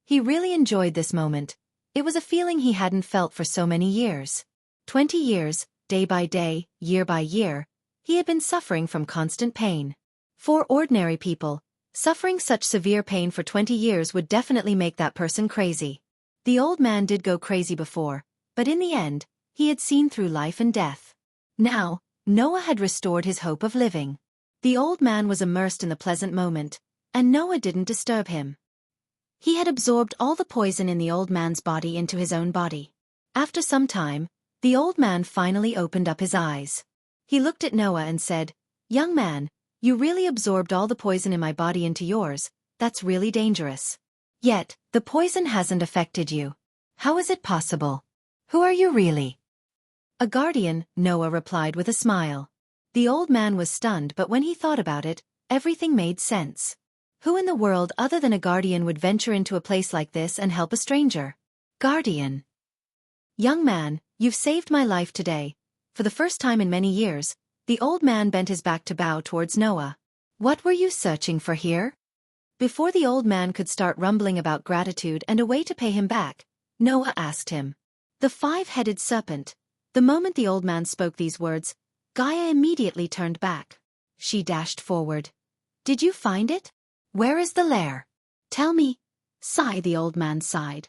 He really enjoyed this moment. It was a feeling he hadn't felt for so many years. 20 years, day by day, year by year, he had been suffering from constant pain. For ordinary people, suffering such severe pain for 20 years would definitely make that person crazy. The old man did go crazy before, but in the end, he had seen through life and death. Now, Noah had restored his hope of living. The old man was immersed in the pleasant moment, and Noah didn't disturb him. He had absorbed all the poison in the old man's body into his own body. After some time, the old man finally opened up his eyes. He looked at Noah and said, "Young man, you really absorbed all the poison in my body into yours. That's really dangerous. Yet, the poison hasn't affected you. How is it possible? Who are you really?" "A guardian," Noah replied with a smile. The old man was stunned, but when he thought about it, everything made sense. Who in the world other than a guardian would venture into a place like this and help a stranger? Guardian. "Young man, you've saved my life today." For the first time in many years, the old man bent his back to bow towards Noah. "What were you searching for here?" Before the old man could start rumbling about gratitude and a way to pay him back, Noah asked him. "The 5-headed serpent." The moment the old man spoke these words, Gaia immediately turned back. She dashed forward. "Did you find it? Where is the lair? Tell me." Sigh, the old man sighed.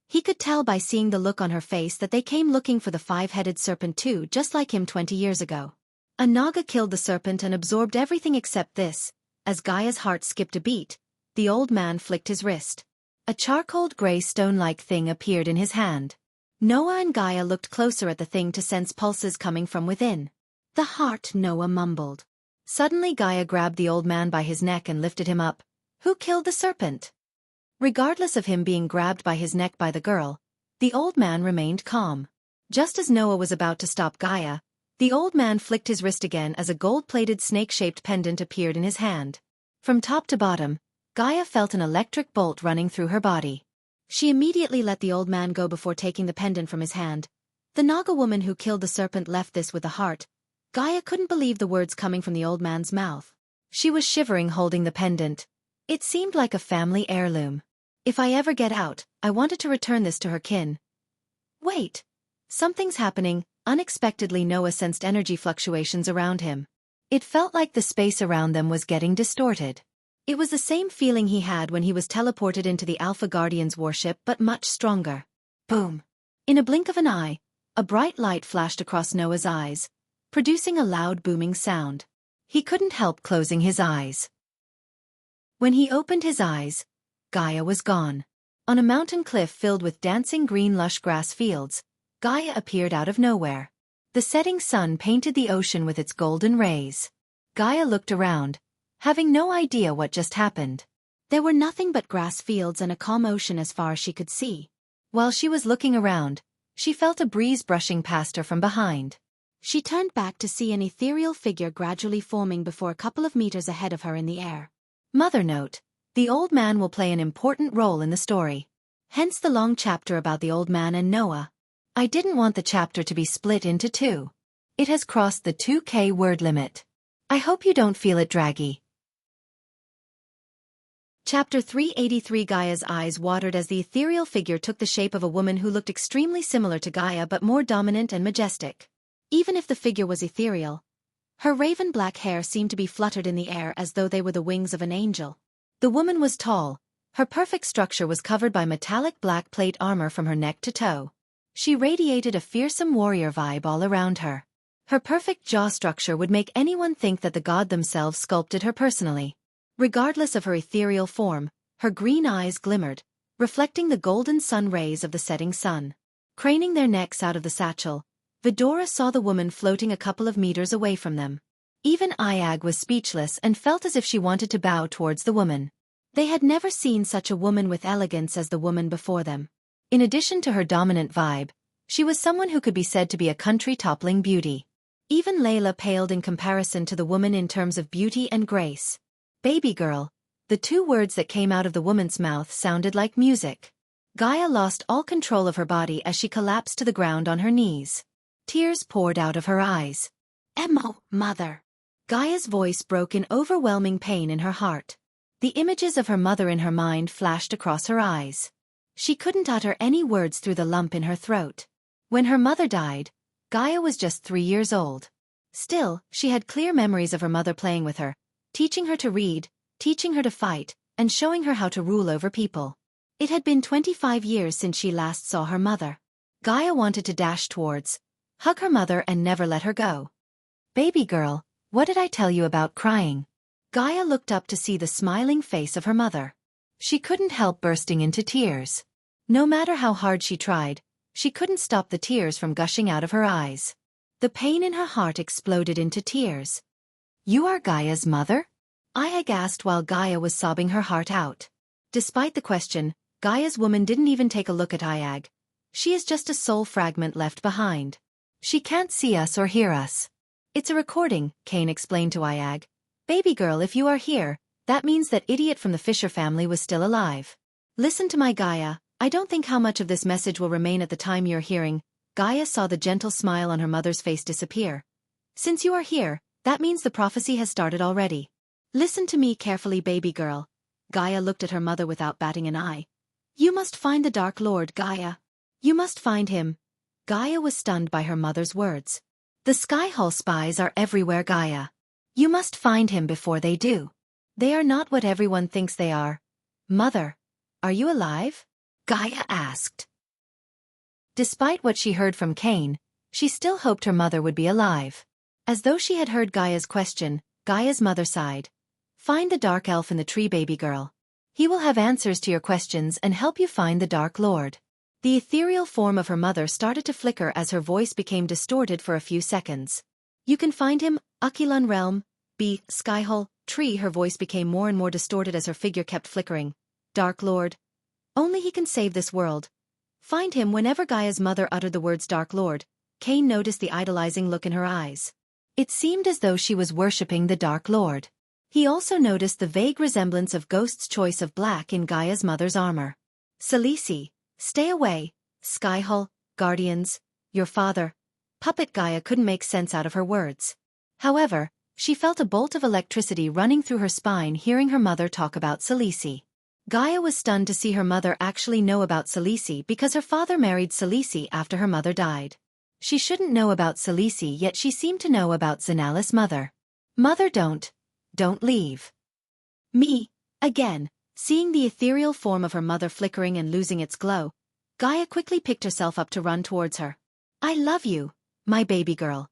He could tell by seeing the look on her face that they came looking for the 5-headed serpent too, just like him 20 years ago. A Naga killed the serpent and absorbed everything except this. As Gaia's heart skipped a beat, the old man flicked his wrist. A charcoaled gray stone-like thing appeared in his hand. Noah and Gaia looked closer at the thing to sense pulses coming from within. "The heart," Noah mumbled. Suddenly Gaia grabbed the old man by his neck and lifted him up. "Who killed the serpent?" Regardless of him being grabbed by his neck by the girl, the old man remained calm. Just as Noah was about to stop Gaia, the old man flicked his wrist again as a gold-plated snake-shaped pendant appeared in his hand. From top to bottom, Gaia felt an electric bolt running through her body. She immediately let the old man go before taking the pendant from his hand. The Naga woman who killed the serpent left this with a heart. Gaia couldn't believe the words coming from the old man's mouth. She was shivering holding the pendant. It seemed like a family heirloom. If I ever get out, I wanted to return this to her kin. Wait. Something's happening. Unexpectedly, Noah sensed energy fluctuations around him. It felt like the space around them was getting distorted. It was the same feeling he had when he was teleported into the Alpha Guardian's warship, but much stronger. Boom. In a blink of an eye, a bright light flashed across Noah's eyes, producing a loud booming sound. He couldn't help closing his eyes. When he opened his eyes, Gaia was gone. On a mountain cliff filled with dancing green lush grass fields, Gaia appeared out of nowhere. The setting sun painted the ocean with its golden rays. Gaia looked around, having no idea what just happened. There were nothing but grass fields and a calm ocean as far as she could see. While she was looking around, she felt a breeze brushing past her from behind. She turned back to see an ethereal figure gradually forming before a couple of meters ahead of her in the air. Mother note: the old man will play an important role in the story. Hence the long chapter about the old man and Noah. I didn't want the chapter to be split into two. It has crossed the 2K word limit. I hope you don't feel it draggy. Chapter 383. Gaia's eyes watered as the ethereal figure took the shape of a woman who looked extremely similar to Gaia but more dominant and majestic. Even if the figure was ethereal, her raven-black hair seemed to be fluttered in the air as though they were the wings of an angel. The woman was tall. Her perfect structure was covered by metallic black plate armor from her neck to toe. She radiated a fearsome warrior vibe all around her. Her perfect jaw structure would make anyone think that the god themselves sculpted her personally. Regardless of her ethereal form, her green eyes glimmered, reflecting the golden sun rays of the setting sun. Craning their necks out of the satchel, Vidora saw the woman floating a couple of meters away from them. Even Iag was speechless and felt as if she wanted to bow towards the woman. They had never seen such a woman with elegance as the woman before them. In addition to her dominant vibe, she was someone who could be said to be a country-toppling beauty. Even Layla paled in comparison to the woman in terms of beauty and grace. Baby girl, the two words that came out of the woman's mouth sounded like music. Gaia lost all control of her body as she collapsed to the ground on her knees. Tears poured out of her eyes. Emo, mother. Gaia's voice broke in overwhelming pain in her heart. The images of her mother in her mind flashed across her eyes. She couldn't utter any words through the lump in her throat. When her mother died, Gaia was just 3 years old. Still, she had clear memories of her mother playing with her, teaching her to read, teaching her to fight, and showing her how to rule over people. It had been 25 years since she last saw her mother. Gaia wanted to dash towards, hug her mother and never let her go. Baby girl, what did I tell you about crying? Gaia looked up to see the smiling face of her mother. She couldn't help bursting into tears. No matter how hard she tried, she couldn't stop the tears from gushing out of her eyes. The pain in her heart exploded into tears. You are Gaia's mother? Iag asked while Gaia was sobbing her heart out. Despite the question, Gaia's woman didn't even take a look at Iag. She is just a soul fragment left behind. She can't see us or hear us. It's a recording, Cain explained to Iag. Baby girl, if you are here, that means that idiot from the Fisher family was still alive. Listen to my Gaia, I don't think how much of this message will remain at the time you're hearing. Gaia saw the gentle smile on her mother's face disappear. Since you are here, that means the prophecy has started already. Listen to me carefully, baby girl. Gaia looked at her mother without batting an eye. You must find the Dark Lord, Gaia. You must find him. Gaia was stunned by her mother's words. The Sky Hall spies are everywhere, Gaia. You must find him before they do. They are not what everyone thinks they are. Mother, are you alive? Gaia asked. Despite what she heard from Cain, she still hoped her mother would be alive. As though she had heard Gaia's question, Gaia's mother sighed. Find the dark elf in the tree, baby girl. He will have answers to your questions and help you find the Dark Lord. The ethereal form of her mother started to flicker as her voice became distorted for a few seconds. You can find him, Akilan Realm, B. Skyhole, Tree. Her voice became more and more distorted as her figure kept flickering. Dark Lord. Only he can save this world. Find him. Whenever Gaia's mother uttered the words Dark Lord, Cain noticed the idolizing look in her eyes. It seemed as though she was worshipping the Dark Lord. He also noticed the vague resemblance of Ghost's choice of black in Gaia's mother's armor. Salisi, stay away, Skyhull, Guardians, your father. Puppet Gaia couldn't make sense out of her words. However, she felt a bolt of electricity running through her spine hearing her mother talk about Salisi. Gaia was stunned to see her mother actually know about Salisi because her father married Salisi after her mother died. She shouldn't know about Salisi, yet she seemed to know about Zanala's mother. Mother, don't leave me. Again, seeing the ethereal form of her mother flickering and losing its glow, Gaia quickly picked herself up to run towards her. I love you, my baby girl.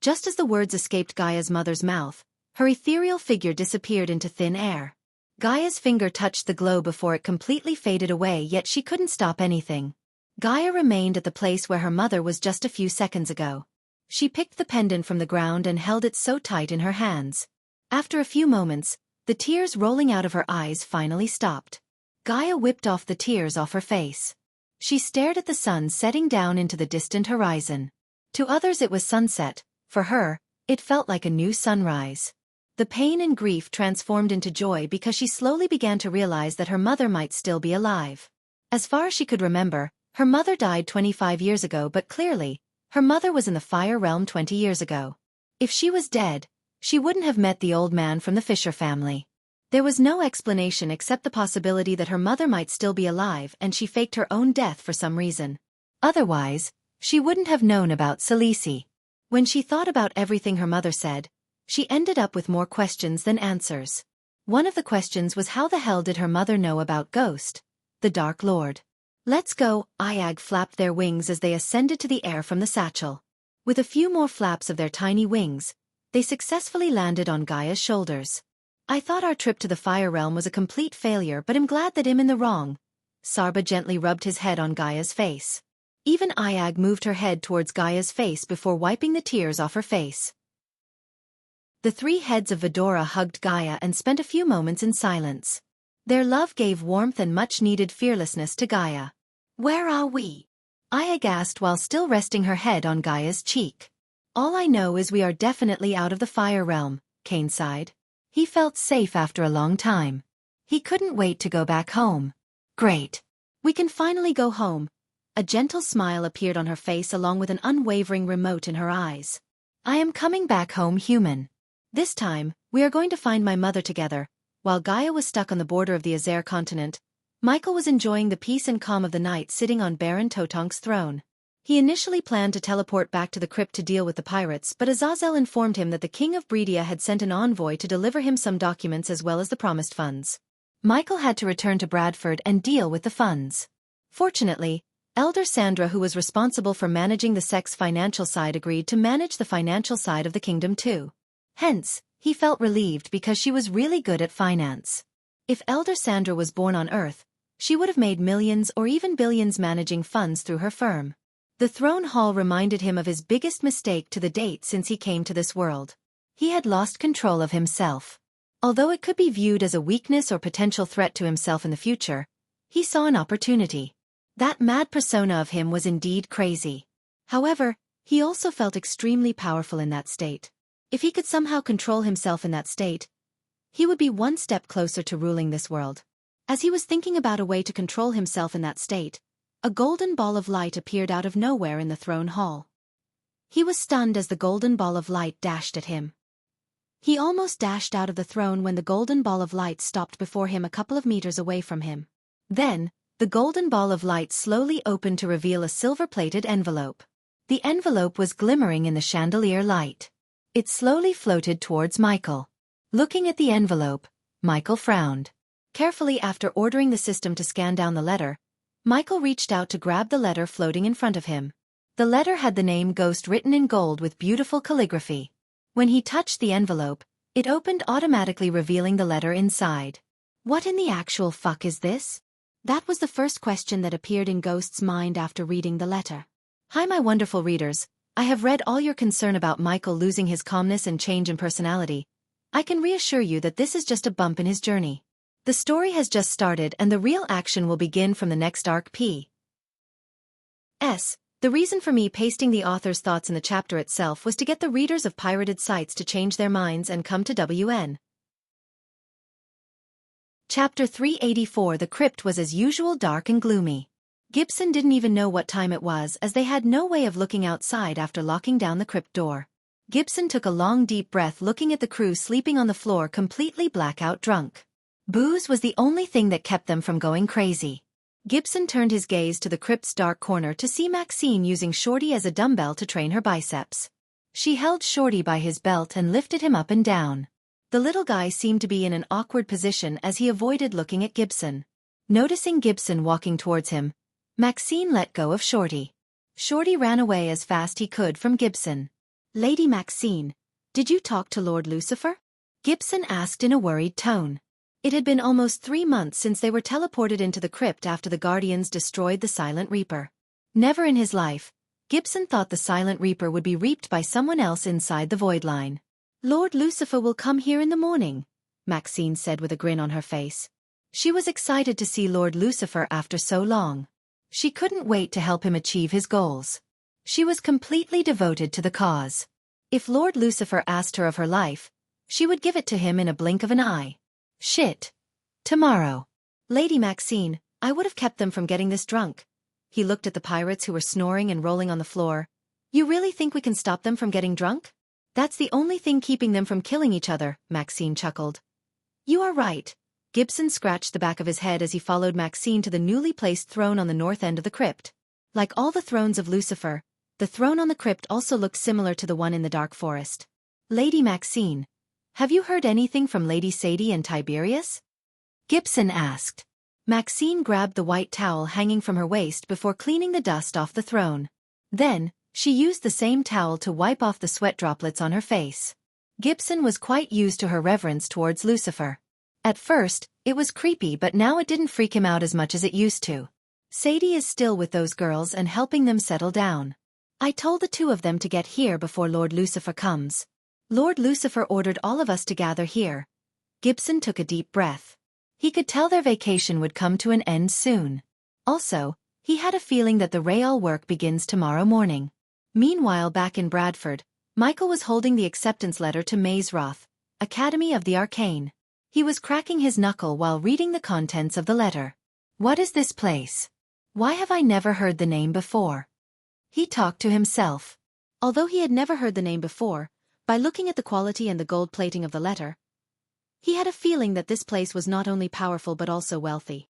Just as the words escaped Gaia's mother's mouth, her ethereal figure disappeared into thin air. Gaia's finger touched the glow before it completely faded away, yet she couldn't stop anything. Gaia remained at the place where her mother was just a few seconds ago. She picked the pendant from the ground and held it so tight in her hands. After a few moments, the tears rolling out of her eyes finally stopped. Gaia whipped off the tears off her face. She stared at the sun setting down into the distant horizon. To others it was sunset, for her, it felt like a new sunrise. The pain and grief transformed into joy because she slowly began to realize that her mother might still be alive. As far as she could remember, her mother died 25 years ago, but clearly, her mother was in the fire realm 20 years ago. If she was dead, she wouldn't have met the old man from the Fisher family. There was no explanation except the possibility that her mother might still be alive and she faked her own death for some reason. Otherwise, she wouldn't have known about Salisi. When she thought about everything her mother said, she ended up with more questions than answers. One of the questions was how the hell did her mother know about Ghost, the Dark Lord? Let's go, Iag flapped their wings as they ascended to the air from the satchel. With a few more flaps of their tiny wings, they successfully landed on Gaia's shoulders. I thought our trip to the fire realm was a complete failure, but I'm glad that I'm in the wrong. Sarba gently rubbed his head on Gaia's face. Even Iag moved her head towards Gaia's face before wiping the tears off her face. The three heads of Vidora hugged Gaia and spent a few moments in silence. Their love gave warmth and much-needed fearlessness to Gaia. Where are we? Iag asked while still resting her head on Gaia's cheek. All I know is we are definitely out of the fire realm, Kane sighed. He felt safe after a long time. He couldn't wait to go back home. Great. We can finally go home. A gentle smile appeared on her face along with an unwavering remote in her eyes. I am coming back home, human. This time, we are going to find my mother together. While Gaia was stuck on the border of the Azer continent, Michael was enjoying the peace and calm of the night sitting on Baron Totonk's throne. He initially planned to teleport back to the crypt to deal with the pirates, but Azazel informed him that the King of Bredia had sent an envoy to deliver him some documents as well as the promised funds. Michael had to return to Bradford and deal with the funds. Fortunately, Elder Sandra, who was responsible for managing the sect's financial side, agreed to manage the financial side of the kingdom too. Hence, he felt relieved because she was really good at finance. If Elder Sandra was born on Earth, she would have made millions or even billions managing funds through her firm. The throne hall reminded him of his biggest mistake to the date since he came to this world. He had lost control of himself. Although it could be viewed as a weakness or potential threat to himself in the future, he saw an opportunity. That mad persona of him was indeed crazy. However, he also felt extremely powerful in that state. If he could somehow control himself in that state, he would be one step closer to ruling this world. As he was thinking about a way to control himself in that state, a golden ball of light appeared out of nowhere in the throne hall. He was stunned as the golden ball of light dashed at him. He almost dashed out of the throne when the golden ball of light stopped before him a couple of meters away from him. Then, the golden ball of light slowly opened to reveal a silver-plated envelope. The envelope was glimmering in the chandelier light. It slowly floated towards Michael. Looking at the envelope, Michael frowned. Carefully, after ordering the system to scan down the letter, Michael reached out to grab the letter floating in front of him. The letter had the name Ghost written in gold with beautiful calligraphy. When he touched the envelope, it opened automatically, revealing the letter inside. What in the actual fuck is this? That was the first question that appeared in Ghost's mind after reading the letter. Hi my wonderful readers, I have read all your concern about Michael losing his calmness and change in personality. I can reassure you that this is just a bump in his journey. The story has just started and the real action will begin from the next arc. P.S. The reason for me pasting the author's thoughts in the chapter itself was to get the readers of pirated sites to change their minds and come to WN. Chapter 384. The crypt was as usual dark and gloomy. Gibson didn't even know what time it was as they had no way of looking outside after locking down the crypt door. Gibson took a long deep breath looking at the crew sleeping on the floor completely blackout drunk. Booze was the only thing that kept them from going crazy. Gibson turned his gaze to the crypt's dark corner to see Maxine using Shorty as a dumbbell to train her biceps. She held Shorty by his belt and lifted him up and down. The little guy seemed to be in an awkward position as he avoided looking at Gibson. Noticing Gibson walking towards him, Maxine let go of Shorty. Shorty ran away as fast he could from Gibson. Lady Maxine, did you talk to Lord Lucifer? Gibson asked in a worried tone. It had been almost 3 months since they were teleported into the crypt after the Guardians destroyed the Silent Reaper. Never in his life, Gibson thought the Silent Reaper would be reaped by someone else inside the void line. Lord Lucifer will come here in the morning, Maxine said with a grin on her face. She was excited to see Lord Lucifer after so long. She couldn't wait to help him achieve his goals. She was completely devoted to the cause. If Lord Lucifer asked her of her life, she would give it to him in a blink of an eye. Shit. Tomorrow. Lady Maxine, I would have kept them from getting this drunk. He looked at the pirates who were snoring and rolling on the floor. You really think we can stop them from getting drunk? That's the only thing keeping them from killing each other, Maxine chuckled. You are right. Gibson scratched the back of his head as he followed Maxine to the newly placed throne on the north end of the crypt. Like all the thrones of Lucifer, the throne on the crypt also looked similar to the one in the dark forest. Lady Maxine, have you heard anything from Lady Sadie and Tiberius? Gibson asked. Maxine grabbed the white towel hanging from her waist before cleaning the dust off the throne. Then, she used the same towel to wipe off the sweat droplets on her face. Gibson was quite used to her reverence towards Lucifer. At first, it was creepy, but now it didn't freak him out as much as it used to. Sadie is still with those girls and helping them settle down. I told the 2 of them to get here before Lord Lucifer comes. Lord Lucifer ordered all of us to gather here. Gibson took a deep breath. He could tell their vacation would come to an end soon. Also, he had a feeling that the Real work begins tomorrow morning. Meanwhile, back in Bradford, Michael was holding the acceptance letter to Mazeroth, Academy of the Arcane. He was cracking his knuckle while reading the contents of the letter. What is this place? Why have I never heard the name before? He talked to himself. Although he had never heard the name before, by looking at the quality and the gold plating of the letter, he had a feeling that this place was not only powerful but also wealthy.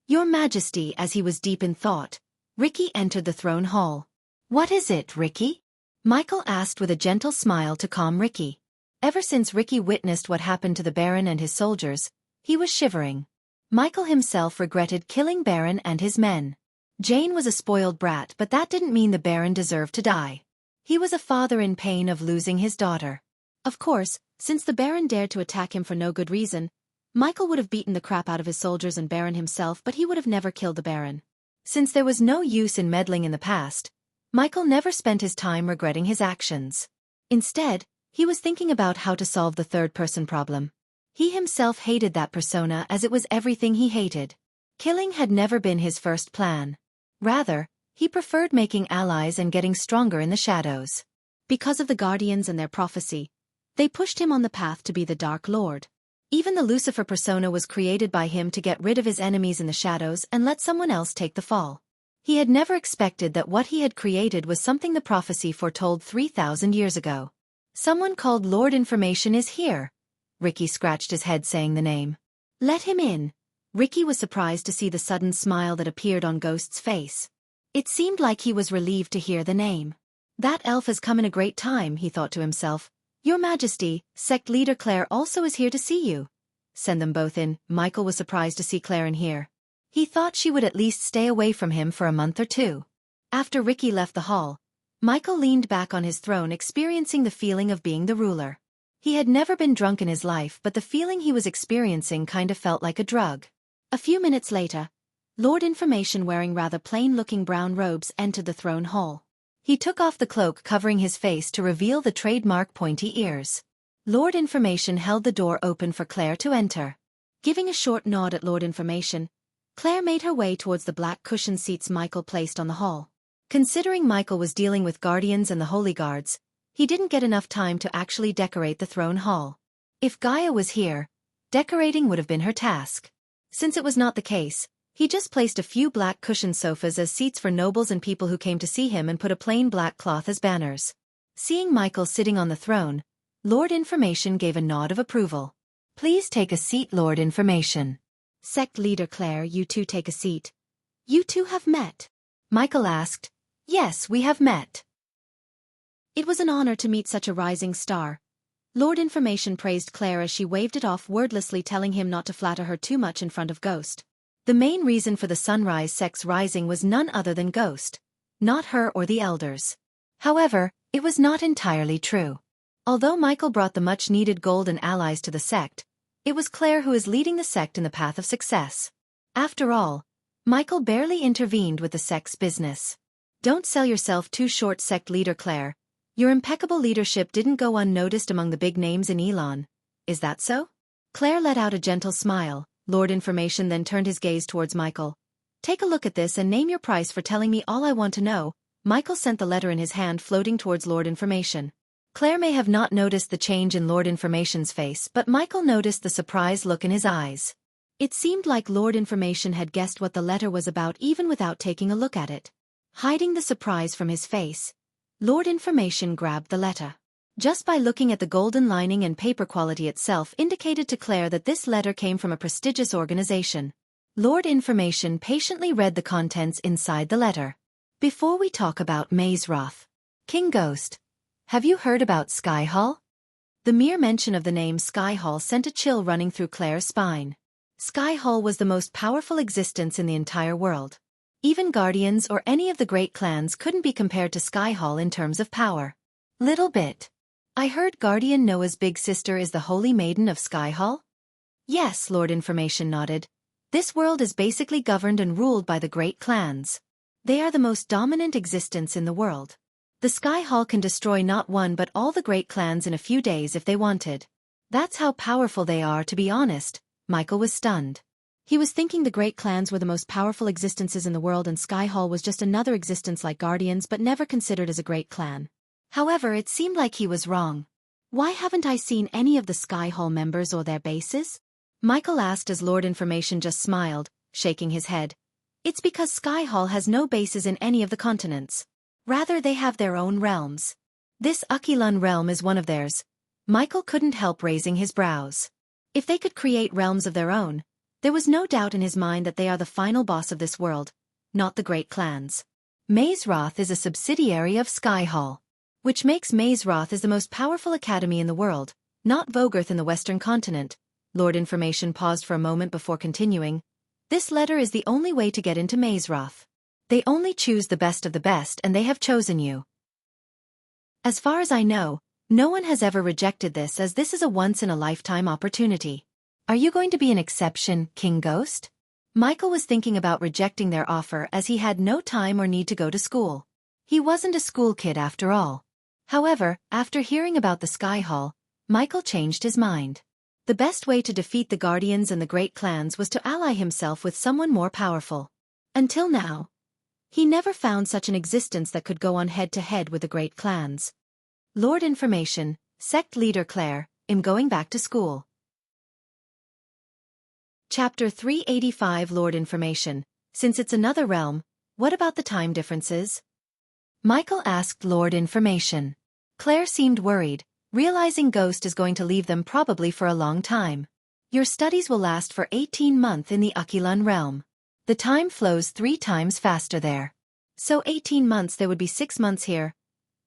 Your Majesty, as he was deep in thought, Ricky entered the throne hall. What is it, Ricky? Michael asked with a gentle smile to calm Ricky. Ever since Ricky witnessed what happened to the Baron and his soldiers, he was shivering. Michael himself regretted killing Baron and his men. Jane was a spoiled brat, but that didn't mean the Baron deserved to die. He was a father in pain of losing his daughter. Of course, since the Baron dared to attack him for no good reason, Michael would have beaten the crap out of his soldiers and Baron himself, but he would have never killed the Baron. Since there was no use in meddling in the past, Michael never spent his time regretting his actions. Instead, he was thinking about how to solve the third-person problem. He himself hated that persona as it was everything he hated. Killing had never been his first plan. Rather, he preferred making allies and getting stronger in the shadows. Because of the Guardians and their prophecy, they pushed him on the path to be the Dark Lord. Even the Lucifer persona was created by him to get rid of his enemies in the shadows and let someone else take the fall. He had never expected that what he had created was something the prophecy foretold 3,000 years ago. Someone called Lord Information is here. Ricky scratched his head saying the name. Let him in. Ricky was surprised to see the sudden smile that appeared on Ghost's face. It seemed like he was relieved to hear the name. That elf has come in a great time, he thought to himself. Your Majesty, Sect Leader Claire also is here to see you. Send them both in. Michael was surprised to see Claire in here. He thought she would at least stay away from him for a month or 2. After Ricky left the hall, Michael leaned back on his throne experiencing the feeling of being the ruler. He had never been drunk in his life, but the feeling he was experiencing kind of felt like a drug. A few minutes later, Lord Information wearing rather plain-looking brown robes entered the throne hall. He took off the cloak covering his face to reveal the trademark pointy ears. Lord Information held the door open for Claire to enter. Giving a short nod at Lord Information, Claire made her way towards the black cushioned seats Michael placed on the hall. Considering Michael was dealing with Guardians and the Holy Guards, he didn't get enough time to actually decorate the throne hall. If Gaia was here, Decorating would have been her task. Since it was not the case, he just placed a few black cushioned sofas as seats for nobles and people who came to see him and put a plain black cloth as banners. Seeing Michael sitting on the throne, Lord Information gave a nod of approval. Please take a seat, Lord Information. Sect leader Claire, you two take a seat. You two have met? Michael asked. Yes, we have met. It was an honor to meet such a rising star. Lord Information praised Claire as she waved it off wordlessly, telling him not to flatter her too much in front of Ghost. The main reason for the Sunrise sect's rising was none other than Ghost, not her or the elders. However, it was not entirely true. Although Michael brought the much-needed gold and allies to the sect, it was Claire who is leading the sect in the path of success. After all, Michael barely intervened with the sect's business. Don't sell yourself too short, sect leader Claire. Your impeccable leadership didn't go unnoticed among the big names in Elon. Is that so? Claire let out a gentle smile. Lord Information then turned his gaze towards Michael. Take a look at this and name your price for telling me all I want to know. Michael sent the letter in his hand, floating towards Lord Information. Claire may have not noticed the change in Lord Information's face, but Michael noticed the surprised look in his eyes. It seemed like Lord Information had guessed what the letter was about even without taking a look at it. Hiding the surprise from his face, Lord Information grabbed the letter. Just by looking at the golden lining and paper quality itself indicated to Claire that this letter came from a prestigious organization. Lord Information patiently read the contents inside the letter. Before we talk about Mazeroth, King Ghost, have you heard about Sky Hall? The mere mention of the name Sky Hall sent a chill running through Claire's spine. Sky Hall was the most powerful existence in the entire world. Even Guardians or any of the great clans couldn't be compared to Sky Hall in terms of power. Little bit. I heard Guardian Noah's big sister is the Holy Maiden of Sky Hall? Yes, Lord Information nodded. This world is basically governed and ruled by the great clans. They are the most dominant existence in the world. The Sky Hall can destroy not one but all the great clans in a few days if they wanted. That's how powerful they are, to be honest. Michael was stunned. He was thinking the great clans were the most powerful existences in the world and Sky Hall was just another existence like Guardians but never considered as a great clan. However, it seemed like he was wrong. Why haven't I seen any of the Sky Hall members or their bases? Michael asked as Lord Information just smiled, shaking his head. It's because Sky Hall has no bases in any of the continents. Rather, they have their own realms. This Aquilon realm is one of theirs. Michael couldn't help raising his brows. If they could create realms of their own, there was no doubt in his mind that they are the final boss of this world, not the great clans. Mazeroth is a subsidiary of Sky Hall, which makes Mazeroth is the most powerful academy in the world, not Vogarth in the western continent. Lord Information paused for a moment before continuing. This letter is the only way to get into Mazeroth. They only choose the best of the best and they have chosen you. As far as I know, no one has ever rejected this as this is a once-in-a-lifetime opportunity. Are you going to be an exception, King Ghost? Michael was thinking about rejecting their offer as he had no time or need to go to school. He wasn't a school kid after all. However, after hearing about the Sky Hall, Michael changed his mind. The best way to defeat the Guardians and the great clans was to ally himself with someone more powerful. Until now, he never found such an existence that could go on head-to-head with the great clans. Lord Information, Sect Leader Claire, am going back to school. Chapter 385 Lord Information, since it's another realm, what about the time differences? Michael asked Lord Information. Claire seemed worried, realizing Ghost is going to leave them probably for a long time. Your studies will last for 18 months in the Aquilon realm. The time flows 3 times faster there. So 18 months there would be 6 months here.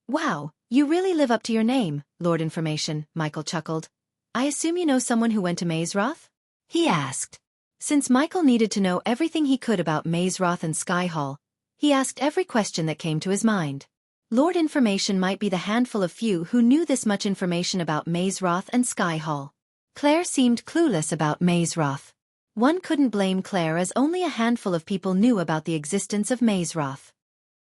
Wow, you really live up to your name, Lord Information, Michael chuckled. I assume you know someone who went to Mazeroth? He asked. Since Michael needed to know everything he could about Mazeroth and Sky Hall, he asked every question that came to his mind. Lord Information might be the handful of few who knew this much information about Mazeroth and Sky Hall. Claire seemed clueless about Mazeroth. One couldn't blame Claire as only a handful of people knew about the existence of Mazeroth.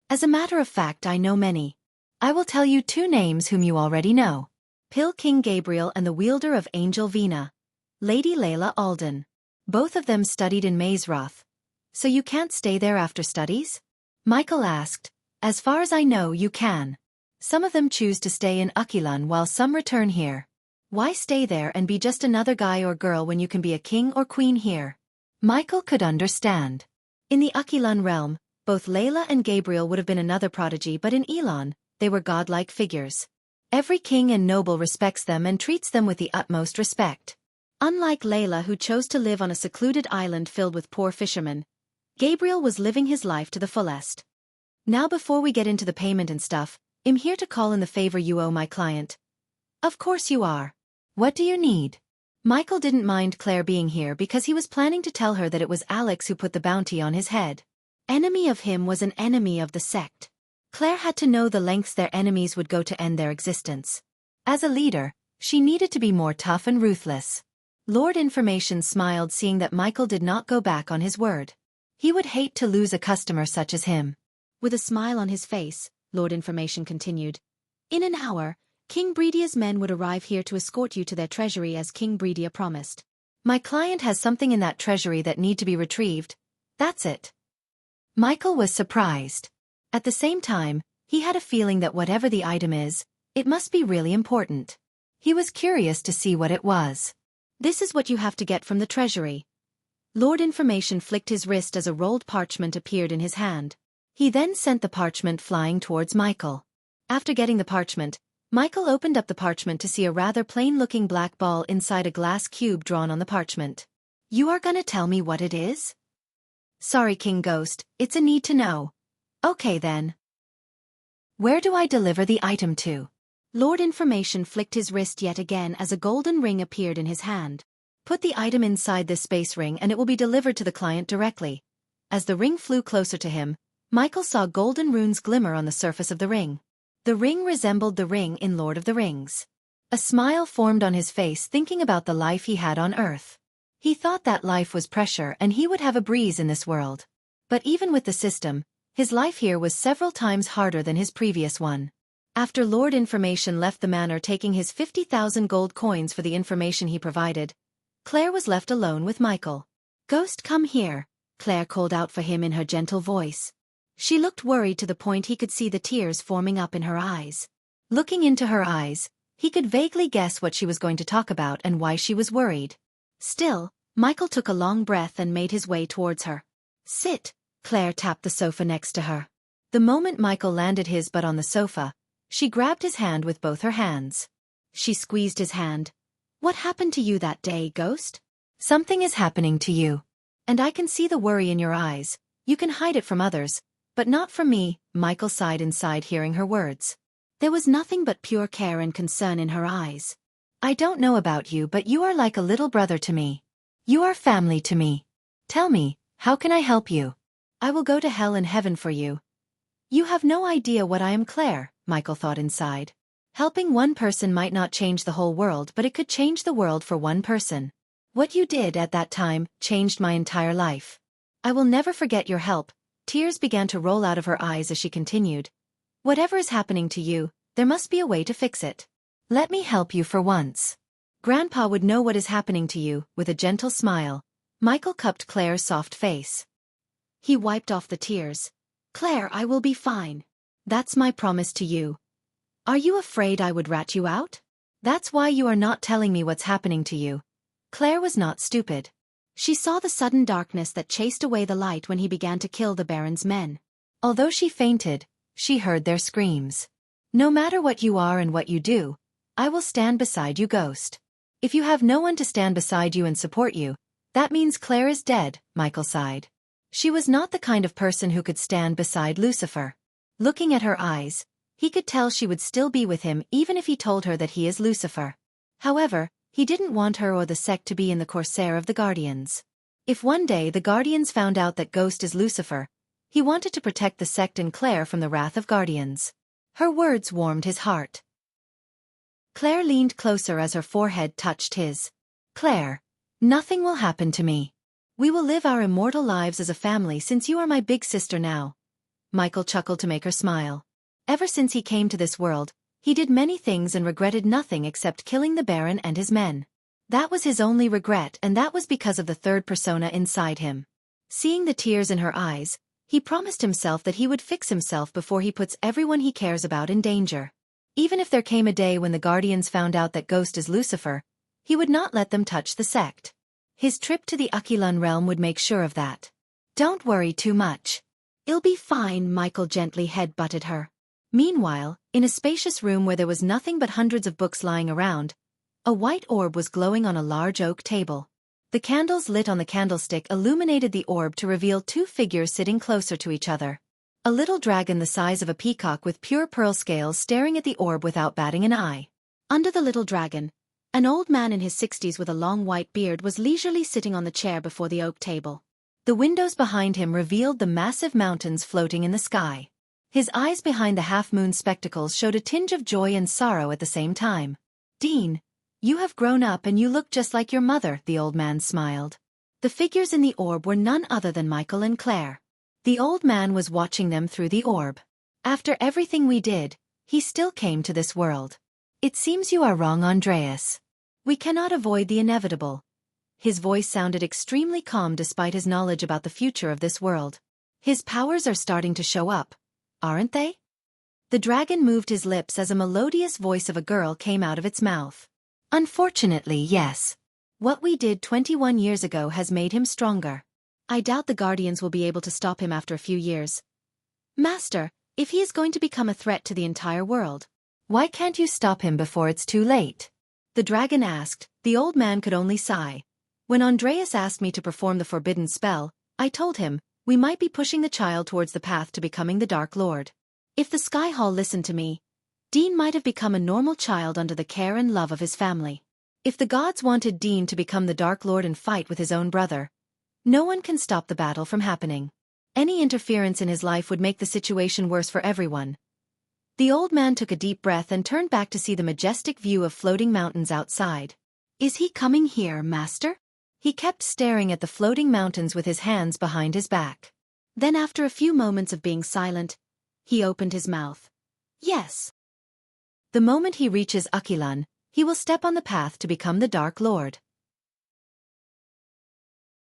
As a matter of fact, I know many. I will tell you 2 names whom you already know. Pill King Gabriel and the wielder of Angel Vina, Lady Layla Alden. Both of them studied in Mazeroth. So you can't stay there after studies? Michael asked. As far as I know, you can. Some of them choose to stay in Aquilon while some return here. Why stay there and be just another guy or girl when you can be a king or queen here? Michael could understand. In the Akilan realm, both Layla and Gabriel would have been another prodigy, but in Elon, they were godlike figures. Every king and noble respects them and treats them with the utmost respect. Unlike Layla, who chose to live on a secluded island filled with poor fishermen, Gabriel was living his life to the fullest. Now before we get into the payment and stuff, I'm here to call in the favor you owe my client. Of course you are. What do you need? Michael didn't mind Claire being here because he was planning to tell her that it was Alex who put the bounty on his head. Enemy of him was an enemy of the sect. Claire had to know the lengths their enemies would go to end their existence. As a leader, she needed to be more tough and ruthless. Lord Information smiled, seeing that Michael did not go back on his word. He would hate to lose a customer such as him. With a smile on his face, Lord Information continued. In an hour, King Bredia's men would arrive here to escort you to their treasury as King Bredia promised. My client has something in that treasury that need to be retrieved. That's it. Michael was surprised. At the same time, he had a feeling that whatever the item is, it must be really important. He was curious to see what it was. This is what you have to get from the treasury. Lord Information flicked his wrist as a rolled parchment appeared in his hand. He then sent the parchment flying towards Michael. After getting the parchment, Michael opened up the parchment to see a rather plain-looking black ball inside a glass cube drawn on the parchment. You are gonna tell me what it is? Sorry, King Ghost, it's a need to know. Okay then. Where do I deliver the item to? Lord Information flicked his wrist yet again as a golden ring appeared in his hand. Put the item inside this space ring and it will be delivered to the client directly. As the ring flew closer to him, Michael saw golden runes glimmer on the surface of the ring. The ring resembled the ring in Lord of the Rings. A smile formed on his face thinking about the life he had on Earth. He thought that life was pressure and he would have a breeze in this world. But even with the system, his life here was several times harder than his previous one. After Lord Information left the manor taking his 50,000 gold coins for the information he provided, Claire was left alone with Michael. Ghost, come here, Claire called out for him in her gentle voice. She looked worried to the point he could see the tears forming up in her eyes. Looking into her eyes, he could vaguely guess what she was going to talk about and why she was worried. Still, Michael took a long breath and made his way towards her. Sit, Claire tapped the sofa next to her. The moment Michael landed his butt on the sofa, she grabbed his hand with both her hands. She squeezed his hand. What happened to you that day, Ghost? Something is happening to you. And I can see the worry in your eyes. You can hide it from others, but not from me, Michael sighed inside hearing her words. There was nothing but pure care and concern in her eyes. I don't know about you, but you are like a little brother to me. You are family to me. Tell me, how can I help you? I will go to hell and heaven for you. You have no idea what I am, Claire, Michael thought inside. Helping one person might not change the whole world, but it could change the world for one person. What you did at that time changed my entire life. I will never forget your help. Tears began to roll out of her eyes as she continued. Whatever is happening to you, there must be a way to fix it. Let me help you for once. Grandpa would know what is happening to you, with a gentle smile. Michael cupped Claire's soft face. He wiped off the tears. Claire, I will be fine. That's my promise to you. Are you afraid I would rat you out? That's why you are not telling me what's happening to you. Claire was not stupid. She saw the sudden darkness that chased away the light when he began to kill the Baron's men. Although she fainted, she heard their screams. No matter what you are and what you do, I will stand beside you, Ghost. If you have no one to stand beside you and support you, that means Claire is dead, Michael sighed. She was not the kind of person who could stand beside Lucifer. Looking at her eyes, he could tell she would still be with him even if he told her that he is Lucifer. However, he didn't want her or the sect to be in the Corsair of the Guardians. If one day the Guardians found out that Ghost is Lucifer, he wanted to protect the sect and Claire from the wrath of Guardians. Her words warmed his heart. Claire leaned closer as her forehead touched his. Claire, nothing will happen to me. We will live our immortal lives as a family since you are my big sister now. Michael chuckled to make her smile. Ever since he came to this world, he did many things and regretted nothing except killing the Baron and his men. That was his only regret, and that was because of the third persona inside him. Seeing the tears in her eyes, he promised himself that he would fix himself before he puts everyone he cares about in danger. Even if there came a day when the Guardians found out that Ghost is Lucifer, he would not let them touch the sect. His trip to the Aquilon realm would make sure of that. Don't worry too much. It'll be fine, Michael gently head-butted her. Meanwhile, in a spacious room where there was nothing but hundreds of books lying around, a white orb was glowing on a large oak table. The candles lit on the candlestick illuminated the orb to reveal two figures sitting closer to each other. A little dragon the size of a peacock with pure pearl scales staring at the orb without batting an eye. Under the little dragon, an old man in his 60s with a long white beard was leisurely sitting on the chair before the oak table. The windows behind him revealed the massive mountains floating in the sky. His eyes behind the half-moon spectacles showed a tinge of joy and sorrow at the same time. "Dean, you have grown up and you look just like your mother," the old man smiled. The figures in the orb were none other than Michael and Claire. The old man was watching them through the orb. "After everything we did, he still came to this world. It seems you are wrong, Andreas. We cannot avoid the inevitable." His voice sounded extremely calm despite his knowledge about the future of this world. "His powers are starting to show up, aren't they?" The dragon moved his lips as a melodious voice of a girl came out of its mouth. "Unfortunately, yes. What we did 21 years ago has made him stronger. I doubt the Guardians will be able to stop him after a few years. Master, if he is going to become a threat to the entire world, why can't you stop him before it's too late?" the dragon asked. The old man could only sigh. "When Andreas asked me to perform the forbidden spell, I told him, we might be pushing the child towards the path to becoming the Dark Lord. If the Sky Hall listened to me, Dean might have become a normal child under the care and love of his family. If the gods wanted Dean to become the Dark Lord and fight with his own brother, no one can stop the battle from happening. Any interference in his life would make the situation worse for everyone." The old man took a deep breath and turned back to see the majestic view of floating mountains outside. "Is he coming here, Master?" He kept staring at the floating mountains with his hands behind his back. Then after a few moments of being silent, he opened his mouth. "Yes. The moment he reaches Aquilon, he will step on the path to become the Dark Lord."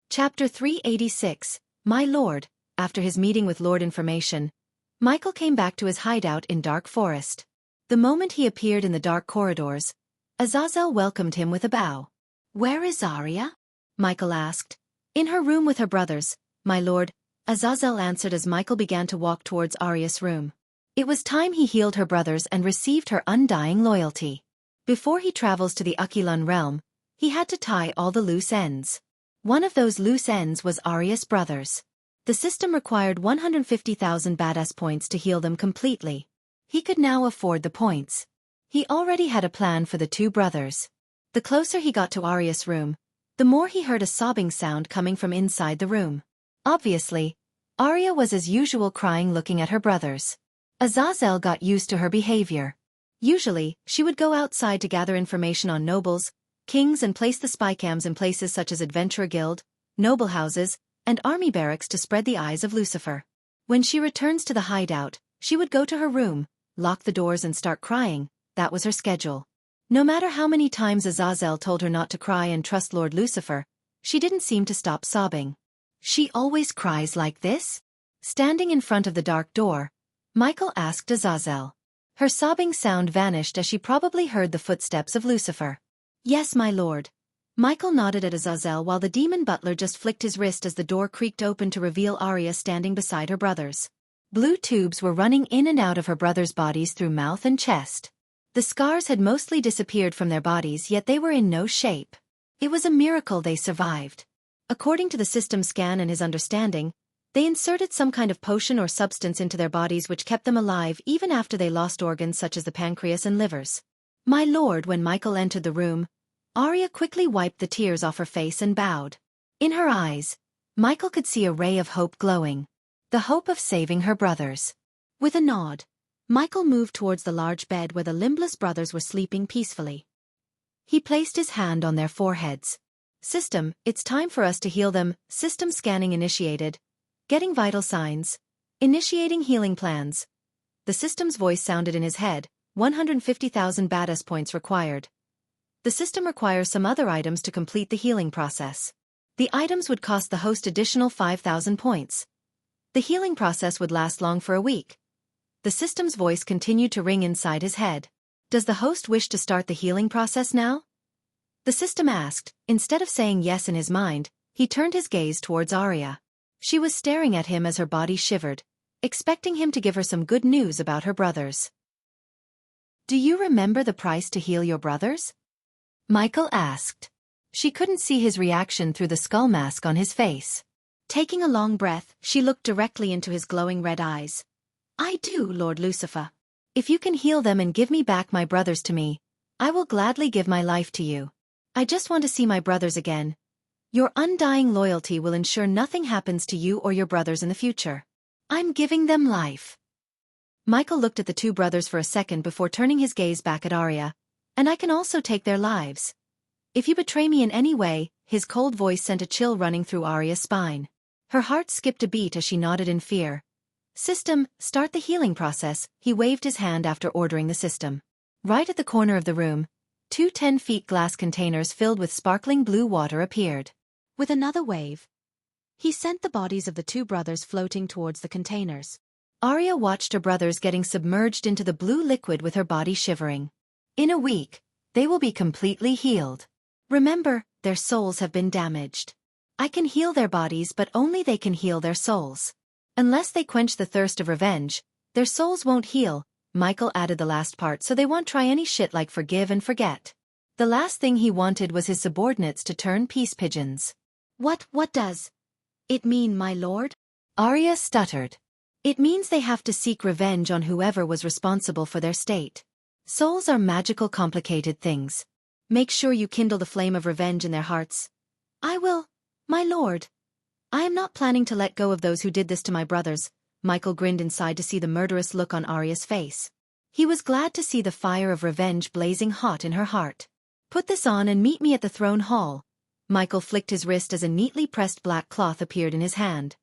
Chapter 386, My Lord. After his meeting with Lord Information, Michael came back to his hideout in Dark Forest. The moment he appeared in the dark corridors, Azazel welcomed him with a bow. "Where is Arya?" Michael asked. "In her room with her brothers, my lord," Azazel answered as Michael began to walk towards Arya's room. It was time he healed her brothers and received her undying loyalty. Before he travels to the Aquilon realm, he had to tie all the loose ends. One of those loose ends was Arya's brothers. The system required 150,000 badass points to heal them completely. He could now afford the points. He already had a plan for the two brothers. The closer he got to Arya's room, the more he heard a sobbing sound coming from inside the room. Obviously, Arya was as usual crying looking at her brothers. Azazel got used to her behavior. Usually, she would go outside to gather information on nobles, kings and place the spy cams in places such as Adventurer Guild, noble houses, and army barracks to spread the eyes of Lucifer. When she returns to the hideout, she would go to her room, lock the doors and start crying. That was her schedule. No matter how many times Azazel told her not to cry and trust Lord Lucifer, she didn't seem to stop sobbing. "She always cries like this?" Standing in front of the dark door, Michael asked Azazel. Her sobbing sound vanished as she probably heard the footsteps of Lucifer. "Yes, my lord." Michael nodded at Azazel while the demon butler just flicked his wrist as the door creaked open to reveal Arya standing beside her brothers. Blue tubes were running in and out of her brothers' bodies through mouth and chest. The scars had mostly disappeared from their bodies, yet they were in no shape. It was a miracle they survived. According to the system scan and his understanding, they inserted some kind of potion or substance into their bodies which kept them alive even after they lost organs such as the pancreas and livers. "My lord." When Michael entered the room, Arya quickly wiped the tears off her face and bowed. In her eyes, Michael could see a ray of hope glowing. The hope of saving her brothers. With a nod, Michael moved towards the large bed where the limbless brothers were sleeping peacefully. He placed his hand on their foreheads. "System, it's time for us to heal them." System scanning initiated. Getting vital signs. Initiating healing plans. The system's voice sounded in his head. 150,000 badass points required. The system requires some other items to complete the healing process. The items would cost the host additional 5,000 points. The healing process would last long for a week. The system's voice continued to ring inside his head. Does the host wish to start the healing process now? The system asked. Instead of saying yes in his mind, he turned his gaze towards Arya. She was staring at him as her body shivered, expecting him to give her some good news about her brothers. Do you remember the price to heal your brothers? Michael asked. She couldn't see his reaction through the skull mask on his face. Taking a long breath, she looked directly into his glowing red eyes. I do, Lord Lucifer. If you can heal them and give me back my brothers to me, I will gladly give my life to you. I just want to see my brothers again. Your undying loyalty will ensure nothing happens to you or your brothers in the future. I'm giving them life. Michael looked at the two brothers for a second before turning his gaze back at Arya. And I can also take their lives. If you betray me in any way, his cold voice sent a chill running through Arya's spine. Her heart skipped a beat as she nodded in fear. System, start the healing process, he waved his hand after ordering the system. Right at the corner of the room, two 10-feet glass containers filled with sparkling blue water appeared. With another wave, he sent the bodies of the two brothers floating towards the containers. Arya watched her brothers getting submerged into the blue liquid with her body shivering. In a week, they will be completely healed. Remember, their souls have been damaged. I can heal their bodies, but only they can heal their souls. Unless they quench the thirst of revenge, their souls won't heal. Michael added the last part so they won't try any shit like forgive and forget. The last thing he wanted was his subordinates to turn peace pigeons. What does it mean, my lord? Arya stuttered. It means they have to seek revenge on whoever was responsible for their state. Souls are magical, complicated things. Make sure you kindle the flame of revenge in their hearts. I will, my lord. I am not planning to let go of those who did this to my brothers. Michael grinned inside to see the murderous look on Arya's face. He was glad to see the fire of revenge blazing hot in her heart. Put this on and meet me at the throne hall. Michael flicked his wrist as a neatly pressed black cloth appeared in his hand.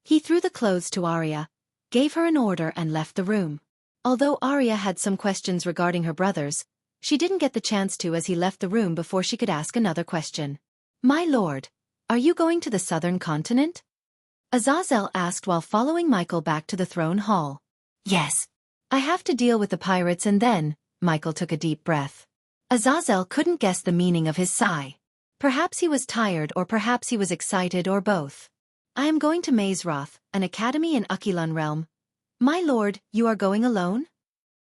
He threw the clothes to Arya, gave her an order and left the room. Although Arya had some questions regarding her brothers, she didn't get the chance to as he left the room before she could ask another question. My lord, are you going to the southern continent? Azazel asked while following Michael back to the throne hall. Yes. I have to deal with the pirates and then, Michael took a deep breath. Azazel couldn't guess the meaning of his sigh. Perhaps he was tired or perhaps he was excited or both. I am going to Mazeroth, an academy in Ukilan realm. My lord, you are going alone?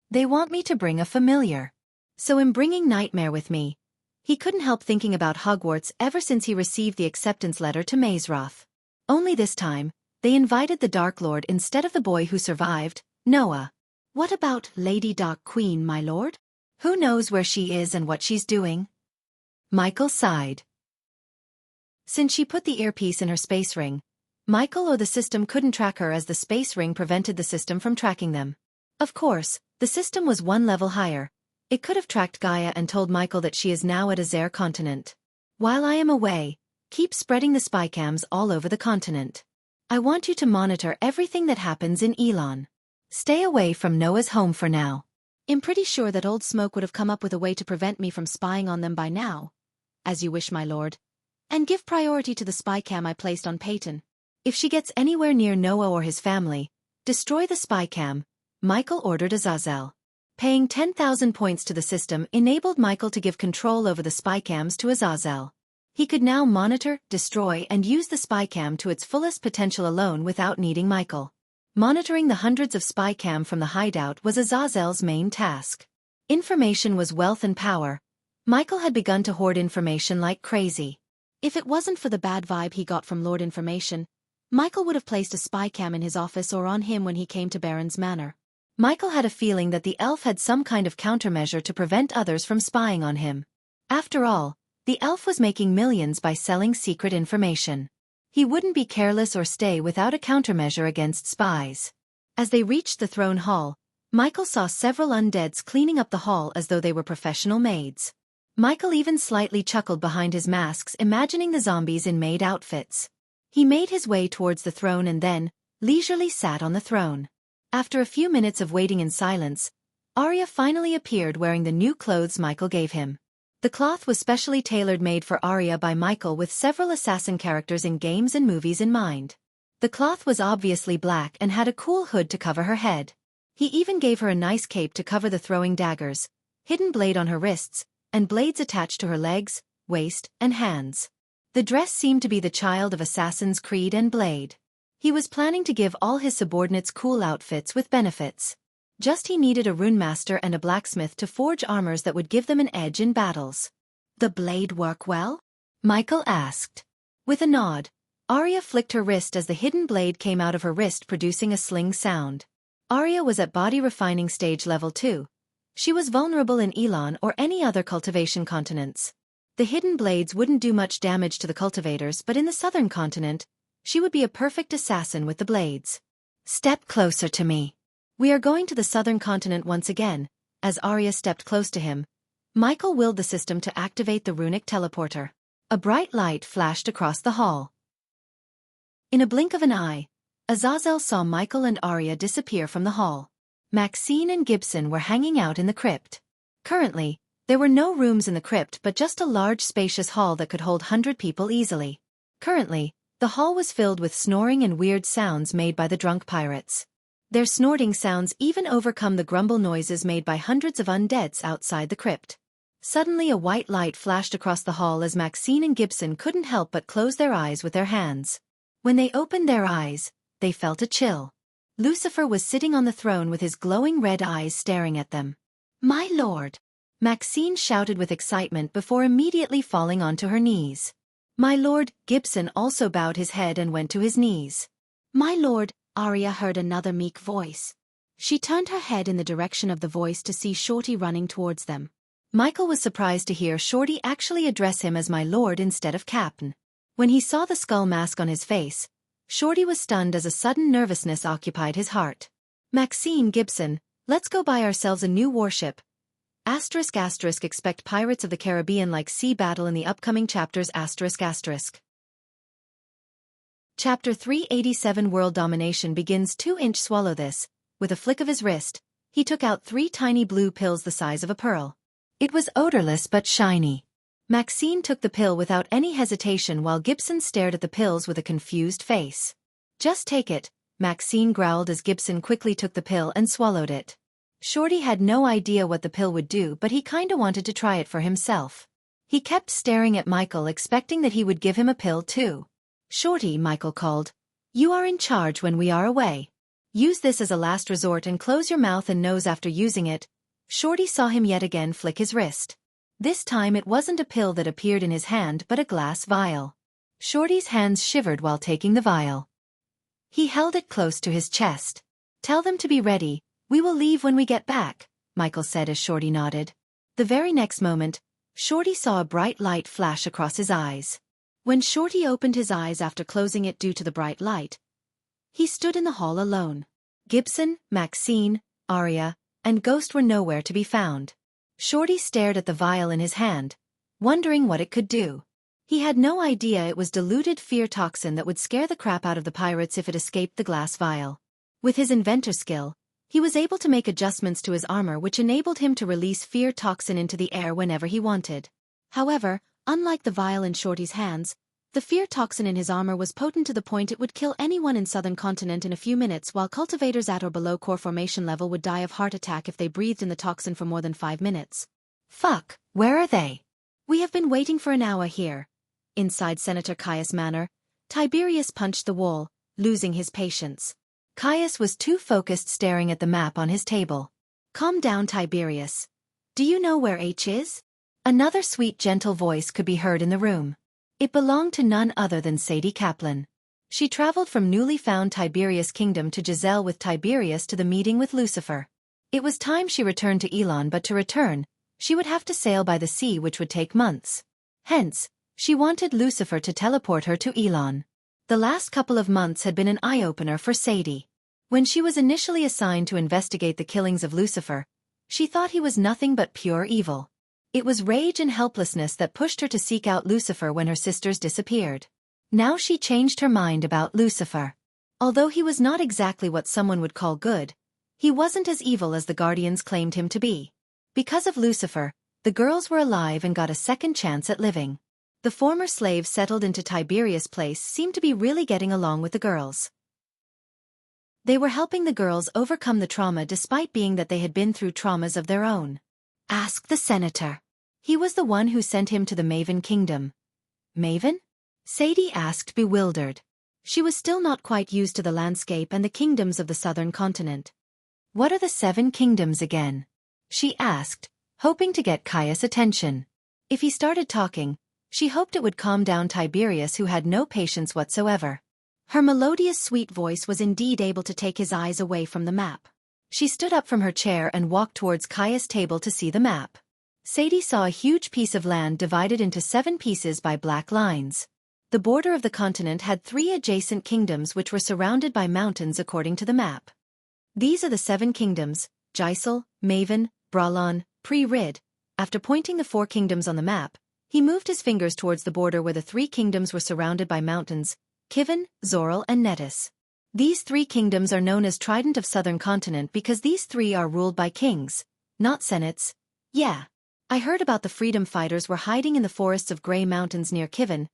They want me to bring a familiar. So I'm bringing Nightmare with me. He couldn't help thinking about Hogwarts ever since he received the acceptance letter to Mazeroth. Only this time, they invited the Dark Lord instead of the boy who survived, Noah. What about Lady Dark Queen, my lord? Who knows where she is and what she's doing? Michael sighed. Since she put the earpiece in her space ring, Michael or the system couldn't track her as the space ring prevented the system from tracking them. Of course, the system was one level higher. It could have tracked Gaia and told Michael that she is now at Azure continent. While I am away, keep spreading the spycams all over the continent. I want you to monitor everything that happens in Elon. Stay away from Noah's home for now. I'm pretty sure that Old Smoke would have come up with a way to prevent me from spying on them by now. As you wish, my lord. And give priority to the spycam I placed on Peyton. If she gets anywhere near Noah or his family, destroy the spycam, Michael ordered Azazel. Paying 10,000 points to the system enabled Michael to give control over the spycams to Azazel. He could now monitor, destroy and use the spycam to its fullest potential alone without needing Michael. Monitoring the hundreds of spycam from the hideout was Azazel's main task. Information was wealth and power. Michael had begun to hoard information like crazy. If it wasn't for the bad vibe he got from Lord Information, Michael would have placed a spycam in his office or on him when he came to Baron's Manor. Michael had a feeling that the elf had some kind of countermeasure to prevent others from spying on him. After all, the elf was making millions by selling secret information. He wouldn't be careless or stay without a countermeasure against spies. As they reached the throne hall, Michael saw several undeads cleaning up the hall as though they were professional maids. Michael even slightly chuckled behind his masks, imagining the zombies in maid outfits. He made his way towards the throne and then, leisurely sat on the throne. After a few minutes of waiting in silence, Arya finally appeared wearing the new clothes Michael gave him. The cloth was specially tailor-made for Arya by Michael with several assassin characters in games and movies in mind. The cloth was obviously black and had a cool hood to cover her head. He even gave her a nice cape to cover the throwing daggers, hidden blade on her wrists, and blades attached to her legs, waist, and hands. The dress seemed to be the child of Assassin's Creed and Blade. He was planning to give all his subordinates cool outfits with benefits. Just he needed a rune master and a blacksmith to forge armors that would give them an edge in battles. The blade work well? Michael asked. With a nod, Arya flicked her wrist as the hidden blade came out of her wrist, producing a sling sound. Arya was at body refining stage level 2. She was vulnerable in Elon or any other cultivation continents. The hidden blades wouldn't do much damage to the cultivators, but in the southern continent, she would be a perfect assassin with the blades. Step closer to me. We are going to the southern continent once again. As Arya stepped close to him, Michael willed the system to activate the runic teleporter. A bright light flashed across the hall. In a blink of an eye, Azazel saw Michael and Arya disappear from the hall. Maxine and Gibson were hanging out in the crypt. Currently, there were no rooms in the crypt but just a large spacious hall that could hold 100 people easily. Currently, the hall was filled with snoring and weird sounds made by the drunk pirates. Their snorting sounds even overcome the grumble noises made by hundreds of undeads outside the crypt. Suddenly a white light flashed across the hall as Maxine and Gibson couldn't help but close their eyes with their hands. When they opened their eyes, they felt a chill. Lucifer was sitting on the throne with his glowing red eyes staring at them. "My lord!" Maxine shouted with excitement before immediately falling onto her knees. "My lord!" Gibson also bowed his head and went to his knees. "My lord!" Arya heard another meek voice. She turned her head in the direction of the voice to see Shorty running towards them. Michael was surprised to hear Shorty actually address him as my lord instead of Captain. When he saw the skull mask on his face, Shorty was stunned as a sudden nervousness occupied his heart. "Maxine, Gibson, let's go buy ourselves a new warship. **** expect Pirates of the Caribbean-like sea battle in the upcoming chapters ***. Chapter 387 World Domination begins. 2-inch swallow this. With a flick of his wrist, he took out 3 tiny blue pills the size of a pearl. It was odorless but shiny. Maxine took the pill without any hesitation while Gibson stared at the pills with a confused face. "Just take it," Maxine growled as Gibson quickly took the pill and swallowed it. Shorty had no idea what the pill would do, but he kinda wanted to try it for himself. He kept staring at Michael, expecting that he would give him a pill too. "Shorty," Michael called. "You are in charge when we are away. Use this as a last resort and close your mouth and nose after using it." Shorty saw him yet again flick his wrist. This time it wasn't a pill that appeared in his hand but a glass vial. Shorty's hands shivered while taking the vial. He held it close to his chest. "Tell them to be ready, we will leave when we get back," Michael said as Shorty nodded. The very next moment, Shorty saw a bright light flash across his eyes. When Shorty opened his eyes after closing it due to the bright light, he stood in the hall alone. Gibson, Maxine, Arya, and Ghost were nowhere to be found. Shorty stared at the vial in his hand, wondering what it could do. He had no idea it was diluted fear toxin that would scare the crap out of the pirates if it escaped the glass vial. With his inventor skill, he was able to make adjustments to his armor which enabled him to release fear toxin into the air whenever he wanted. However, unlike the vial in Shorty's hands, the fear toxin in his armor was potent to the point it would kill anyone in southern continent in a few minutes, while cultivators at or below core formation level would die of heart attack if they breathed in the toxin for more than 5 minutes. "Fuck, where are they?" "We have been waiting for an hour here." Inside Senator Caius Manor, Tiberius punched the wall, losing his patience. Caius was too focused staring at the map on his table. "Calm down, Tiberius. Do you know where H is?" Another sweet gentle voice could be heard in the room. It belonged to none other than Sadie Kaplan. She traveled from newly found Tiberius Kingdom to Giselle with Tiberius to the meeting with Lucifer. It was time she returned to Elon, but to return, she would have to sail by the sea, which would take months. Hence, she wanted Lucifer to teleport her to Elon. The last couple of months had been an eye-opener for Sadie. When she was initially assigned to investigate the killings of Lucifer, she thought he was nothing but pure evil. It was rage and helplessness that pushed her to seek out Lucifer when her sisters disappeared. Now she changed her mind about Lucifer. Although he was not exactly what someone would call good, he wasn't as evil as the Guardians claimed him to be. Because of Lucifer, the girls were alive and got a second chance at living. The former slaves settled into Tiberius' place seemed to be really getting along with the girls. They were helping the girls overcome the trauma despite being that they had been through traumas of their own. Ask the senator. He was the one who sent him to the Maven Kingdom. Maven? Sadie asked, bewildered. She was still not quite used to the landscape and the kingdoms of the southern continent. What are the 7 kingdoms again? She asked, hoping to get Caius' attention. If he started talking, she hoped it would calm down Tiberius, who had no patience whatsoever. Her melodious sweet voice was indeed able to take his eyes away from the map. She stood up from her chair and walked towards Caius' table to see the map. Sadie saw a huge piece of land divided into 7 pieces by black lines. The border of the continent had 3 adjacent kingdoms which were surrounded by mountains according to the map. These are the 7 kingdoms: Gisel, Maven, Bralon, Pre-Rid. After pointing the 4 kingdoms on the map, he moved his fingers towards the border where the 3 kingdoms were surrounded by mountains: Kivin, Zoril and Netis. These 3 kingdoms are known as Trident of Southern Continent because these 3 are ruled by kings, not senates. Yeah. I heard about the freedom fighters were hiding in the forests of Grey Mountains near Kivin.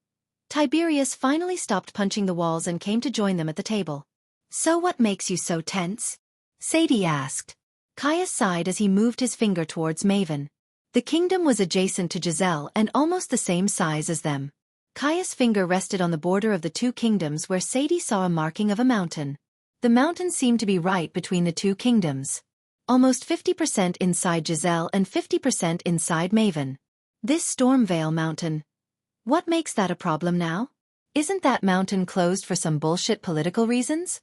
Tiberius finally stopped punching the walls and came to join them at the table. So what makes you so tense? Sadie asked. Caius sighed as he moved his finger towards Maven. The kingdom was adjacent to Giselle and almost the same size as them. Caius' finger rested on the border of the 2 kingdoms where Sadie saw a marking of a mountain. The mountain seemed to be right between the 2 kingdoms. Almost 50% inside Giselle and 50% inside Maven. This Stormvale mountain. What makes that a problem now? Isn't that mountain closed for some bullshit political reasons?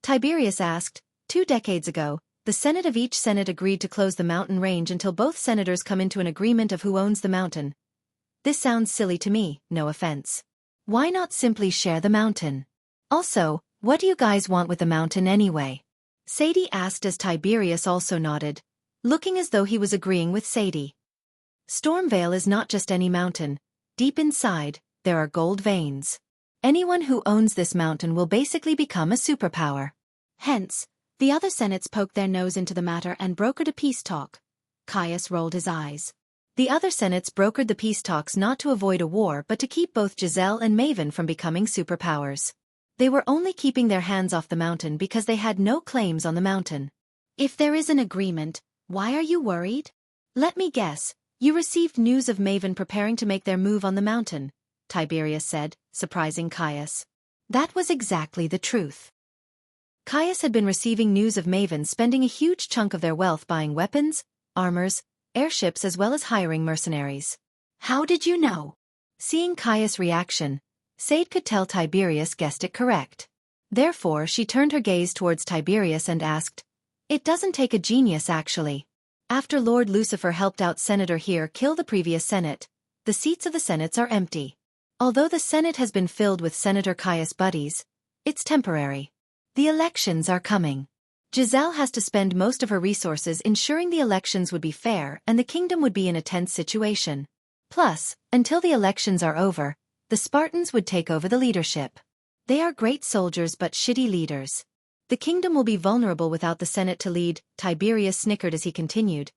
Tiberius asked. 2 decades ago, the Senate of each Senate agreed to close the mountain range until both senators come into an agreement of who owns the mountain. This sounds silly to me, no offense. Why not simply share the mountain? Also, what do you guys want with the mountain anyway? Sadie asked as Tiberius also nodded, looking as though he was agreeing with Sadie. Stormvale is not just any mountain. Deep inside, there are gold veins. Anyone who owns this mountain will basically become a superpower. Hence, the other senates poked their nose into the matter and brokered a peace talk. Caius rolled his eyes. The other senates brokered the peace talks not to avoid a war but to keep both Giselle and Maven from becoming superpowers. They were only keeping their hands off the mountain because they had no claims on the mountain. If there is an agreement, why are you worried? Let me guess, you received news of Maven preparing to make their move on the mountain, Tiberius said, surprising Caius. That was exactly the truth. Caius had been receiving news of Maven spending a huge chunk of their wealth buying weapons, armors, airships as well as hiring mercenaries. How did you know? Seeing Caius' reaction, Sade could tell Tiberius guessed it correct. Therefore she turned her gaze towards Tiberius and asked, "It doesn't take a genius actually. After Lord Lucifer helped out Senator here kill the previous Senate, the seats of the Senates are empty. Although the Senate has been filled with Senator Caius buddies, it's temporary. The elections are coming. Giselle has to spend most of her resources ensuring the elections would be fair and the kingdom would be in a tense situation. Plus, until the elections are over, the Spartans would take over the leadership. They are great soldiers but shitty leaders. The kingdom will be vulnerable without the Senate to lead," Tiberius snickered as he continued.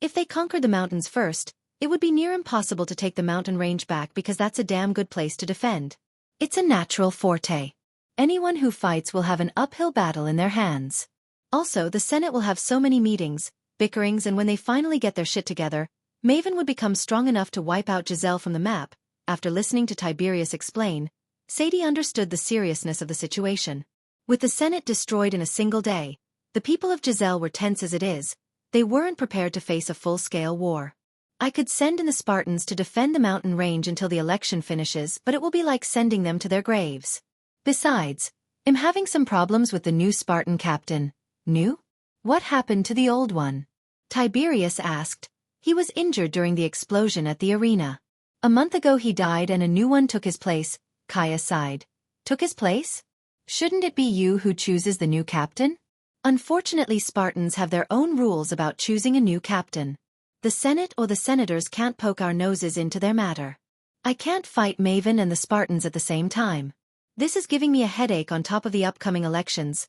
"If they conquered the mountains first, it would be near impossible to take the mountain range back because that's a damn good place to defend. It's a natural forte. Anyone who fights will have an uphill battle in their hands. Also, the Senate will have so many meetings, bickerings, and when they finally get their shit together, Maven would become strong enough to wipe out Giselle from the map." After listening to Tiberius explain, Sadie understood the seriousness of the situation. With the Senate destroyed in a single day, the people of Giselle were tense as it is. They weren't prepared to face a full-scale war. "I could send in the Spartans to defend the mountain range until the election finishes, but it will be like sending them to their graves. Besides, I'm having some problems with the new Spartan captain." "New? What happened to the old one?" Tiberius asked. "He was injured during the explosion at the arena. A month ago he died and a new one took his place," Caius sighed. "Took his place? Shouldn't it be you who chooses the new captain?" "Unfortunately, Spartans have their own rules about choosing a new captain. The Senate or the senators can't poke our noses into their matter. I can't fight Maven and the Spartans at the same time. This is giving me a headache on top of the upcoming elections.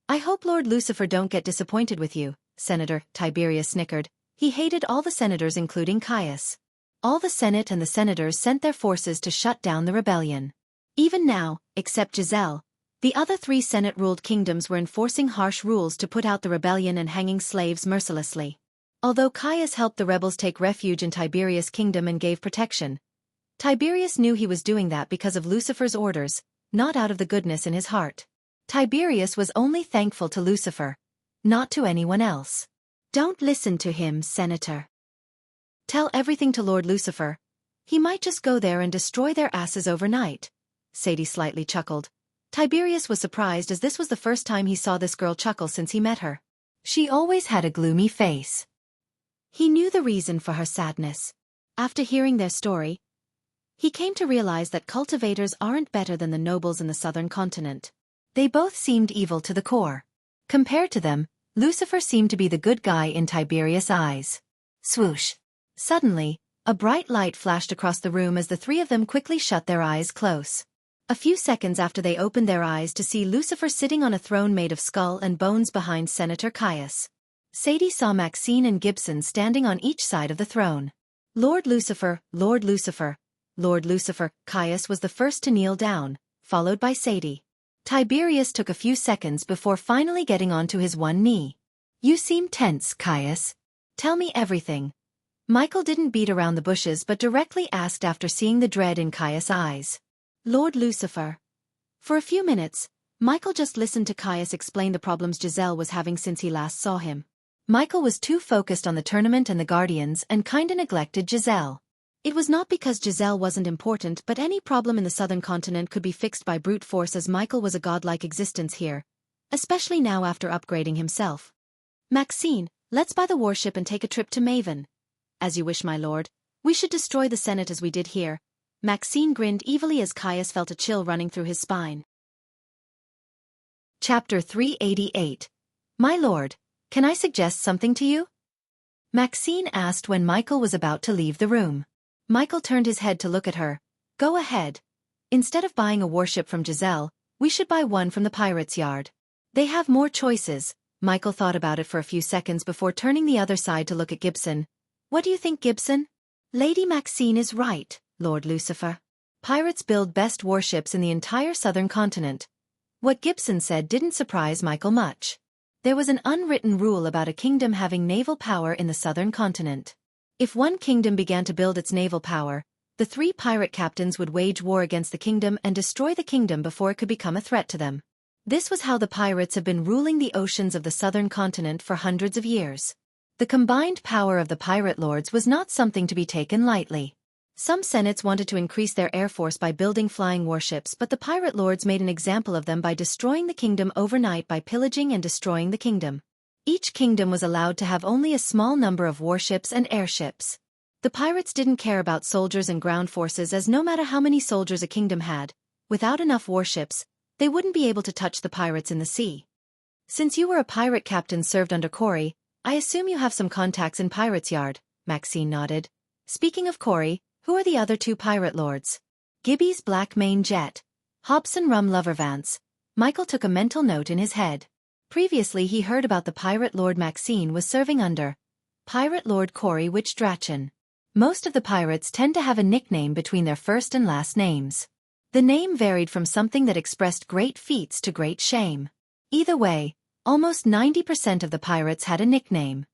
I hope Lord Lucifer don't get disappointed with you, Senator," Tiberius snickered. He hated all the senators including Caius. All the Senate and the senators sent their forces to shut down the rebellion. Even now, except Giselle, The other 3 Senate-ruled kingdoms were enforcing harsh rules to put out the rebellion and hanging slaves mercilessly. Although Caius helped the rebels take refuge in Tiberius' kingdom and gave protection, Tiberius knew he was doing that because of Lucifer's orders, not out of the goodness in his heart. Tiberius was only thankful to Lucifer, not to anyone else. Don't listen to him, Senator. Tell everything to Lord Lucifer. He might just go there and destroy their asses overnight. Sadie slightly chuckled. Tiberius was surprised as this was the first time he saw this girl chuckle since he met her. She always had a gloomy face. He knew the reason for her sadness. After hearing their story, he came to realize that cultivators aren't better than the nobles in the southern continent. They both seemed evil to the core. Compared to them, Lucifer seemed to be the good guy in Tiberius' eyes. Swoosh. Suddenly, a bright light flashed across the room as the 3 of them quickly shut their eyes close. A few seconds after they opened their eyes to see Lucifer sitting on a throne made of skull and bones behind Senator Caius. Sadie saw Maxine and Gibson standing on each side of the throne. Lord Lucifer, Lord Lucifer, Lord Lucifer. Caius was the first to kneel down, followed by Sadie. Tiberius took a few seconds before finally getting onto his one knee. You seem tense, Caius. Tell me everything. Michael didn't beat around the bushes but directly asked after seeing the dread in Caius' eyes. Lord Lucifer. For a few minutes, Michael just listened to Caius explain the problems Giselle was having since he last saw him. Michael was too focused on the tournament and the Guardians and kinda neglected Giselle. It was not because Giselle wasn't important, but any problem in the southern continent could be fixed by brute force as Michael was a godlike existence here, especially now after upgrading himself. Maxine, let's buy the warship and take a trip to Maven. As you wish, my lord. We should destroy the Senate as we did here. Maxine grinned evilly as Caius felt a chill running through his spine. Chapter 388. My lord, can I suggest something to you? Maxine asked when Michael was about to leave the room. Michael turned his head to look at her. Go ahead. Instead of buying a warship from Giselle, we should buy one from the pirates' yard. They have more choices. Michael thought about it for a few seconds before turning the other side to look at Gibson. What do you think, Gibson? Lady Maxine is right, Lord Lucifer. Pirates build best warships in the entire southern continent. What Gibson said didn't surprise Michael much. There was an unwritten rule about a kingdom having naval power in the southern continent. If one kingdom began to build its naval power, the 3 pirate captains would wage war against the kingdom and destroy the kingdom before it could become a threat to them. This was how the pirates have been ruling the oceans of the southern continent for hundreds of years. The combined power of the pirate lords was not something to be taken lightly. Some senates wanted to increase their air force by building flying warships, but the pirate lords made an example of them by destroying the kingdom overnight by pillaging and destroying the kingdom. Each kingdom was allowed to have only a small number of warships and airships. The pirates didn't care about soldiers and ground forces, as no matter how many soldiers a kingdom had, without enough warships, they wouldn't be able to touch the pirates in the sea. Since you were a pirate captain served under Corey, I assume you have some contacts in Pirates' Yard, Maxine nodded. Speaking of Corey, who are the other 2 pirate lords? Gibby's Black Main Jet. Hobson Rum Lover Vance. Michael took a mental note in his head. Previously he heard about the pirate lord Maxine was serving under Pirate Lord Corey Witchdrachen. Most of the pirates tend to have a nickname between their first and last names. The name varied from something that expressed great feats to great shame. Either way, almost 90% of the pirates had a nickname.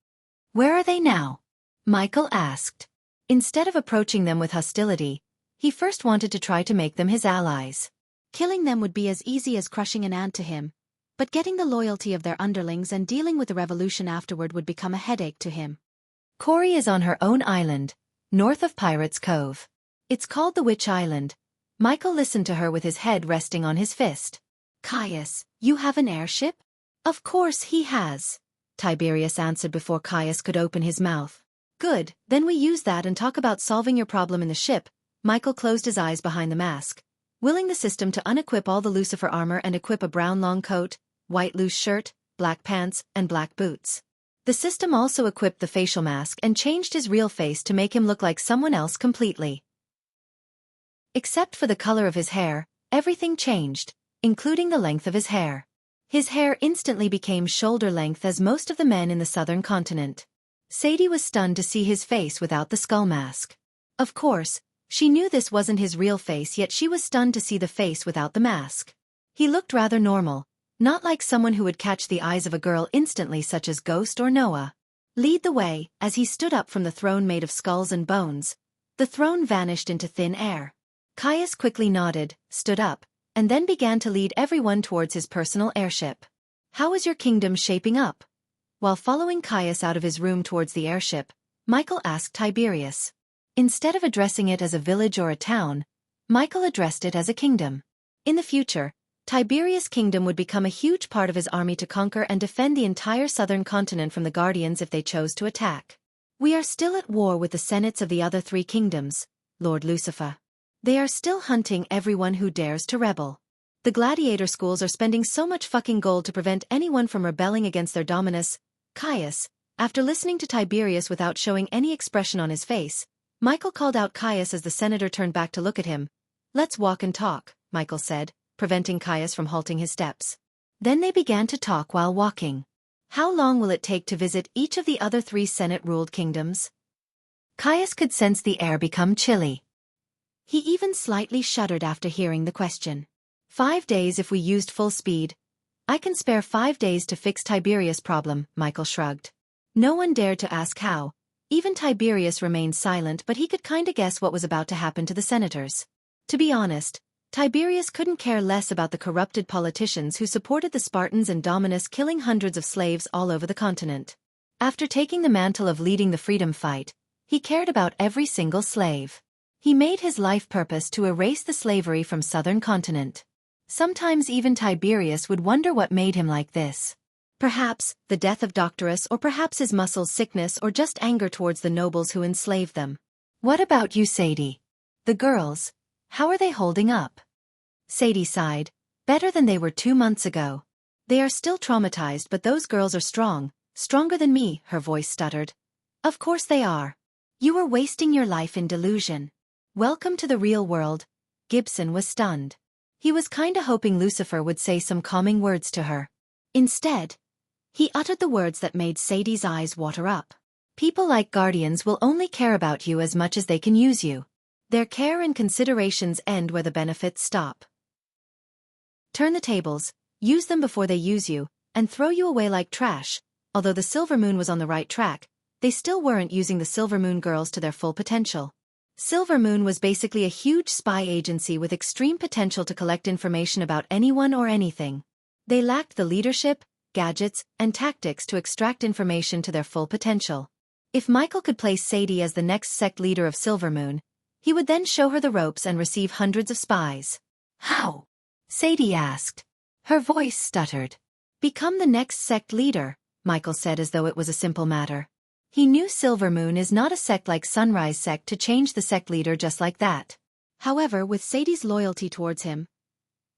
Where are they now? Michael asked. Instead of approaching them with hostility, he first wanted to try to make them his allies. Killing them would be as easy as crushing an ant to him, but getting the loyalty of their underlings and dealing with the revolution afterward would become a headache to him. Corey is on her own island, north of Pirates Cove. It's called the Witch Island. Michael listened to her with his head resting on his fist. Caius, you have an airship? Of course he has, Tiberius answered before Caius could open his mouth. Good, then we use that and talk about solving your problem in the ship. Michael closed his eyes behind the mask, willing the system to unequip all the Lucifer armor and equip a brown long coat, white loose shirt, black pants, and black boots. The system also equipped the facial mask and changed his real face to make him look like someone else completely. Except for the color of his hair, everything changed, including the length of his hair. His hair instantly became shoulder length as most of the men in the southern continent. Sadie was stunned to see his face without the skull mask. Of course, she knew this wasn't his real face, yet she was stunned to see the face without the mask. He looked rather normal, not like someone who would catch the eyes of a girl instantly such as Ghost or Noah. Lead the way. As he stood up from the throne made of skulls and bones, the throne vanished into thin air. Caius quickly nodded, stood up, and then began to lead everyone towards his personal airship. How is your kingdom shaping up? While following Caius out of his room towards the airship, Michael asked Tiberius. Instead of addressing it as a village or a town, Michael addressed it as a kingdom. In the future, Tiberius' kingdom would become a huge part of his army to conquer and defend the entire southern continent from the Guardians if they chose to attack. We are still at war with the senates of the other 3 kingdoms, Lord Lucifer. They are still hunting everyone who dares to rebel. The gladiator schools are spending so much fucking gold to prevent anyone from rebelling against their dominus. Caius, after listening to Tiberius without showing any expression on his face, Michael called out Caius as the senator turned back to look at him. Let's walk and talk, Michael said, preventing Caius from halting his steps. Then they began to talk while walking. How long will it take to visit each of the other 3 Senate-ruled kingdoms? Caius could sense the air become chilly. He even slightly shuddered after hearing the question. 5 days if we used full speed. I can spare 5 days to fix Tiberius' problem, Michael shrugged. No one dared to ask how. Even Tiberius remained silent, but he could kinda guess what was about to happen to the senators. To be honest, Tiberius couldn't care less about the corrupted politicians who supported the Spartans and Dominus killing hundreds of slaves all over the continent. After taking the mantle of leading the freedom fight, he cared about every single slave. He made his life purpose to erase the slavery from southern continent. Sometimes even Tiberius would wonder what made him like this. Perhaps the death of Doctorus, or perhaps his muscles' sickness, or just anger towards the nobles who enslaved them. What about you, Sadie? The girls, how are they holding up? Sadie sighed. Better than they were 2 months ago. They are still traumatized, but those girls are strong, stronger than me, her voice stuttered. Of course they are. You were wasting your life in delusion. Welcome to the real world. Gibson was stunned. He was kinda hoping Lucifer would say some calming words to her. Instead, he uttered the words that made Sadie's eyes water up. People like Guardians will only care about you as much as they can use you. Their care and considerations end where the benefits stop. Turn the tables, use them before they use you, and throw you away like trash. Although the Silver Moon was on the right track, they still weren't using the Silver Moon girls to their full potential. Silver Moon was basically a huge spy agency with extreme potential to collect information about anyone or anything. They lacked the leadership, gadgets, and tactics to extract information to their full potential. If Michael could place Sadie as the next sect leader of Silver Moon, he would then show her the ropes and receive hundreds of spies. How? Sadie asked. Her voice stuttered. Become the next sect leader, Michael said as though it was a simple matter. He knew Silver Moon is not a sect like Sunrise Sect to change the sect leader just like that. However, with Sadie's loyalty towards him,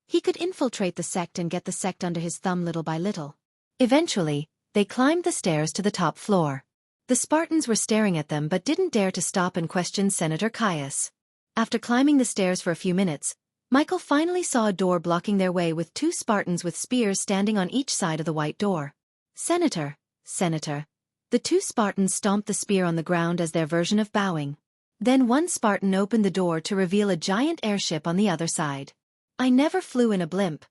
he could infiltrate the sect and get the sect under his thumb little by little. Eventually, they climbed the stairs to the top floor. The Spartans were staring at them but didn't dare to stop and question Senator Caius. After climbing the stairs for a few minutes, Michael finally saw a door blocking their way with 2 Spartans with spears standing on each side of the white door. Senator. The 2 Spartans stomped the spear on the ground as their version of bowing. Then one Spartan opened the door to reveal a giant airship on the other side. I never flew in a blimp.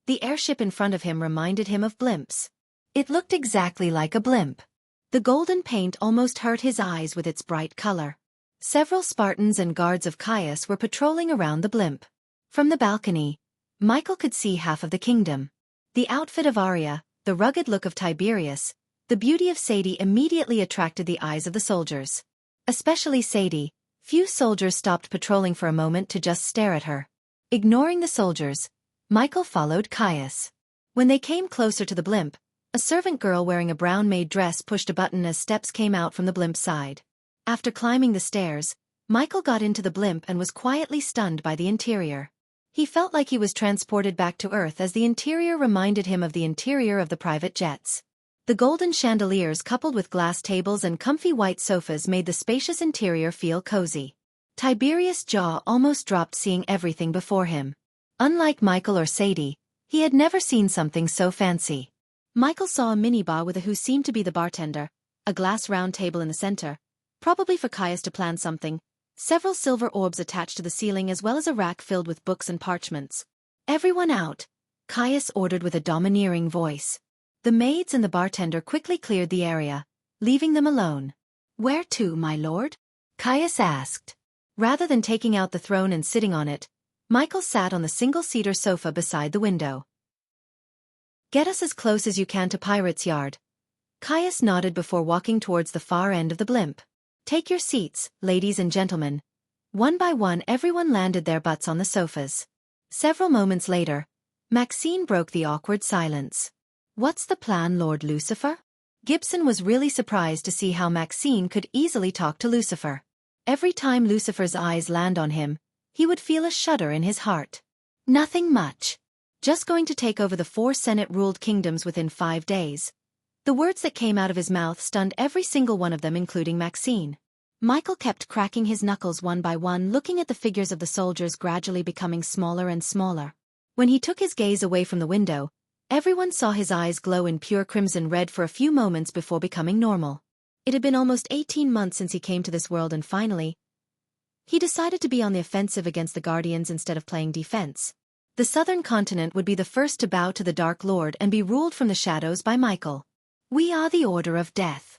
The airship in front of him reminded him of blimps. It looked exactly like a blimp. The golden paint almost hurt his eyes with its bright color. Several Spartans and guards of Caius were patrolling around the blimp. From the balcony, Michael could see half of the kingdom. The outfit of Arya, the rugged look of Tiberius, the beauty of Sadie immediately attracted the eyes of the soldiers. Especially Sadie. Few soldiers stopped patrolling for a moment to just stare at her. Ignoring the soldiers, Michael followed Caius. When they came closer to the blimp, a servant girl wearing a brown maid dress pushed a button as steps came out from the blimp side. After climbing the stairs, Michael got into the blimp and was quietly stunned by the interior. He felt like he was transported back to Earth as the interior reminded him of the interior of the private jets. The golden chandeliers coupled with glass tables and comfy white sofas made the spacious interior feel cozy. Tiberius' jaw almost dropped seeing everything before him. Unlike Michael or Sadie, he had never seen something so fancy. Michael saw a minibar with a who seemed to be the bartender, a glass round table in the center, probably for Caius to plan something, several silver orbs attached to the ceiling as well as a rack filled with books and parchments. Everyone out, Caius ordered with a domineering voice. The maids and the bartender quickly cleared the area, leaving them alone. Where to, my lord? Caius asked. Rather than taking out the throne and sitting on it, Michael sat on the single-seater sofa beside the window. Get us as close as you can to Pirate's Yard. Caius nodded before walking towards the far end of the blimp. Take your seats, ladies and gentlemen. One by one everyone landed their butts on the sofas. Several moments later, Maxine broke the awkward silence. What's the plan, Lord Lucifer? Gibson was really surprised to see how Maxine could easily talk to Lucifer. Every time Lucifer's eyes land on him, he would feel a shudder in his heart. Nothing much. Just going to take over the 4 Senate-ruled kingdoms within 5 days. The words that came out of his mouth stunned every single one of them, including Maxine. Michael kept cracking his knuckles one by one, looking at the figures of the soldiers gradually becoming smaller and smaller. When he took his gaze away from the window, everyone saw his eyes glow in pure crimson red for a few moments before becoming normal. It had been almost 18 months since he came to this world, and finally, he decided to be on the offensive against the Guardians instead of playing defense. The southern continent would be the first to bow to the Dark Lord and be ruled from the shadows by Michael. We are the Order of Death.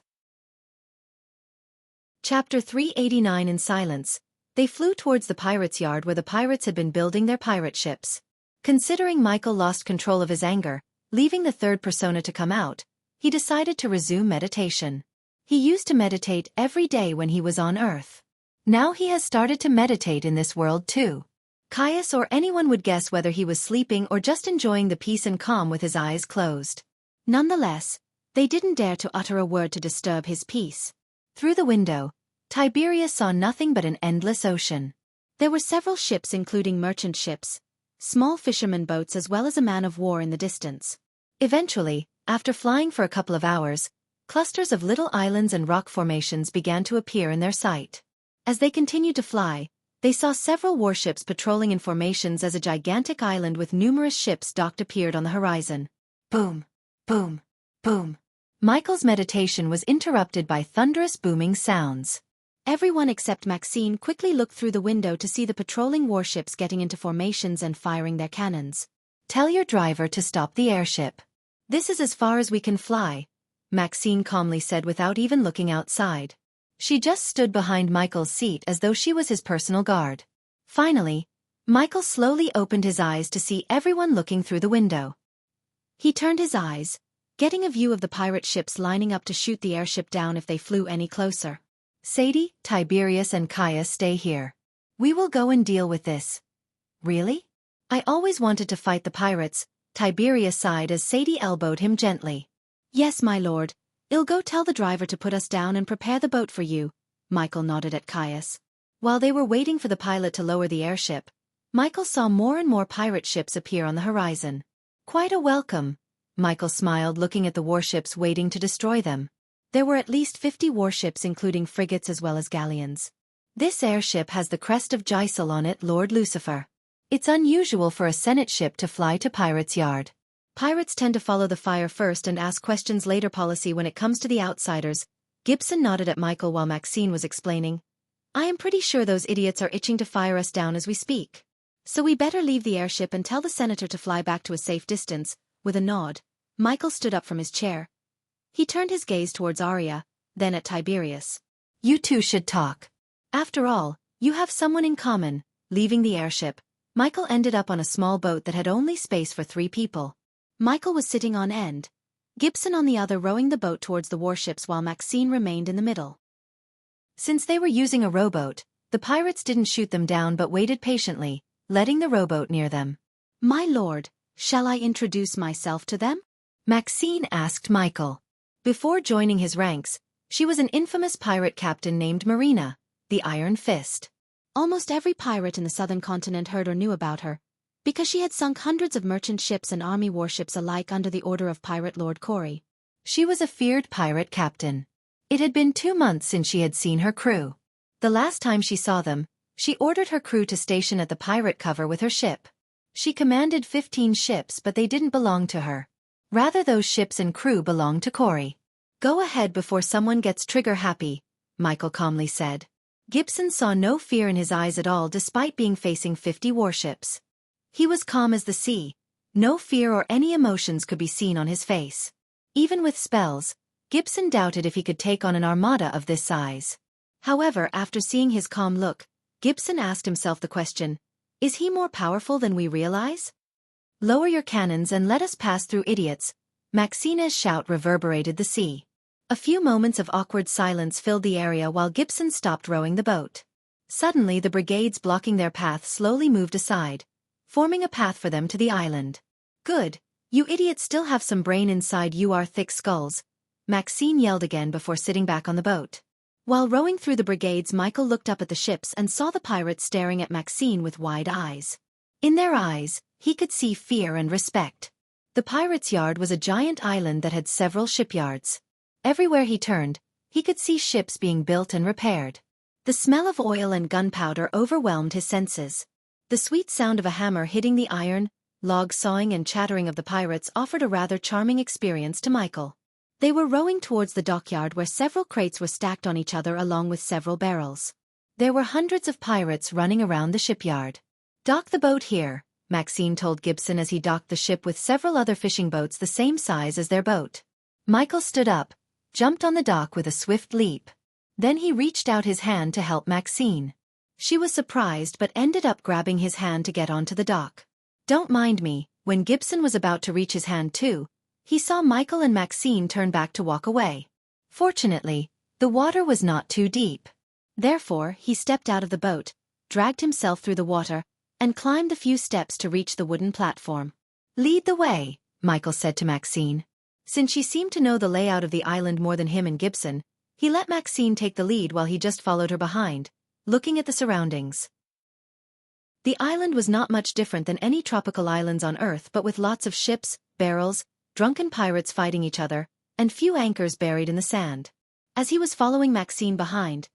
Chapter 389. In silence, they flew towards the pirates' yard where the pirates had been building their pirate ships. Considering Michael lost control of his anger, leaving the third persona to come out, he decided to resume meditation. He used to meditate every day when he was on Earth. Now he has started to meditate in this world too. Caius or anyone would guess whether he was sleeping or just enjoying the peace and calm with his eyes closed. Nonetheless, they didn't dare to utter a word to disturb his peace. Through the window, Tiberius saw nothing but an endless ocean. There were several ships, including merchant ships, small fishermen boats, as well as a man of war in the distance. Eventually, after flying for a couple of hours, clusters of little islands and rock formations began to appear in their sight. As they continued to fly, they saw several warships patrolling in formations as a gigantic island with numerous ships docked appeared on the horizon. Boom, boom, boom. Michael's meditation was interrupted by thunderous booming sounds. Everyone except Maxine quickly looked through the window to see the patrolling warships getting into formations and firing their cannons. Tell your driver to stop the airship. This is as far as we can fly, Maxine calmly said without even looking outside. She just stood behind Michael's seat as though she was his personal guard. Finally, Michael slowly opened his eyes to see everyone looking through the window. He turned his eyes, getting a view of the pirate ships lining up to shoot the airship down if they flew any closer. Sadie, Tiberius and Caius, stay here. We will go and deal with this. Really? I always wanted to fight the pirates, Tiberius sighed as Sadie elbowed him gently. Yes, my lord. I'll go tell the driver to put us down and prepare the boat for you, Michael nodded at Caius. While they were waiting for the pilot to lower the airship, Michael saw more and more pirate ships appear on the horizon. Quite a welcome, Michael smiled, looking at the warships waiting to destroy them. There were at least 50 warships, including frigates as well as galleons. This airship has the crest of Gisel on it, Lord Lucifer. It's unusual for a Senate ship to fly to Pirates' Yard. Pirates tend to follow the fire first and ask questions later policy when it comes to the outsiders. Gibson nodded at Michael while Maxine was explaining. I am pretty sure those idiots are itching to fire us down as we speak. So we better leave the airship and tell the senator to fly back to a safe distance. With a nod, Michael stood up from his chair. He turned his gaze towards Arya, then at Tiberius. You two should talk. After all, you have someone in common. Leaving the airship, Michael ended up on a small boat that had only space for 3 people. Michael was sitting on end, Gibson on the other, rowing the boat towards the warships while Maxine remained in the middle. Since they were using a rowboat, the pirates didn't shoot them down but waited patiently, letting the rowboat near them. My lord, shall I introduce myself to them? Maxine asked Michael. Before joining his ranks, she was an infamous pirate captain named Marina, the Iron Fist. Almost every pirate in the southern continent heard or knew about her, because she had sunk hundreds of merchant ships and army warships alike under the order of Pirate Lord Corey. She was a feared pirate captain. It had been 2 months since she had seen her crew. The last time she saw them, she ordered her crew to station at the pirate cover with her ship. She commanded 15 ships, but they didn't belong to her. Rather, those ships and crew belonged to Corey. Go ahead before someone gets trigger-happy, Michael calmly said. Gibson saw no fear in his eyes at all despite being facing 50 warships. He was calm as the sea. No fear or any emotions could be seen on his face. Even with spells, Gibson doubted if he could take on an armada of this size. However, after seeing his calm look, Gibson asked himself the question, is he more powerful than we realize? Lower your cannons and let us pass through, idiots. Maxine's shout reverberated the sea. A few moments of awkward silence filled the area while Gibson stopped rowing the boat. Suddenly the brigades blocking their path slowly moved aside, forming a path for them to the island. Good. You idiots still have some brain inside you, are thick skulls, Maxine yelled again before sitting back on the boat. While rowing through the brigades, Michael looked up at the ships and saw the pirates staring at Maxine with wide eyes. In their eyes, he could see fear and respect. The pirates' yard was a giant island that had several shipyards. Everywhere he turned, he could see ships being built and repaired. The smell of oil and gunpowder overwhelmed his senses. The sweet sound of a hammer hitting the iron, log sawing and chattering of the pirates offered a rather charming experience to Michael. They were rowing towards the dockyard where several crates were stacked on each other along with several barrels. There were hundreds of pirates running around the shipyard. Dock the boat here, Maxine told Gibson as he docked the ship with several other fishing boats the same size as their boat. Michael stood up, jumped on the dock with a swift leap. Then he reached out his hand to help Maxine. She was surprised but ended up grabbing his hand to get onto the dock. Don't mind me. When Gibson was about to reach his hand too, he saw Michael and Maxine turn back to walk away. Fortunately, the water was not too deep. Therefore, he stepped out of the boat, dragged himself through the water, and climbed the few steps to reach the wooden platform. Lead the way, Michael said to Maxine. Since she seemed to know the layout of the island more than him and Gibson, he let Maxine take the lead while he just followed her behind, looking at the surroundings. The island was not much different than any tropical islands on Earth, but with lots of ships, barrels, drunken pirates fighting each other, and few anchors buried in the sand. As he was following Maxine behind,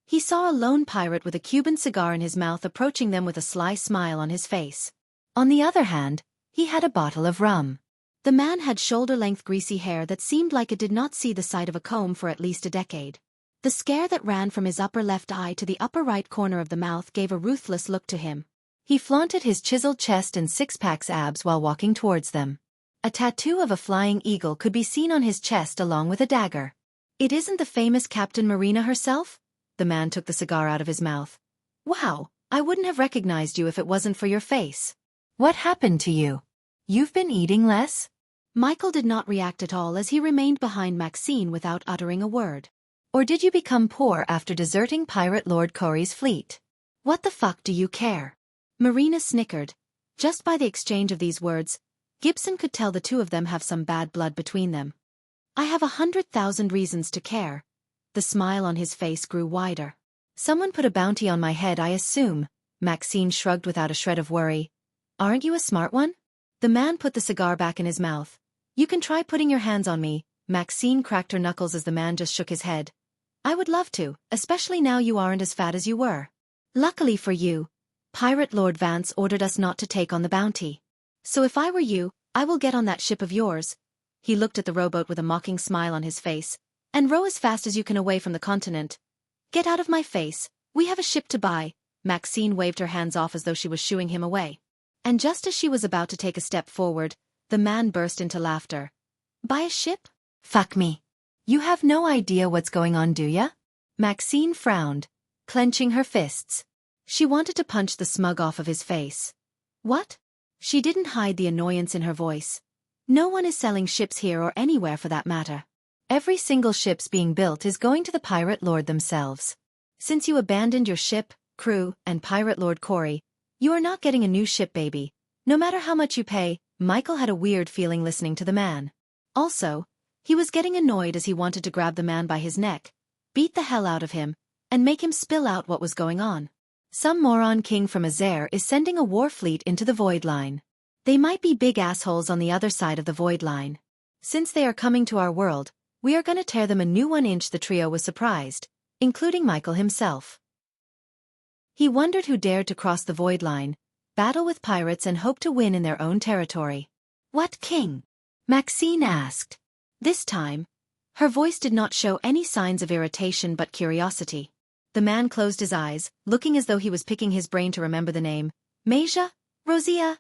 he saw a lone pirate with a Cuban cigar in his mouth approaching them with a sly smile on his face. On the other hand, he had a bottle of rum. The man had shoulder-length greasy hair that seemed like it did not see the sight of a comb for at least a decade. The scare that ran from his upper left eye to the upper right corner of the mouth gave a ruthless look to him. He flaunted his chiseled chest and six-pack abs while walking towards them. A tattoo of a flying eagle could be seen on his chest along with a dagger. It isn't the famous Captain Marina herself? The man took the cigar out of his mouth. Wow, I wouldn't have recognized you if it wasn't for your face. What happened to you? You've been eating less? Michael did not react at all as he remained behind Maxine without uttering a word. Or did you become poor after deserting Pirate Lord Corey's fleet? What the fuck do you care? Marina snickered. Just by the exchange of these words, Gibson could tell the two of them have some bad blood between them. I have 100,000 reasons to care. The smile on his face grew wider. Someone put a bounty on my head, I assume. Maxine shrugged without a shred of worry. Aren't you a smart one? The man put the cigar back in his mouth. You can try putting your hands on me. Maxine cracked her knuckles as the man just shook his head. I would love to, especially now you aren't as fat as you were. Luckily for you, Pirate Lord Vance ordered us not to take on the bounty. So if I were you, I will get on that ship of yours. He looked at the rowboat with a mocking smile on his face. And row as fast as you can away from the continent. Get out of my face, we have a ship to buy. Maxine waved her hands off as though she was shooing him away. And just as she was about to take a step forward, the man burst into laughter. Buy a ship? Fuck me. You have no idea what's going on, do ya? Maxine frowned, clenching her fists. She wanted to punch the smug off of his face. What? She didn't hide the annoyance in her voice. No one is selling ships here or anywhere for that matter. Every single ship's being built is going to the Pirate Lord themselves. Since you abandoned your ship, crew, and Pirate Lord Corey, you are not getting a new ship, baby. No matter how much you pay. Michael had a weird feeling listening to the man. Also, he was getting annoyed as he wanted to grab the man by his neck, beat the hell out of him, and make him spill out what was going on. Some moron king from Azer is sending a war fleet into the Void Line. They might be big assholes on the other side of the Void Line. Since they are coming to our world, we are gonna tear them a new 1 inch. The trio was surprised, including Michael himself. He wondered who dared to cross the Void Line, battle with pirates and hope to win in their own territory. What king? Maxine asked. This time, her voice did not show any signs of irritation but curiosity. The man closed his eyes, looking as though he was picking his brain to remember the name. Meja? Rosia?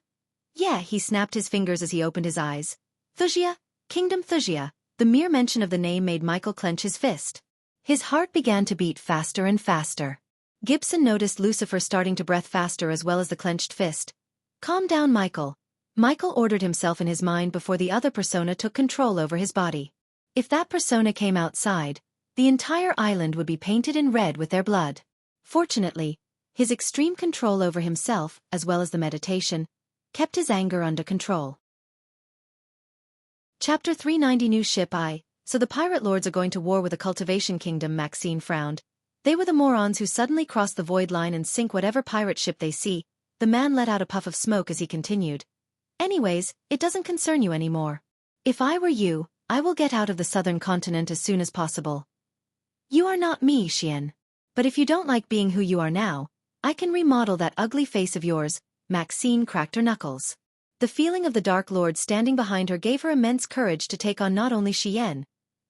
Yeah, he snapped his fingers as he opened his eyes. Thuxia, Kingdom Thuxia. The mere mention of the name made Michael clench his fist. His heart began to beat faster and faster. Gibson noticed Lucifer starting to breath faster as well as the clenched fist. Calm down, Michael. Michael ordered himself in his mind before the other persona took control over his body. If that persona came outside, the entire island would be painted in red with their blood. Fortunately, his extreme control over himself, as well as the meditation, kept his anger under control. Chapter 390 New Ship So the pirate lords are going to war with the Cultivation Kingdom, Maxine frowned. They were the morons who suddenly cross the void line and sink whatever pirate ship they see. The man let out a puff of smoke as he continued. Anyways, it doesn't concern you anymore. If I were you, I will get out of the southern continent as soon as possible. You are not me, Xian. But if you don't like being who you are now, I can remodel that ugly face of yours. Maxine cracked her knuckles. The feeling of the Dark Lord standing behind her gave her immense courage to take on not only Xian,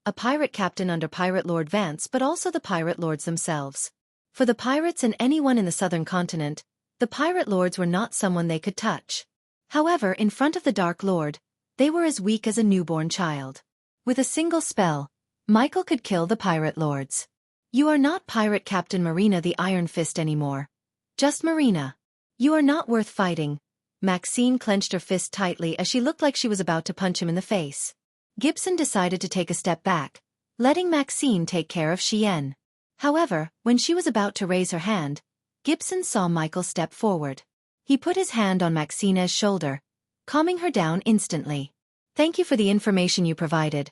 a pirate captain under Pirate Lord Vance, but also the pirate lords themselves. For the pirates and anyone in the southern continent, the pirate lords were not someone they could touch. However, in front of the Dark Lord, they were as weak as a newborn child. With a single spell, Michael could kill the pirate lords. You are not Pirate Captain Marina the Iron Fist anymore. Just Marina. You are not worth fighting. Maxine clenched her fist tightly as she looked like she was about to punch him in the face. Gibson decided to take a step back, letting Maxine take care of Xian. However, when she was about to raise her hand, Gibson saw Michael step forward. He put his hand on Maxine's shoulder, calming her down instantly. Thank you for the information you provided.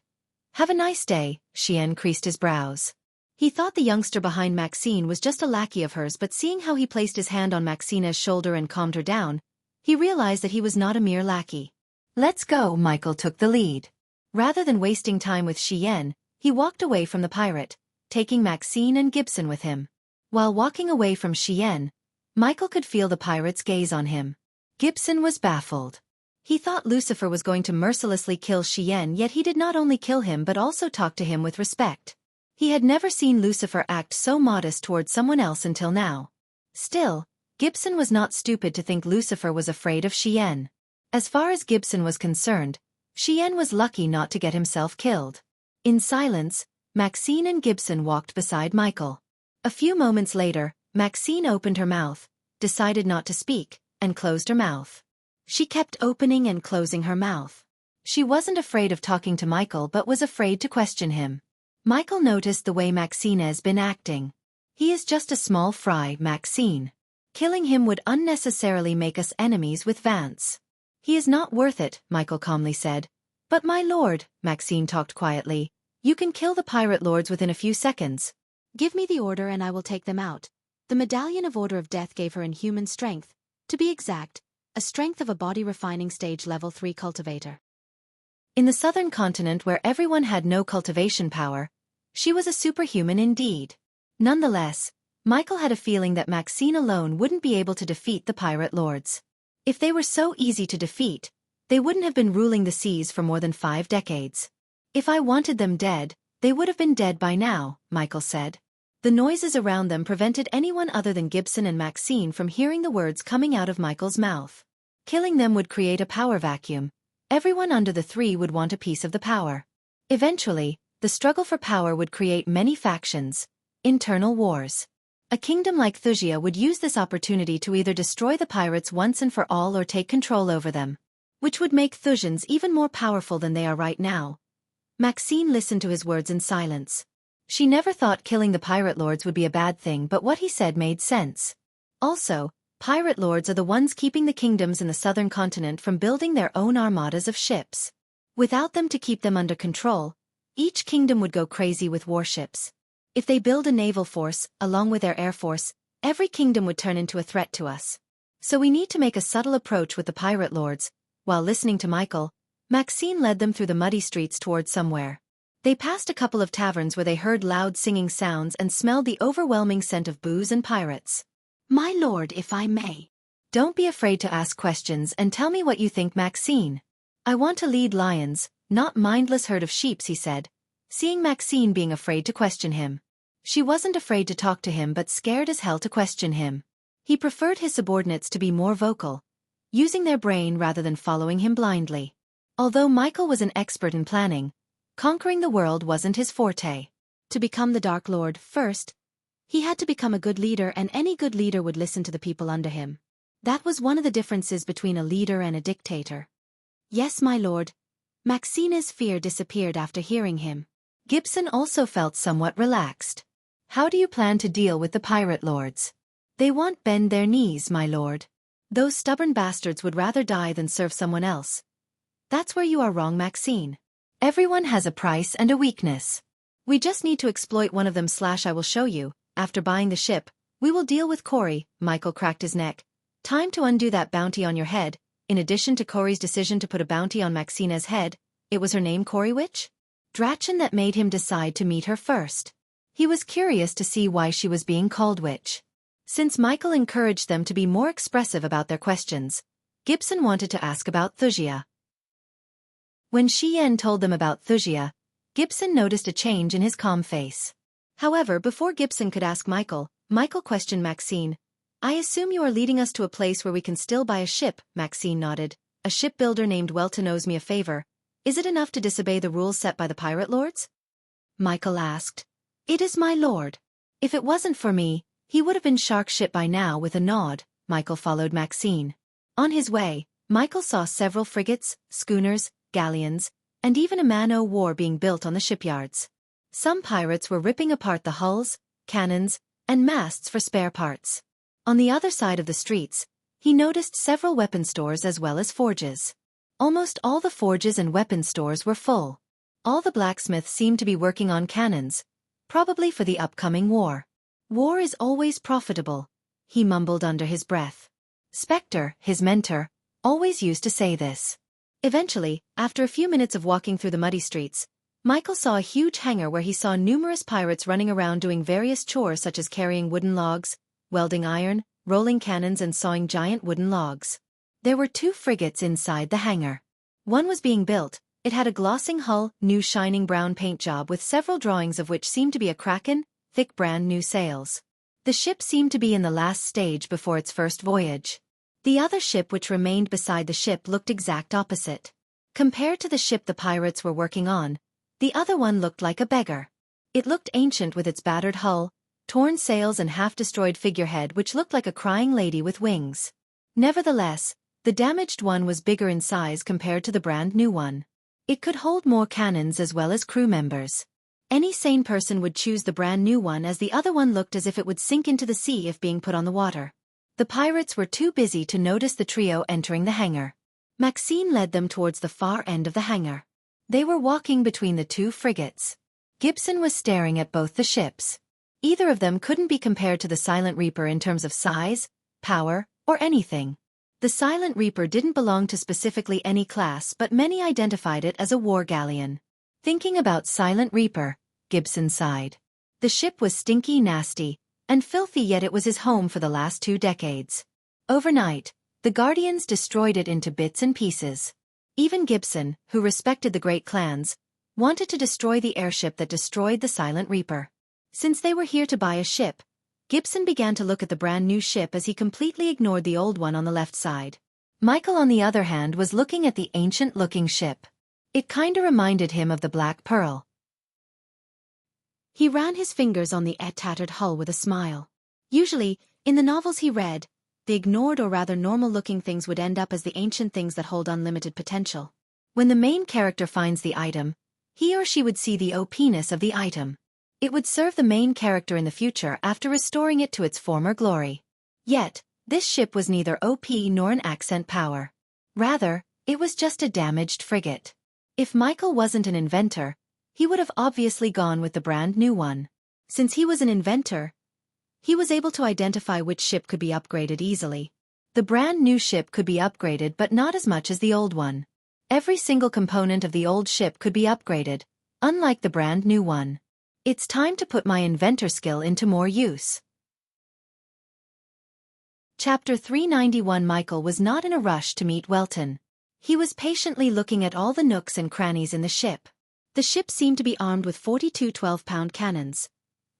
Have a nice day. Xian creased his brows. He thought the youngster behind Maxine was just a lackey of hers, but seeing how he placed his hand on Maxine's shoulder and calmed her down, he realized that he was not a mere lackey. Let's go. Michael took the lead. Rather than wasting time with Xian, he walked away from the pirate, taking Maxine and Gibson with him. While walking away from Xian, Michael could feel the pirate's gaze on him. Gibson was baffled. He thought Lucifer was going to mercilessly kill Xian, yet he did not only kill him but also talk to him with respect. He had never seen Lucifer act so modest towards someone else until now. Still, Gibson was not stupid to think Lucifer was afraid of Xian. As far as Gibson was concerned, Xian was lucky not to get himself killed. In silence, Maxine and Gibson walked beside Michael. A few moments later, Maxine opened her mouth, decided not to speak, and closed her mouth. She kept opening and closing her mouth. She wasn't afraid of talking to Michael but was afraid to question him. Michael noticed the way Maxine has been acting. He is just a small fry, Maxine. Killing him would unnecessarily make us enemies with Vance. He is not worth it, Michael calmly said. But my lord, Maxine talked quietly, you can kill the pirate lords within a few seconds. Give me the order and I will take them out. The medallion of Order of Death gave her inhuman strength. To be exact, a strength of a body refining stage level 3 cultivator. In the southern continent where everyone had no cultivation power, she was a superhuman indeed. Nonetheless, Michael had a feeling that Maxine alone wouldn't be able to defeat the pirate lords. If they were so easy to defeat, they wouldn't have been ruling the seas for more than 5 decades. If I wanted them dead, they would have been dead by now, Michael said. The noises around them prevented anyone other than Gibson and Maxine from hearing the words coming out of Michael's mouth. Killing them would create a power vacuum. Everyone under the 3 would want a piece of the power. Eventually, the struggle for power would create many factions, internal wars. A kingdom like Thuxia would use this opportunity to either destroy the pirates once and for all or take control over them, which would make Thuxians even more powerful than they are right now. Maxine listened to his words in silence. She never thought killing the pirate lords would be a bad thing, but what he said made sense. Also, pirate lords are the ones keeping the kingdoms in the southern continent from building their own armadas of ships. Without them to keep them under control, each kingdom would go crazy with warships. If they build a naval force, along with their air force, every kingdom would turn into a threat to us. So we need to make a subtle approach with the pirate lords. While listening to Michael, Maxine led them through the muddy streets towards somewhere. They passed a couple of taverns where they heard loud singing sounds and smelled the overwhelming scent of booze and pirates. My lord, if I may. Don't be afraid to ask questions and tell me what you think, Maxine. I want to lead lions, not mindless herd of sheep, he said, seeing Maxine being afraid to question him. She wasn't afraid to talk to him but scared as hell to question him. He preferred his subordinates to be more vocal. using their brain rather than following him blindly. Although Michael was an expert in planning, conquering the world wasn't his forte. To become the Dark Lord, first, he had to become a good leader, and any good leader would listen to the people under him. That was one of the differences between a leader and a dictator. Yes, my lord. Maxine's fear disappeared after hearing him. Gibson also felt somewhat relaxed. How do you plan to deal with the pirate lords? They won't bend their knees, my lord. Those stubborn bastards would rather die than serve someone else. That's where you are wrong, Maxine. Everyone has a price and a weakness. We just need to exploit one of them. I will show you. After buying the ship, we will deal with Cory. Michael cracked his neck. Time to undo that bounty on your head. In addition to Cory's decision to put a bounty on Maxine's head, it was her name Cory Witch? Dratchen that made him decide to meet her first. He was curious to see why she was being called Witch. Since Michael encouraged them to be more expressive about their questions, Gibson wanted to ask about Wuxia. When Xian told them about Wuxia, Gibson noticed a change in his calm face. However, before Gibson could ask Michael questioned Maxine. I assume you are leading us to a place where we can still buy a ship. Maxine nodded. A shipbuilder named Welton owes me a favor. Is it enough to disobey the rules set by the pirate lords? Michael asked. It is, my lord. If it wasn't for me, he would have been shark ship by now. With a nod, Michael followed Maxine. On his way, Michael saw several frigates, schooners, galleons, and even a man-o'-war being built on the shipyards. Some pirates were ripping apart the hulls, cannons, and masts for spare parts. On the other side of the streets, he noticed several weapon stores as well as forges. Almost all the forges and weapon stores were full. All the blacksmiths seemed to be working on cannons, probably for the upcoming war. War is always profitable, he mumbled under his breath. Spectre, his mentor, always used to say this. Eventually, after a few minutes of walking through the muddy streets, Michael saw a huge hangar where he saw numerous pirates running around doing various chores such as carrying wooden logs, welding iron, rolling cannons and sawing giant wooden logs. There were 2 frigates inside the hangar. One was being built. It had a glossing hull, new shining brown paint job with several drawings of which seemed to be a kraken, thick brand new sails. The ship seemed to be in the last stage before its first voyage. The other ship which remained beside the ship looked exact opposite. Compared to the ship the pirates were working on, the other one looked like a beggar. It looked ancient with its battered hull, torn sails and half-destroyed figurehead which looked like a crying lady with wings. Nevertheless, the damaged one was bigger in size compared to the brand new one. It could hold more cannons as well as crew members. Any sane person would choose the brand new one as the other one looked as if it would sink into the sea if being put on the water. The pirates were too busy to notice the trio entering the hangar. Maxine led them towards the far end of the hangar. They were walking between the 2 frigates. Gibson was staring at both the ships. Either of them couldn't be compared to the Silent Reaper in terms of size, power, or anything. The Silent Reaper didn't belong to specifically any class, but many identified it as a war galleon. Thinking about Silent Reaper, Gibson sighed. The ship was stinky, nasty, and filthy, yet it was his home for the last 2 decades. Overnight, the Guardians destroyed it into bits and pieces. Even Gibson, who respected the great clans, wanted to destroy the airship that destroyed the Silent Reaper. Since they were here to buy a ship, Gibson began to look at the brand new ship as he completely ignored the old one on the left side. Michael, on the other hand, was looking at the ancient-looking ship. It kinda reminded him of the Black Pearl. He ran his fingers on the tattered hull with a smile. Usually, in the novels he read, the ignored or rather normal-looking things would end up as the ancient things that hold unlimited potential. When the main character finds the item, he or she would see the OP-ness of the item. It would serve the main character in the future after restoring it to its former glory. Yet, this ship was neither OP nor an accent power. Rather, it was just a damaged frigate. If Michael wasn't an inventor, he would have obviously gone with the brand new one. Since he was an inventor, he was able to identify which ship could be upgraded easily. The brand new ship could be upgraded, but not as much as the old one. Every single component of the old ship could be upgraded, unlike the brand new one. It's time to put my inventor skill into more use. Chapter 391. Michael was not in a rush to meet Welton. He was patiently looking at all the nooks and crannies in the ship. The ship seemed to be armed with 42 12-pound cannons,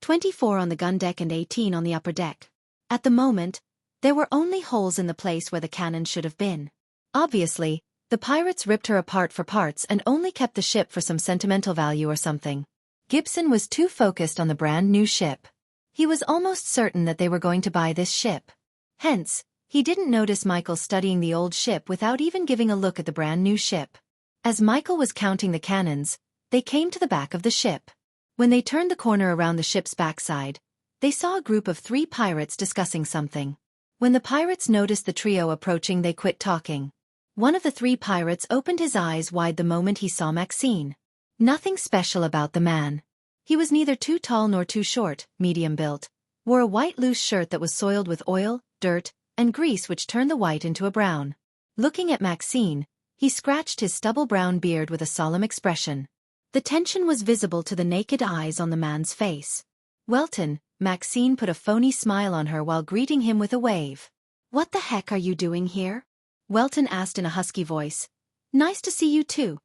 24 on the gun deck and 18 on the upper deck. At the moment, There were only holes in the place where the cannon should have been. Obviously, the pirates ripped her apart for parts and only kept the ship for some sentimental value or something. Gibson was too focused on the brand new ship. He was almost certain that they were going to buy this ship. Hence, he didn't notice Michael studying the old ship without even giving a look at the brand new ship. As Michael was counting the cannons, they came to the back of the ship. When they turned the corner around the ship's backside, they saw a group of 3 pirates discussing something. When the pirates noticed the trio approaching, they quit talking. One of the 3 pirates opened his eyes wide the moment he saw Maxine. Nothing special about the man. He was neither too tall nor too short, medium built, wore a white loose shirt that was soiled with oil, dirt, and grease which turned the white into a brown. Looking at Maxine, he scratched his stubble brown beard with a solemn expression. The tension was visible to the naked eyes on the man's face. "Welton," Maxine put a phony smile on her while greeting him with a wave. "What the heck are you doing here?" Welton asked in a husky voice. "Nice to see you too."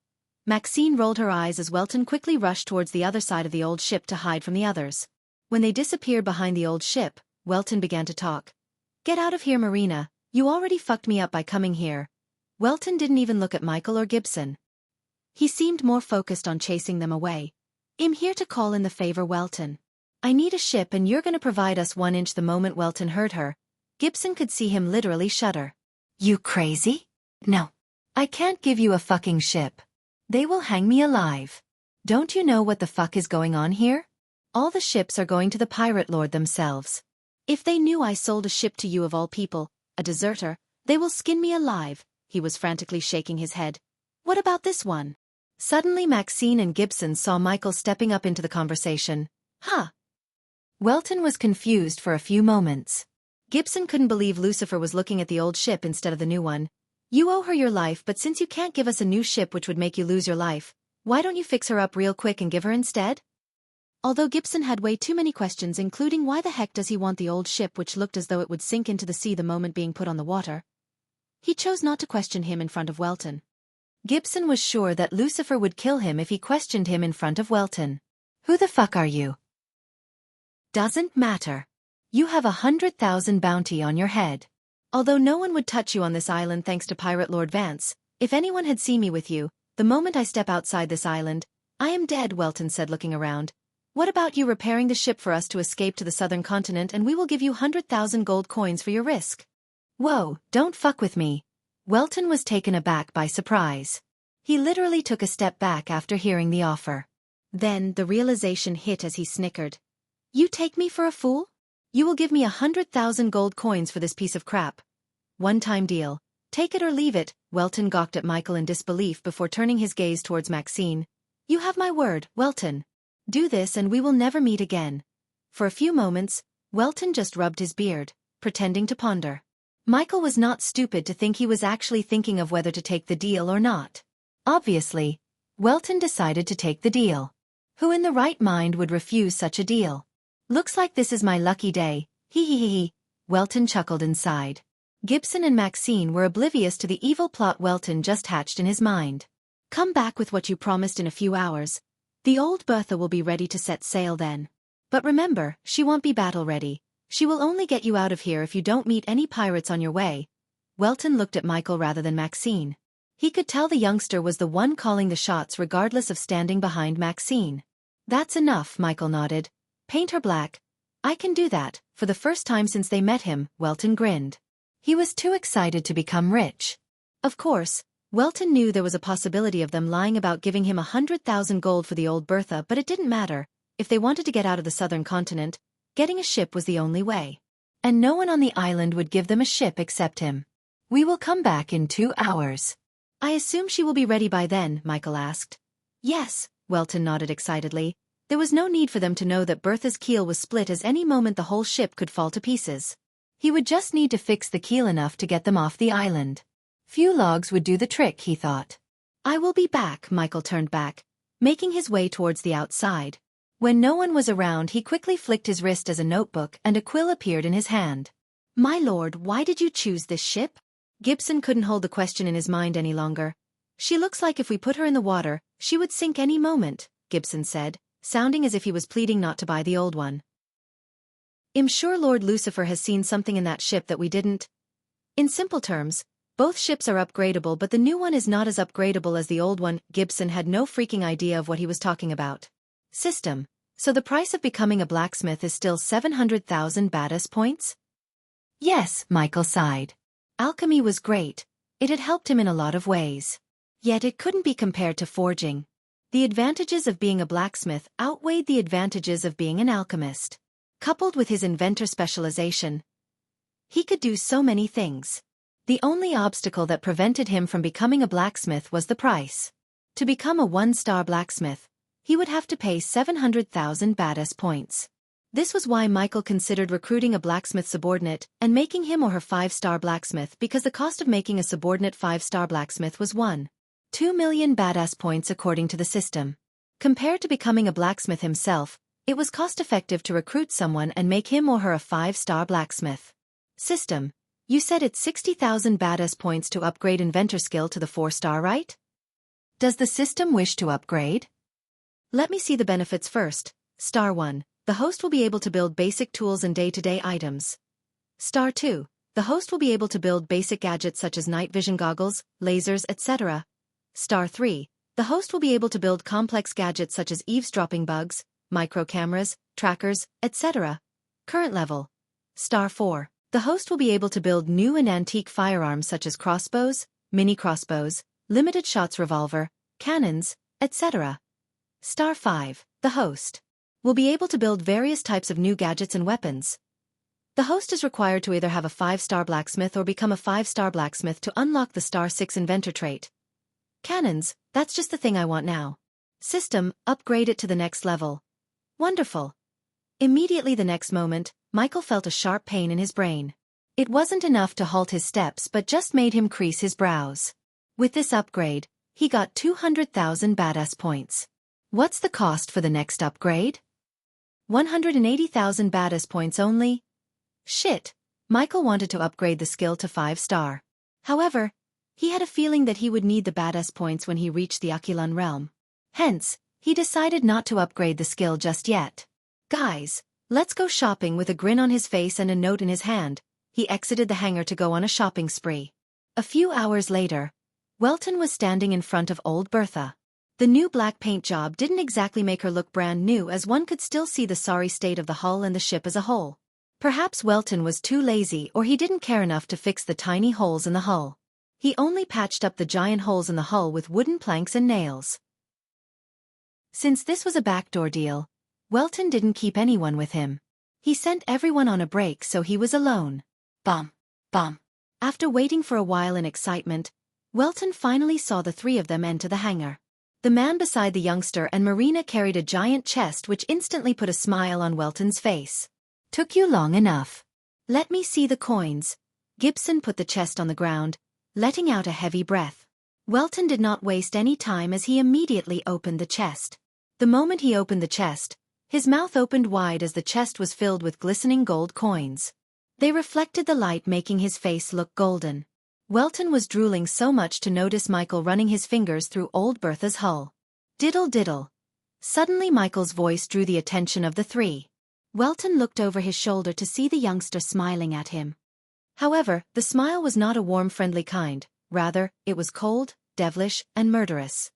Maxine rolled her eyes as Welton quickly rushed towards the other side of the old ship to hide from the others. When they disappeared behind the old ship, Welton began to talk. "Get out of here, Marina, you already fucked me up by coming here." Welton didn't even look at Michael or Gibson. He seemed more focused on chasing them away. "I'm here to call in the favor, Welton. I need a ship and you're gonna provide us 1 inch." The moment Welton heard her, Gibson could see him literally shudder. "You crazy? No. I can't give you a fucking ship. They will hang me alive. Don't you know what the fuck is going on here? All the ships are going to the pirate lord themselves. If they knew I sold a ship to you of all people, a deserter, they will skin me alive." He was frantically shaking his head. "What about this one?" Suddenly Maxine and Gibson saw Michael stepping up into the conversation. "Huh?" Welton was confused for a few moments. Gibson couldn't believe Lucifer was looking at the old ship instead of the new one. "You owe her your life, but since you can't give us a new ship which would make you lose your life, why don't you fix her up real quick and give her instead?" Although Gibson had way too many questions, including why the heck does he want the old ship which looked as though it would sink into the sea the moment being put on the water, he chose not to question him in front of Welton. Gibson was sure that Lucifer would kill him if he questioned him in front of Welton. "Who the fuck are you?" "Doesn't matter. You have 100,000 bounty on your head. Although no one would touch you on this island thanks to Pirate Lord Vance, if anyone had seen me with you, the moment I step outside this island, I am dead," Welton said looking around. "What about you repairing the ship for us to escape to the southern continent and we will give you 100,000 gold coins for your risk." "Whoa, don't fuck with me." Welton was taken aback by surprise. He literally took a step back after hearing the offer. Then the realization hit as he snickered. "You take me for a fool? You will give me 100,000 gold coins for this piece of crap. One-time deal. Take it or leave it." Welton gawked at Michael in disbelief before turning his gaze towards Maxine. "You have my word, Welton. Do this and we will never meet again." For a few moments, Welton just rubbed his beard, pretending to ponder. Michael was not stupid to think he was actually thinking of whether to take the deal or not. Obviously, Welton decided to take the deal. Who in the right mind would refuse such a deal? "Looks like this is my lucky day, hee hee hee hee," Welton chuckled inside. Gibson and Maxine were oblivious to the evil plot Welton just hatched in his mind. "Come back with what you promised in a few hours. The old Bertha will be ready to set sail then. But remember, she won't be battle-ready. She will only get you out of here if you don't meet any pirates on your way." Welton looked at Michael rather than Maxine. He could tell the youngster was the one calling the shots regardless of standing behind Maxine. "That's enough," Michael nodded. "Paint her black." "I can do that." For the first time since they met him, Welton grinned. He was too excited to become rich. Of course, Welton knew there was a possibility of them lying about giving him 100,000 gold for the old Bertha, but it didn't matter. If they wanted to get out of the southern continent, getting a ship was the only way. And no one on the island would give them a ship except him. "We will come back in 2 hours. "I assume she will be ready by then?" Michael asked. "Yes," Welton nodded excitedly. There was no need for them to know that Bertha's keel was split, as any moment the whole ship could fall to pieces. He would just need to fix the keel enough to get them off the island. Few logs would do the trick, he thought. "I will be back." Michael turned back, making his way towards the outside. When no one was around, he quickly flicked his wrist as a notebook and a quill appeared in his hand. "My lord, why did you choose this ship?" Gibson couldn't hold the question in his mind any longer. "She looks like if we put her in the water, she would sink any moment," Gibson said, sounding as if he was pleading not to buy the old one. I'm sure Lord Lucifer has seen something in that ship that we didn't. In simple terms, both ships are upgradable, but the new one is not as upgradable as the old one. Gibson had no freaking idea of what he was talking about. System. So the price of becoming a blacksmith is still 700,000 badass points? Yes, Michael sighed. Alchemy was great. It had helped him in a lot of ways. Yet it couldn't be compared to forging. The advantages of being a blacksmith outweighed the advantages of being an alchemist. Coupled with his inventor specialization, he could do so many things. The only obstacle that prevented him from becoming a blacksmith was the price. To become a 1-star blacksmith, he would have to pay 700,000 badass points. This was why Michael considered recruiting a blacksmith subordinate and making him or her 5-star blacksmith, because the cost of making a subordinate 5-star blacksmith was 1.2 million badass points according to the system. Compared to becoming a blacksmith himself, it was cost-effective to recruit someone and make him or her a 5-star blacksmith. System. You said it's 60,000 badass points to upgrade inventor skill to the 4-star, right? Does the system wish to upgrade? Let me see the benefits first. Star 1. The host will be able to build basic tools and day-to-day items. Star 2. The host will be able to build basic gadgets such as night vision goggles, lasers, etc. Star 3. The host will be able to build complex gadgets such as eavesdropping bugs, micro cameras, trackers, etc. Current level. Star 4. The host will be able to build new and antique firearms such as crossbows, mini crossbows, limited shots revolver, cannons, etc. Star 5. The host will be able to build various types of new gadgets and weapons. The host is required to either have a 5-star blacksmith or become a 5-star blacksmith to unlock the Star 6 inventor trait. Cannons, that's just the thing I want now. System, upgrade it to the next level. Wonderful. Immediately the next moment, Michael felt a sharp pain in his brain. It wasn't enough to halt his steps but just made him crease his brows. With this upgrade, he got 200,000 badass points. What's the cost for the next upgrade? 180,000 badass points only? Shit. Michael wanted to upgrade the skill to 5-star. However, he had a feeling that he would need the badass points when he reached the Aquilon realm. Hence, he decided not to upgrade the skill just yet. Guys, let's go shopping. With a grin on his face and a note in his hand, he exited the hangar to go on a shopping spree. A few hours later, Welton was standing in front of old Bertha. The new black paint job didn't exactly make her look brand new, as one could still see the sorry state of the hull and the ship as a whole. Perhaps Welton was too lazy, or he didn't care enough to fix the tiny holes in the hull. He only patched up the giant holes in the hull with wooden planks and nails. Since this was a backdoor deal, Welton didn't keep anyone with him. He sent everyone on a break, so he was alone. Bum. Bum. After waiting for a while in excitement, Welton finally saw the three of them enter the hangar. The man beside the youngster and Marina carried a giant chest, which instantly put a smile on Welton's face. Took you long enough. Let me see the coins. Gibson put the chest on the ground, letting out a heavy breath. Welton did not waste any time as he immediately opened the chest. The moment he opened the chest, his mouth opened wide as the chest was filled with glistening gold coins. They reflected the light, making his face look golden. Welton was drooling so much to notice Michael running his fingers through old Bertha's hull. Diddle diddle. Suddenly Michael's voice drew the attention of the three. Welton looked over his shoulder to see the youngster smiling at him. However, the smile was not a warm, friendly kind. Rather, it was cold, devilish, and murderous.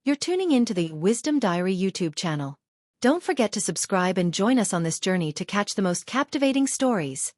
You're tuning into the Wisdom Diary YouTube channel. Don't forget to subscribe and join us on this journey to catch the most captivating stories.